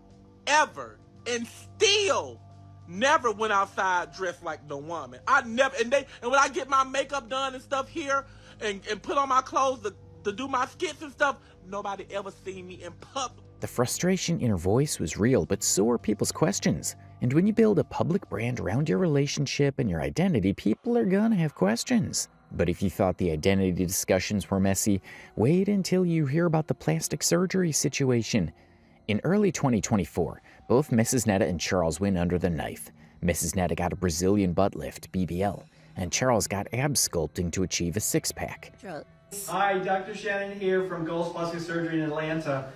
ever, and still never went outside dressed like no woman. I never, and when I get my makeup done and stuff here and put on my clothes to do my skits and stuff, nobody ever seen me in public. The frustration in her voice was real, but so were people's questions. And when you build a public brand around your relationship and your identity, people are gonna have questions. But if you thought the identity discussions were messy, wait until you hear about the plastic surgery situation. In early 2024, both Mrs. Netta and Charles went under the knife. Mrs. Netta got a Brazilian butt lift, BBL, and Charles got ab sculpting to achieve a six-pack. Hi, Dr. Shannon here from Goals Plastic Surgery in Atlanta.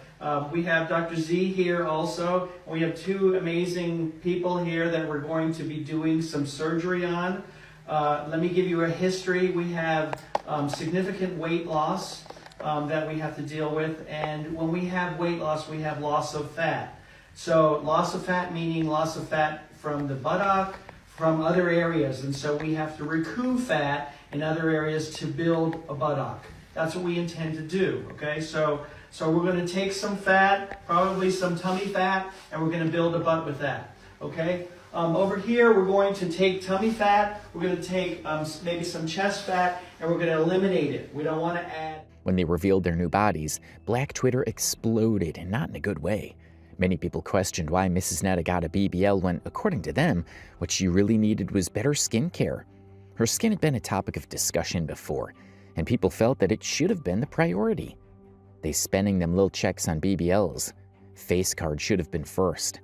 We have Dr. Z here also. We have two amazing people here that we're going to be doing some surgery on. Let me give you a history. We have significant weight loss that we have to deal with. And when we have weight loss, we have loss of fat. So loss of fat meaning loss of fat from the buttock, from other areas. And so we have to recoup fat in other areas to build a buttock. That's what we intend to do, okay? So we're going to take some fat, probably some tummy fat, and we're going to build a butt with that, okay? Over here, we're going to take tummy fat, we're going to take maybe some chest fat, and we're going to eliminate it. We don't want to add. When they revealed their new bodies, Black Twitter exploded, and not in a good way. Many people questioned why Mrs. Netta got a BBL when, according to them, what she really needed was better skin care. Her skin had been a topic of discussion before, and people felt that it should have been the priority. They spending them little checks on BBLs. Face card should have been first.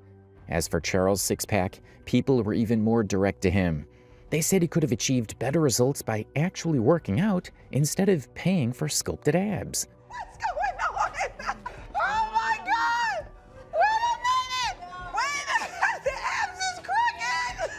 As for Charles' six-pack, people were even more direct to him. They said he could have achieved better results by actually working out instead of paying for sculpted abs. What's going on? Oh my God! Wait a minute! Wait a minute! The abs is crooked!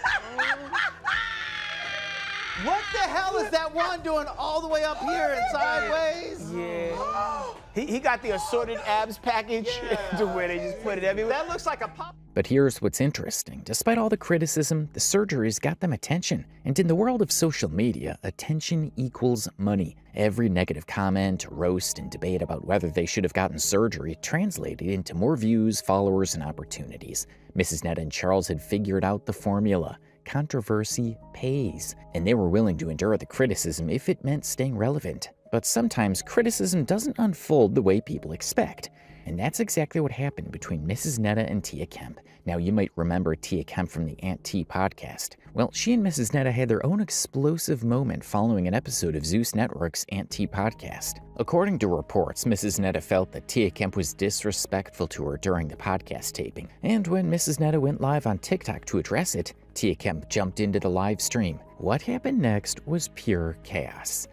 What the hell is that one doing all the way up here and sideways? Yeah. He got the assorted abs package to where they just put it everywhere. That looks like a pop. But here's what's interesting. Despite all the criticism, the surgeries got them attention. And in the world of social media, attention equals money. Every negative comment, roast, and debate about whether they should have gotten surgery translated into more views, followers, and opportunities. Mrs. Netta and Charles had figured out the formula. Controversy pays, and they were willing to endure the criticism if it meant staying relevant. But sometimes criticism doesn't unfold the way people expect, and that's exactly what happened between Mrs. Netta and Tia Kemp. Now, you might remember Tia Kemp from the Aunt T podcast. Well, she and Mrs. Netta had their own explosive moment following an episode of Zeus Network's Aunt T podcast. According to reports, Mrs. Netta felt that Tia Kemp was disrespectful to her during the podcast taping, and when Mrs. Netta went live on TikTok to address it, Tia Kemp jumped into the live stream. What happened next was pure chaos.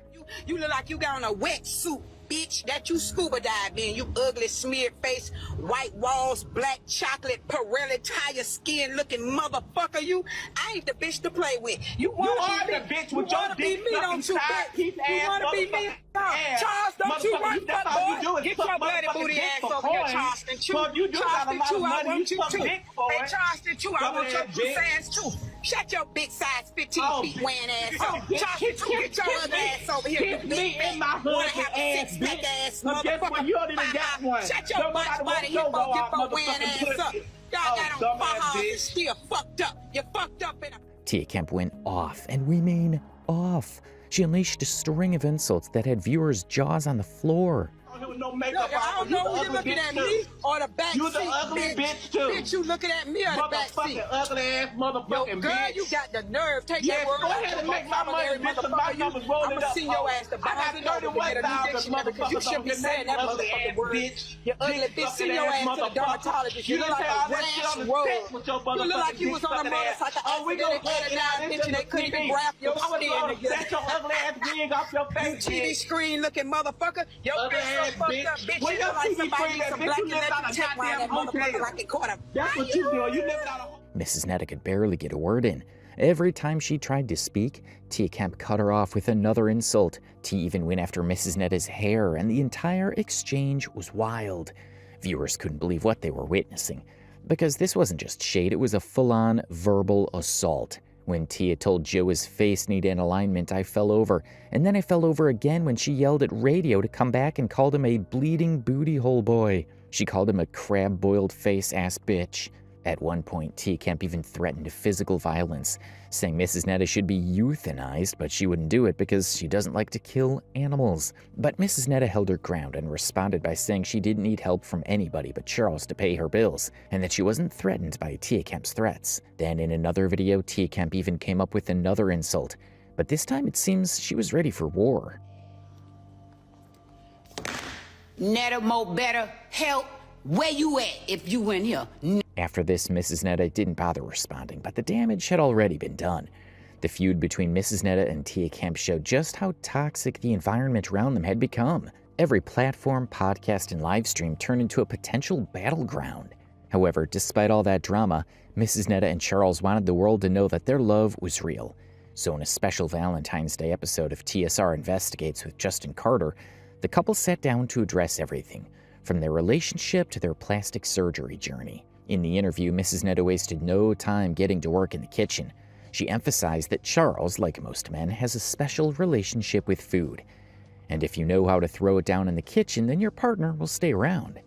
You look like you got on a wetsuit, bitch, that you scuba dive in, you ugly smeared face, white walls, black chocolate, Pirelli tire skin looking motherfucker, you. I ain't the bitch to play with. You are the bitch with your dick sucking side piece ass. You wanna be me? Charles, don't you run, fuck boy. Get your bloody booty ass over here, Charleston. Chew. Charleston, chew, I want you too. Hey, Charleston, chew, I want your pussy ass too. Shut your big size 15 feet wearing ass up. Get your other ass over here. Kiss me in my husband ass, bitch. Guess what? You don't even got one. Shut your butt body hippo wearing ass up. Y'all got on fajas and still fucked up. You fucked up in a... Tia Kemp went off and remained off. She unleashed a string of insults that had viewers' jaws on the floor. No makeup. I don't know who you looking at, me or the back You the seat, ugly bitch too. Bitch, you looking at me or the back seat? Motherfucking ugly ass motherfucking Yo, girl, bitch. you got the nerve. Take Yes, that word go out ahead your and make my money, bitch, because my numbers rolling I'ma up. send your ass to I got 31,000 because you shouldn't be saying that ugly motherfucking ass word. bitch. You ugly bitch, send your ass to the dermatologist. You look like a rash roll. You look like you was on a motorcycle accident and down bitch and they couldn't even grab your skin. Get your ugly ass wig off your face, You TV screen looking motherfucker. Your bitch so fucked up, bitch. You look like somebody needs some black electric tape around that motherfucker like it caught a... That's what you doing. You living out of... Mrs. Netta could barely get a word in. Every time she tried to speak, Tia Kemp cut her off with another insult. Tia even went after Mrs. Netta's hair, and the entire exchange was wild. Viewers couldn't believe what they were witnessing, because this wasn't just shade, it was a full-on verbal assault. When Tia told Joe his face needed alignment, I fell over, and then I fell over again when she yelled at radio to come back and called him a bleeding booty hole boy. She called him a crab-boiled face-ass bitch. At one point, Tia Kemp even threatened physical violence, saying Mrs. Netta should be euthanized, but she wouldn't do it because she doesn't like to kill animals. But Mrs. Netta held her ground and responded by saying she didn't need help from anybody but Charles to pay her bills, and that she wasn't threatened by Tia Kemp's threats. Then in another video, Tia Kemp even came up with another insult, but this time it seems she was ready for war. Netta, more better help. Where you at if you in here? After this, Mrs. Netta didn't bother responding, but the damage had already been done. The feud between Mrs. Netta and Tia Kemp showed just how toxic the environment around them had become. Every platform, podcast, and live stream turned into a potential battleground. However, despite all that drama, Mrs. Netta and Charles wanted the world to know that their love was real. So in a special Valentine's Day episode of TSR Investigates with Justin Carter, the couple sat down to address everything, from their relationship to their plastic surgery journey. In the interview, Mrs. Netta wasted no time getting to work in the kitchen. She emphasized that Charles, like most men, has a special relationship with food. And if you know how to throw it down in the kitchen, then your partner will stay around.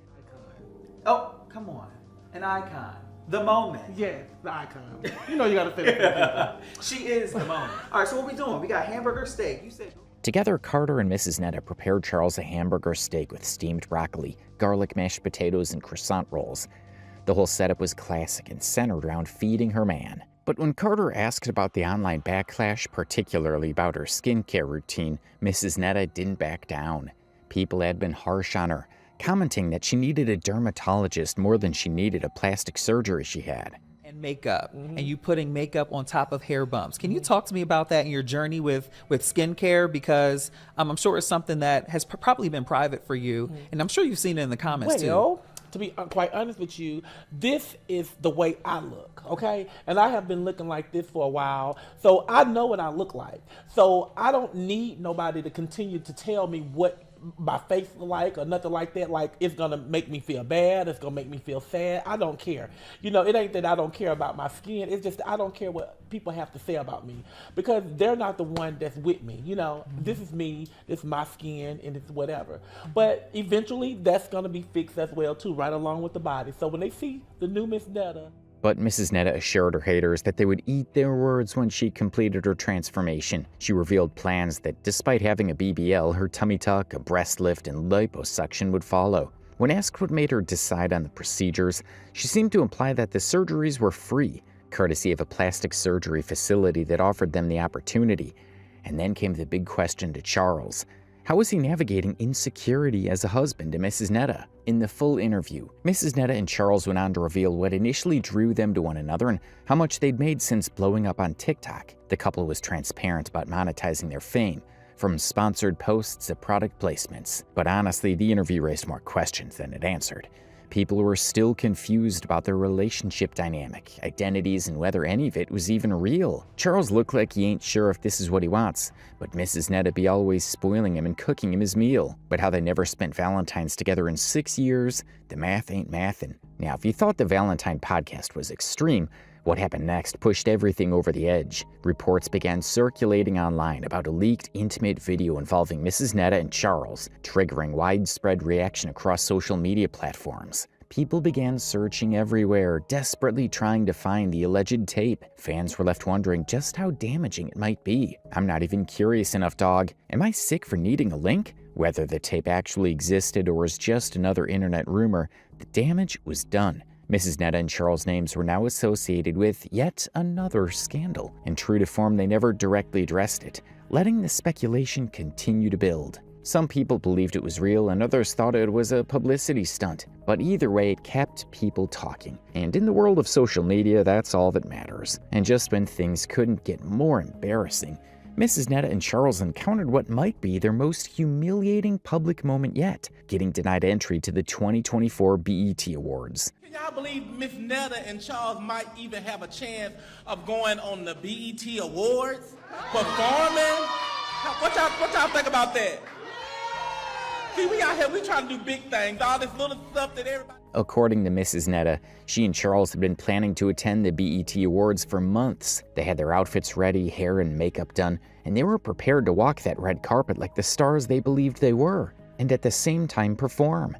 Oh, come on. An icon. The moment. Yes, the icon. You know you gotta say that. She is the moment. All right, so what we doing? We got hamburger steak. You said... Together, Carter and Mrs. Netta prepared Charles a hamburger steak with steamed broccoli, garlic mashed potatoes, and croissant rolls. The whole setup was classic and centered around feeding her man. But when Carter asked about the online backlash, particularly about her skincare routine, Mrs. Netta didn't back down. People had been harsh on her, commenting that she needed a dermatologist more than she needed a plastic surgery she had. And makeup, and you putting makeup on top of hair bumps. Can you talk to me about that in your journey with skincare? Because I'm sure it's something that has probably been private for you, and I'm sure you've seen it in the comments too. To be quite honest with you, this is the way I look, okay? And I have been looking like this for a while, so I know what I look like. So I don't need nobody to continue to tell me what my face look like or nothing like that. Like, it's gonna make me feel bad, it's gonna make me feel sad. I don't care. You know, it ain't that I don't care about my skin, it's just I don't care what people have to say about me, because they're not the one that's with me. You know, this is me, this is my skin, and it's whatever. But eventually that's gonna be fixed as well too, right along with the body. So when they see the new Miss Netta. But Mrs. Netta assured her haters that they would eat their words when she completed her transformation. She revealed plans that, despite having a BBL, her tummy tuck, a breast lift, and liposuction would follow. When asked what made her decide on the procedures, she seemed to imply that the surgeries were free, courtesy of a plastic surgery facility that offered them the opportunity. And then came the big question to Charles. How was he navigating insecurity as a husband to Mrs. Netta? In the full interview, Mrs. Netta and Charles went on to reveal what initially drew them to one another and how much they'd made since blowing up on TikTok. The couple was transparent about monetizing their fame, from sponsored posts to product placements. But honestly, the interview raised more questions than it answered. People were still confused about their relationship dynamic, identities, and whether any of it was even real. Charles looked like he ain't sure if this is what he wants, but Mrs. Netta be always spoiling him and cooking him his meal. But how they never spent Valentine's together in 6 years, the math ain't mathin'. Now, if you thought the Valentine podcast was extreme, What happened next pushed everything over the edge. Reports began circulating online about a leaked intimate video involving Mrs. Netta and Charles, triggering widespread reaction across social media platforms. People began searching everywhere, desperately trying to find the alleged tape. Fans were left wondering just how damaging it might be. I'm not even curious enough, dog. Am I sick for needing a link? Whether the tape actually existed or was just another internet rumor, the damage was done. Mrs. Netta and Charles' names were now associated with yet another scandal, and true to form, they never directly addressed it, letting the speculation continue to build. Some people believed it was real and others thought it was a publicity stunt, but either way it kept people talking. And in the world of social media, that's all that matters. And just when things couldn't get more embarrassing, Mrs. Netta and Charles encountered what might be their most humiliating public moment yet, getting denied entry to the 2024 BET Awards. Can y'all believe Miss Netta and Charles might even have a chance of going on the BET Awards, performing? What y'all think about that? See, we out here, we trying to do big things, all this little stuff that everybody... According to Mrs. Netta, she and Charles had been planning to attend the BET Awards for months. They had their outfits ready, hair and makeup done, and they were prepared to walk that red carpet like the stars they believed they were, and at the same time perform.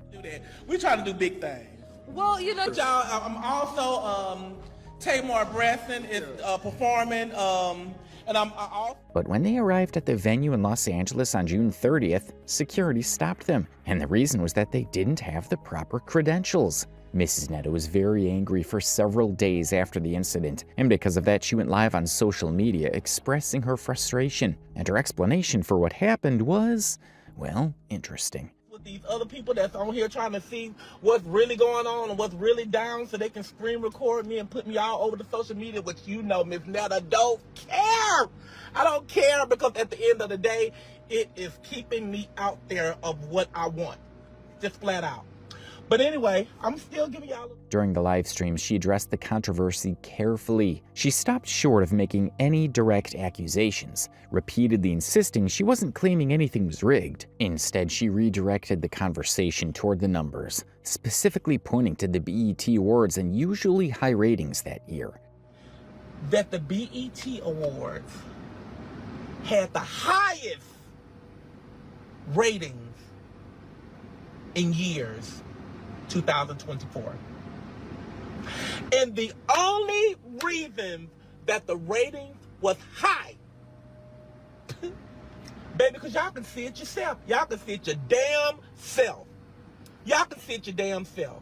We trying to do big things. Well, you know... Y'all, I'm also, Tamar Brasson is performing, and I'm also... But when they arrived at the venue in Los Angeles on June 30th, security stopped them, and the reason was that they didn't have the proper credentials. Mrs. Netta was very angry for several days after the incident, and because of that she went live on social media expressing her frustration, and her explanation for what happened was, well, interesting. With these other people that's on here trying to see what's really going on and what's really down so they can screen record me and put me all over the social media, which you know, Miss Netta, don't care. I don't care because at the end of the day, it is keeping me out there of what I want. Just flat out. But anyway, I'm still giving y'all... During the live stream, she addressed the controversy carefully. She stopped short of making any direct accusations, repeatedly insisting she wasn't claiming anything was rigged. Instead, she redirected the conversation toward the numbers, specifically pointing to the BET Awards' unusually high ratings that year. That the BET Awards had the highest ratings in years 2024. And the only reason that the rating was high, baby, because y'all can see it yourself. Y'all can see it your damn self. Y'all can see it your damn self.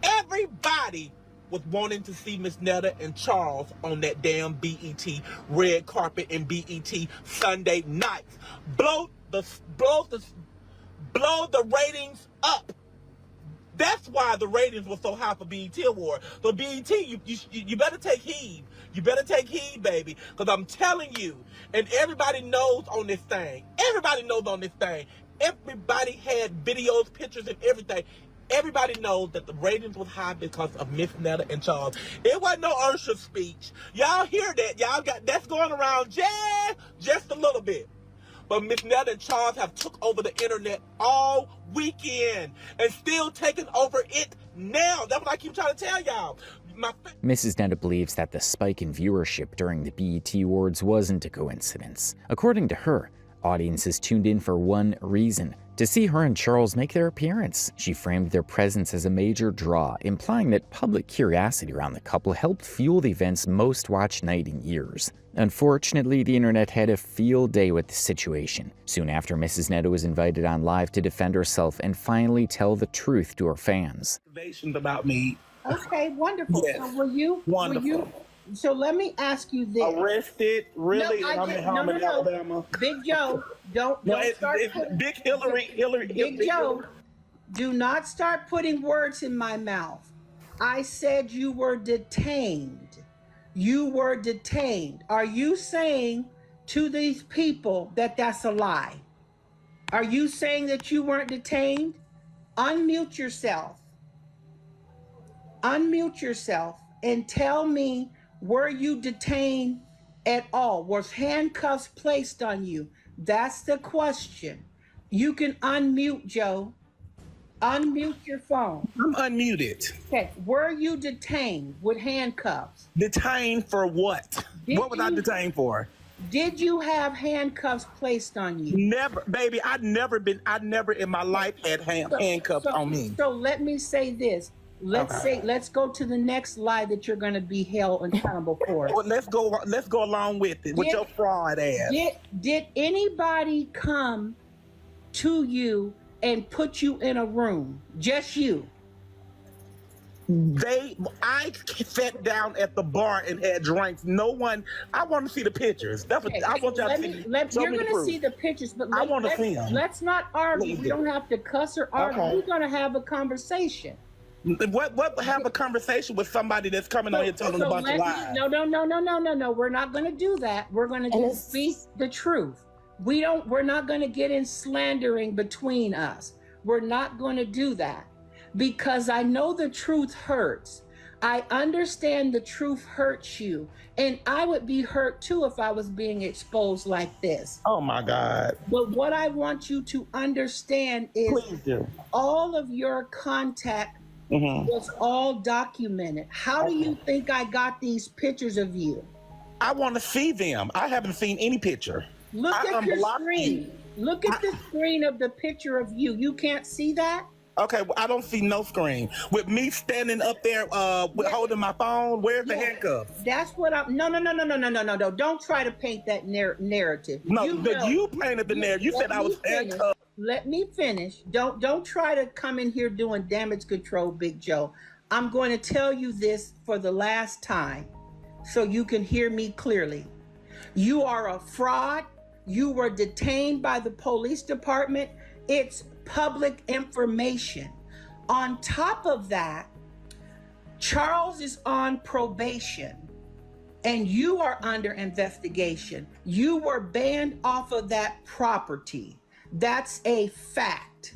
Everybody was wanting to see Miss Netta and Charles on that damn BET red carpet and BET Sunday nights. Blow the ratings up. That's why the ratings were so high for BET Award. So BET, you better take heed. You better take heed, baby, because I'm telling you, and everybody knows on this thing. Everybody knows on this thing. Everybody had videos, pictures, and everything. Everybody knows that the ratings was high because of Miss Netta and Charles. It wasn't no Ursula speech. Y'all hear that? Y'all got that's going around just a little bit. But Miss Netta and Charles have took over the internet all weekend and still taking over it now. That's what I keep trying to tell y'all. Mrs. Netta believes that the spike in viewership during the BET Awards wasn't a coincidence. According to her, audiences tuned in for one reason: to see her and Charles make their appearance. She framed their presence as a major draw, implying that public curiosity around the couple helped fuel the event's most watched night in years. Unfortunately, the internet had a field day with the situation. Soon after, Mrs. Netta was invited on live to defend herself and finally tell the truth to her fans. About me. Okay, wonderful. Yes. So were you? So let me ask you this. Arrested? Really? No, I'm in Alabama. Big Joe, don't start putting, Big Hillary. Big Joe, do not start putting words in my mouth. I said you were detained. You were detained. Are you saying to these people that that's a lie? Are you saying that you weren't detained? Unmute yourself. Unmute yourself and tell me, were you detained at all? Was handcuffs placed on you? That's the question. You can unmute, Joe. Unmute your phone. I'm unmuted. Okay. Were you detained with handcuffs? Detained for what? What was I detained for? Did you have handcuffs placed on you? Never, baby. I never in my life had handcuffs on me. So let me say this. Let's go to the next lie that you're going to be held accountable for. Well, let's go along with it. With your fraud ass. Did anybody come to you and put you in a room? Just you? I sat down at the bar and had drinks. No one. I want to see the pictures. That's what I want y'all to see. You're going to see the pictures, but I want to see them. Let's not argue. We don't have to cuss or argue. Okay. We're going to have a conversation. What have a conversation with somebody that's coming on here telling a bunch of lies? No. We're not going to do that. We're going to just speak the truth. We're not going to get in slandering between us. We're not going to do that because I know the truth hurts. I understand the truth hurts you, and I would be hurt too if I was being exposed like this. Oh my God. But what I want you to understand is all of your contact was all documented. How do you think I got these pictures of you? I want to see them. I haven't seen any picture. Look at your screen. Look at the screen of the picture of you. You can't see that? Okay, well, I don't see no screen. With me standing up there holding my phone, where's the handcuffs? That's what I'm... No. Don't try to paint that narrative. No, you painted the narrative. You said I was handcuffed. Let me finish. Don't try to come in here doing damage control, Big Joe. I'm going to tell you this for the last time so you can hear me clearly. You are a fraud. You were detained by the police department. It's public information. On top of that, Charles is on probation and you are under investigation. You were banned off of that property. That's a fact.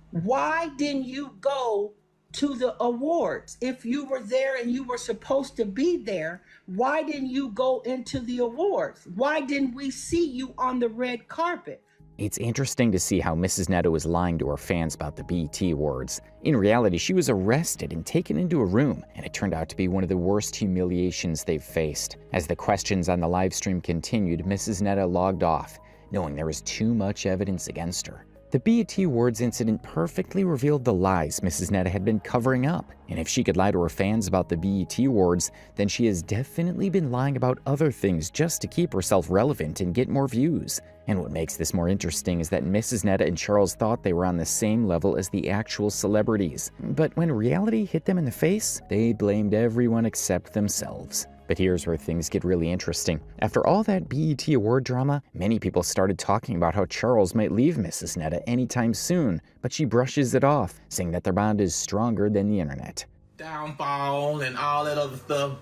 Why didn't you go to the awards? If you were there and you were supposed to be there, why didn't you go into the awards? Why didn't we see you on the red carpet? It's interesting to see how Mrs. Netta was lying to her fans about the BET Awards. In reality, she was arrested and taken into a room, and it turned out to be one of the worst humiliations they've faced. As the questions on the live stream continued, Mrs. Netta logged off, knowing there was too much evidence against her. The BET Awards incident perfectly revealed the lies Mrs. Netta had been covering up, and if she could lie to her fans about the BET Awards, then she has definitely been lying about other things just to keep herself relevant and get more views. And what makes this more interesting is that Mrs. Netta and Charles thought they were on the same level as the actual celebrities. But when reality hit them in the face, they blamed everyone except themselves. But here's where things get really interesting. After all that BET award drama, many people started talking about how Charles might leave Mrs. Netta anytime soon, but she brushes it off, saying that their bond is stronger than the internet. Downfall and all that other stuff.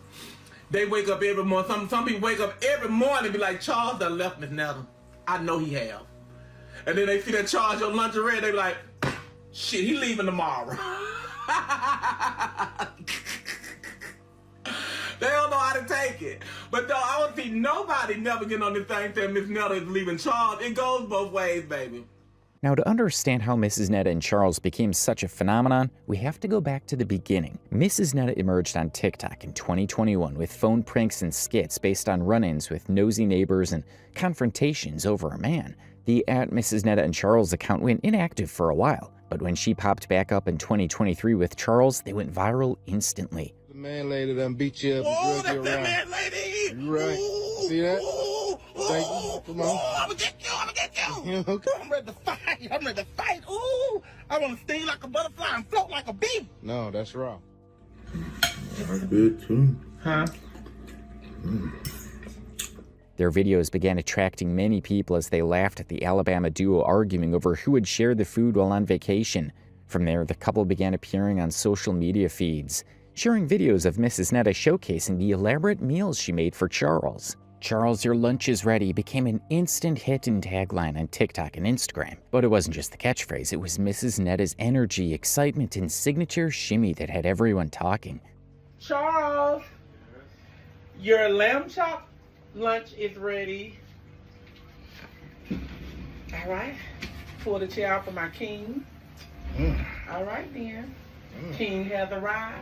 They wake up every morning. Some people wake up every morning and be like, Charles done left Miss Netta. I know he have. And then they see that Charles your lingerie, they be like, shit, he leaving tomorrow. They don't know how to take it. But though I don't see nobody never getting on this thing saying Miss Netta is leaving Charles. It goes both ways, baby. Now, to understand how Mrs. Netta and Charles became such a phenomenon, we have to go back to the beginning. Mrs. Netta emerged on TikTok in 2021 with phone pranks and skits based on run-ins with nosy neighbors and confrontations over a man. The @Mrs. Netta and Charles account went inactive for a while, but when she popped back up in 2023 with Charles, they went viral instantly. The man lady done beat you up and drug you around. That man lady! You right. Ooh, see that? Ooh, Thank you. Come on. I'ma get you. Okay. I'm ready to fight. Ooh, I want to sting like a butterfly and float like a bee. No, that's raw. That's good too. Huh? Their videos began attracting many people as they laughed at the Alabama duo arguing over who would share the food while on vacation. From there, the couple began appearing on social media feeds, sharing videos of Mrs. Netta showcasing the elaborate meals she made for Charles. Charles, your lunch is ready became an instant hit and tagline on TikTok and Instagram. But it wasn't just the catchphrase, it was Mrs. Netta's energy, excitement, and signature shimmy that had everyone talking. Charles, your lamb chop lunch is ready. All right, pull the chair out for my king. All right, then. Can you have the ride?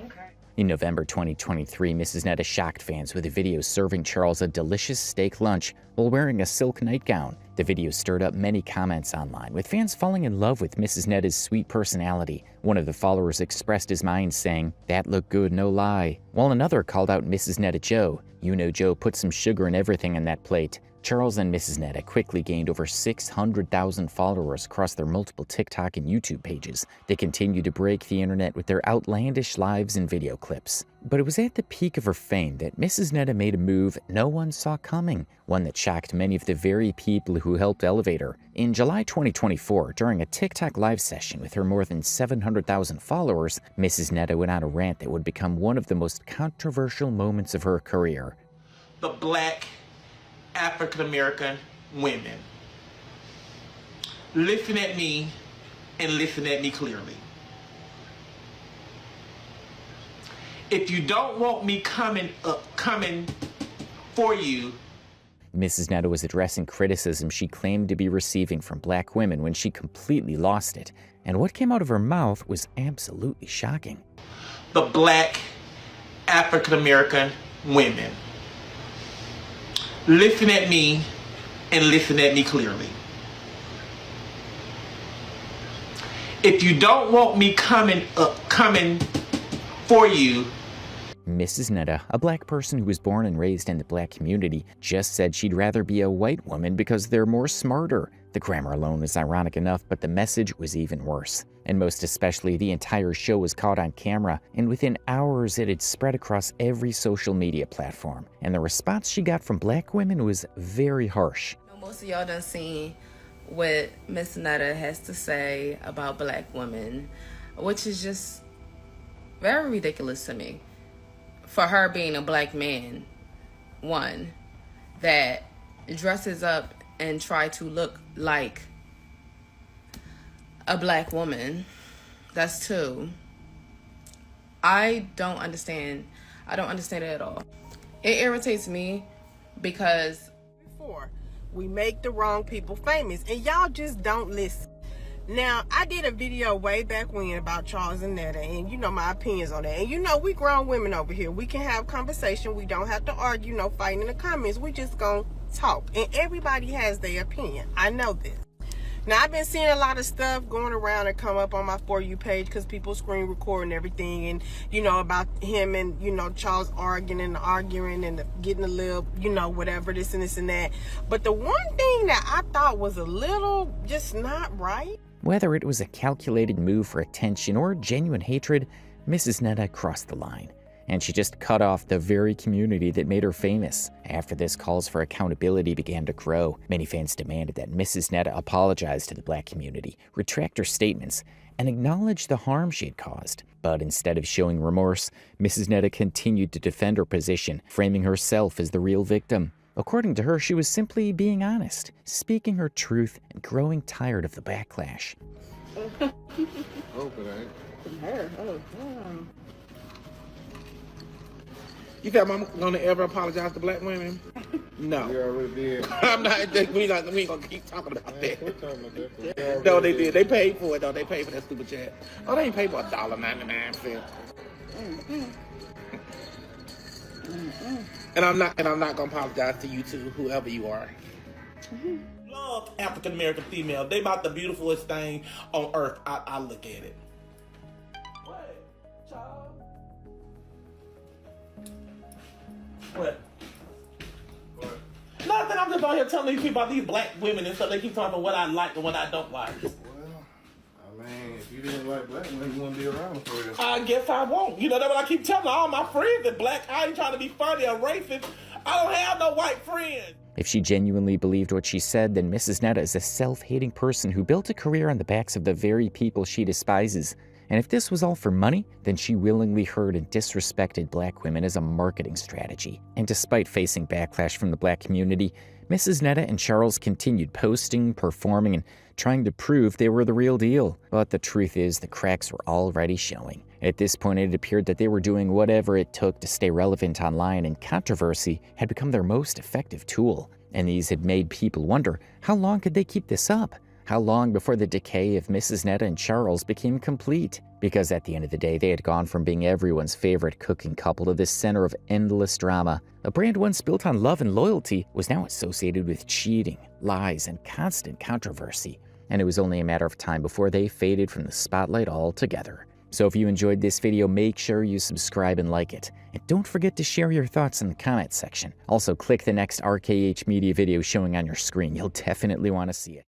Okay. In November 2023, Mrs. Netta shocked fans with a video serving Charles a delicious steak lunch while wearing a silk nightgown. The video stirred up many comments online, with fans falling in love with Mrs. Netta's sweet personality. One of the followers expressed his mind saying, "That looked good, no lie," while another called out Mrs. Netta Joe. "You know Joe put some sugar and everything on that plate." Charles and Mrs. Netta quickly gained over 600,000 followers across their multiple TikTok and YouTube pages. They continued to break the internet with their outlandish lives and video clips. But it was at the peak of her fame that Mrs. Netta made a move no one saw coming, one that shocked many of the very people who helped elevate her. In July 2024, during a TikTok live session with her more than 700,000 followers, Mrs. Netta went on a rant that would become one of the most controversial moments of her career. The black African-American women. Listen at me and listen at me clearly. If you don't want me coming for you. Mrs. Netta was addressing criticism she claimed to be receiving from black women when she completely lost it. And what came out of her mouth was absolutely shocking. The black African-American women. Listen at me and listen at me clearly. If you don't want me coming for you. Mrs. Netta, a black person who was born and raised in the black community, just said she'd rather be a white woman because they're more smarter. The grammar alone is ironic enough, but the message was even worse. And most especially, the entire show was caught on camera, and within hours it had spread across every social media platform. And the response she got from black women was very harsh. Most of y'all done seen what Miss Netta has to say about black women, which is just very ridiculous to me. For her being a black man, one, that dresses up and try to look like a black woman. That's two. I don't understand it at all. It irritates me because we make the wrong people famous and y'all just don't listen. Now, I did a video way back when about Charles and Netta, and you know my opinions on that. And you know, we grown women over here. We can have conversation. We don't have to argue, no fighting in the comments. We just gonna talk. And everybody has their opinion. I know this. Now, I've been seeing a lot of stuff going around and come up on my For You page because people screen record and everything, and, you know, about him and, you know, Charles arguing and getting a little, you know, whatever, this and this and that. But the one thing that I thought was a little just not right. Whether it was a calculated move for attention or genuine hatred, Mrs. Netta crossed the line. And she just cut off the very community that made her famous. After this, calls for accountability began to grow. Many fans demanded that Mrs. Netta apologize to the black community, retract her statements, and acknowledge the harm she had caused. But instead of showing remorse, Mrs. Netta continued to defend her position, framing herself as the real victim. According to her, she was simply being honest, speaking her truth, and growing tired of the backlash. Hope it ain't. Her? Oh, damn. You think I'm gonna ever apologize to black women? No. You already did. I'm not. We ain't gonna keep talking about that. No, they did. They paid for it though. They paid for that stupid chat. Oh, they ain't paid for $1.99. And I'm not gonna apologize to you two, whoever you are. Love African American female. They about the beautifulest thing on earth. I look at it. What, child? What? Nothing. I'm just on here telling these people about these black women and stuff. They keep talking about what I like and what I don't like. I mean, if you didn't like black women, you wouldn't be around for real. I guess I won't. You know, that's what I keep telling all my friends that black. I ain't trying to be funny or racist. I don't have no white friends. If she genuinely believed what she said, then Mrs. Netta is a self-hating person who built a career on the backs of the very people she despises. And if this was all for money, then she willingly hurt and disrespected black women as a marketing strategy. And despite facing backlash from the black community, Mrs. Netta and Charles continued posting, performing, and trying to prove they were the real deal. But the truth is, the cracks were already showing. At this point, it appeared that they were doing whatever it took to stay relevant online, and controversy had become their most effective tool. And these had made people wonder, how long could they keep this up? How long before the decay of Mrs. Netta and Charles became complete? Because at the end of the day, they had gone from being everyone's favorite cooking couple to the center of endless drama. A brand once built on love and loyalty was now associated with cheating, lies, and constant controversy. And it was only a matter of time before they faded from the spotlight altogether. So if you enjoyed this video, make sure you subscribe and like it. And don't forget to share your thoughts in the comments section. Also, click the next RKH Media video showing on your screen. You'll definitely want to see it.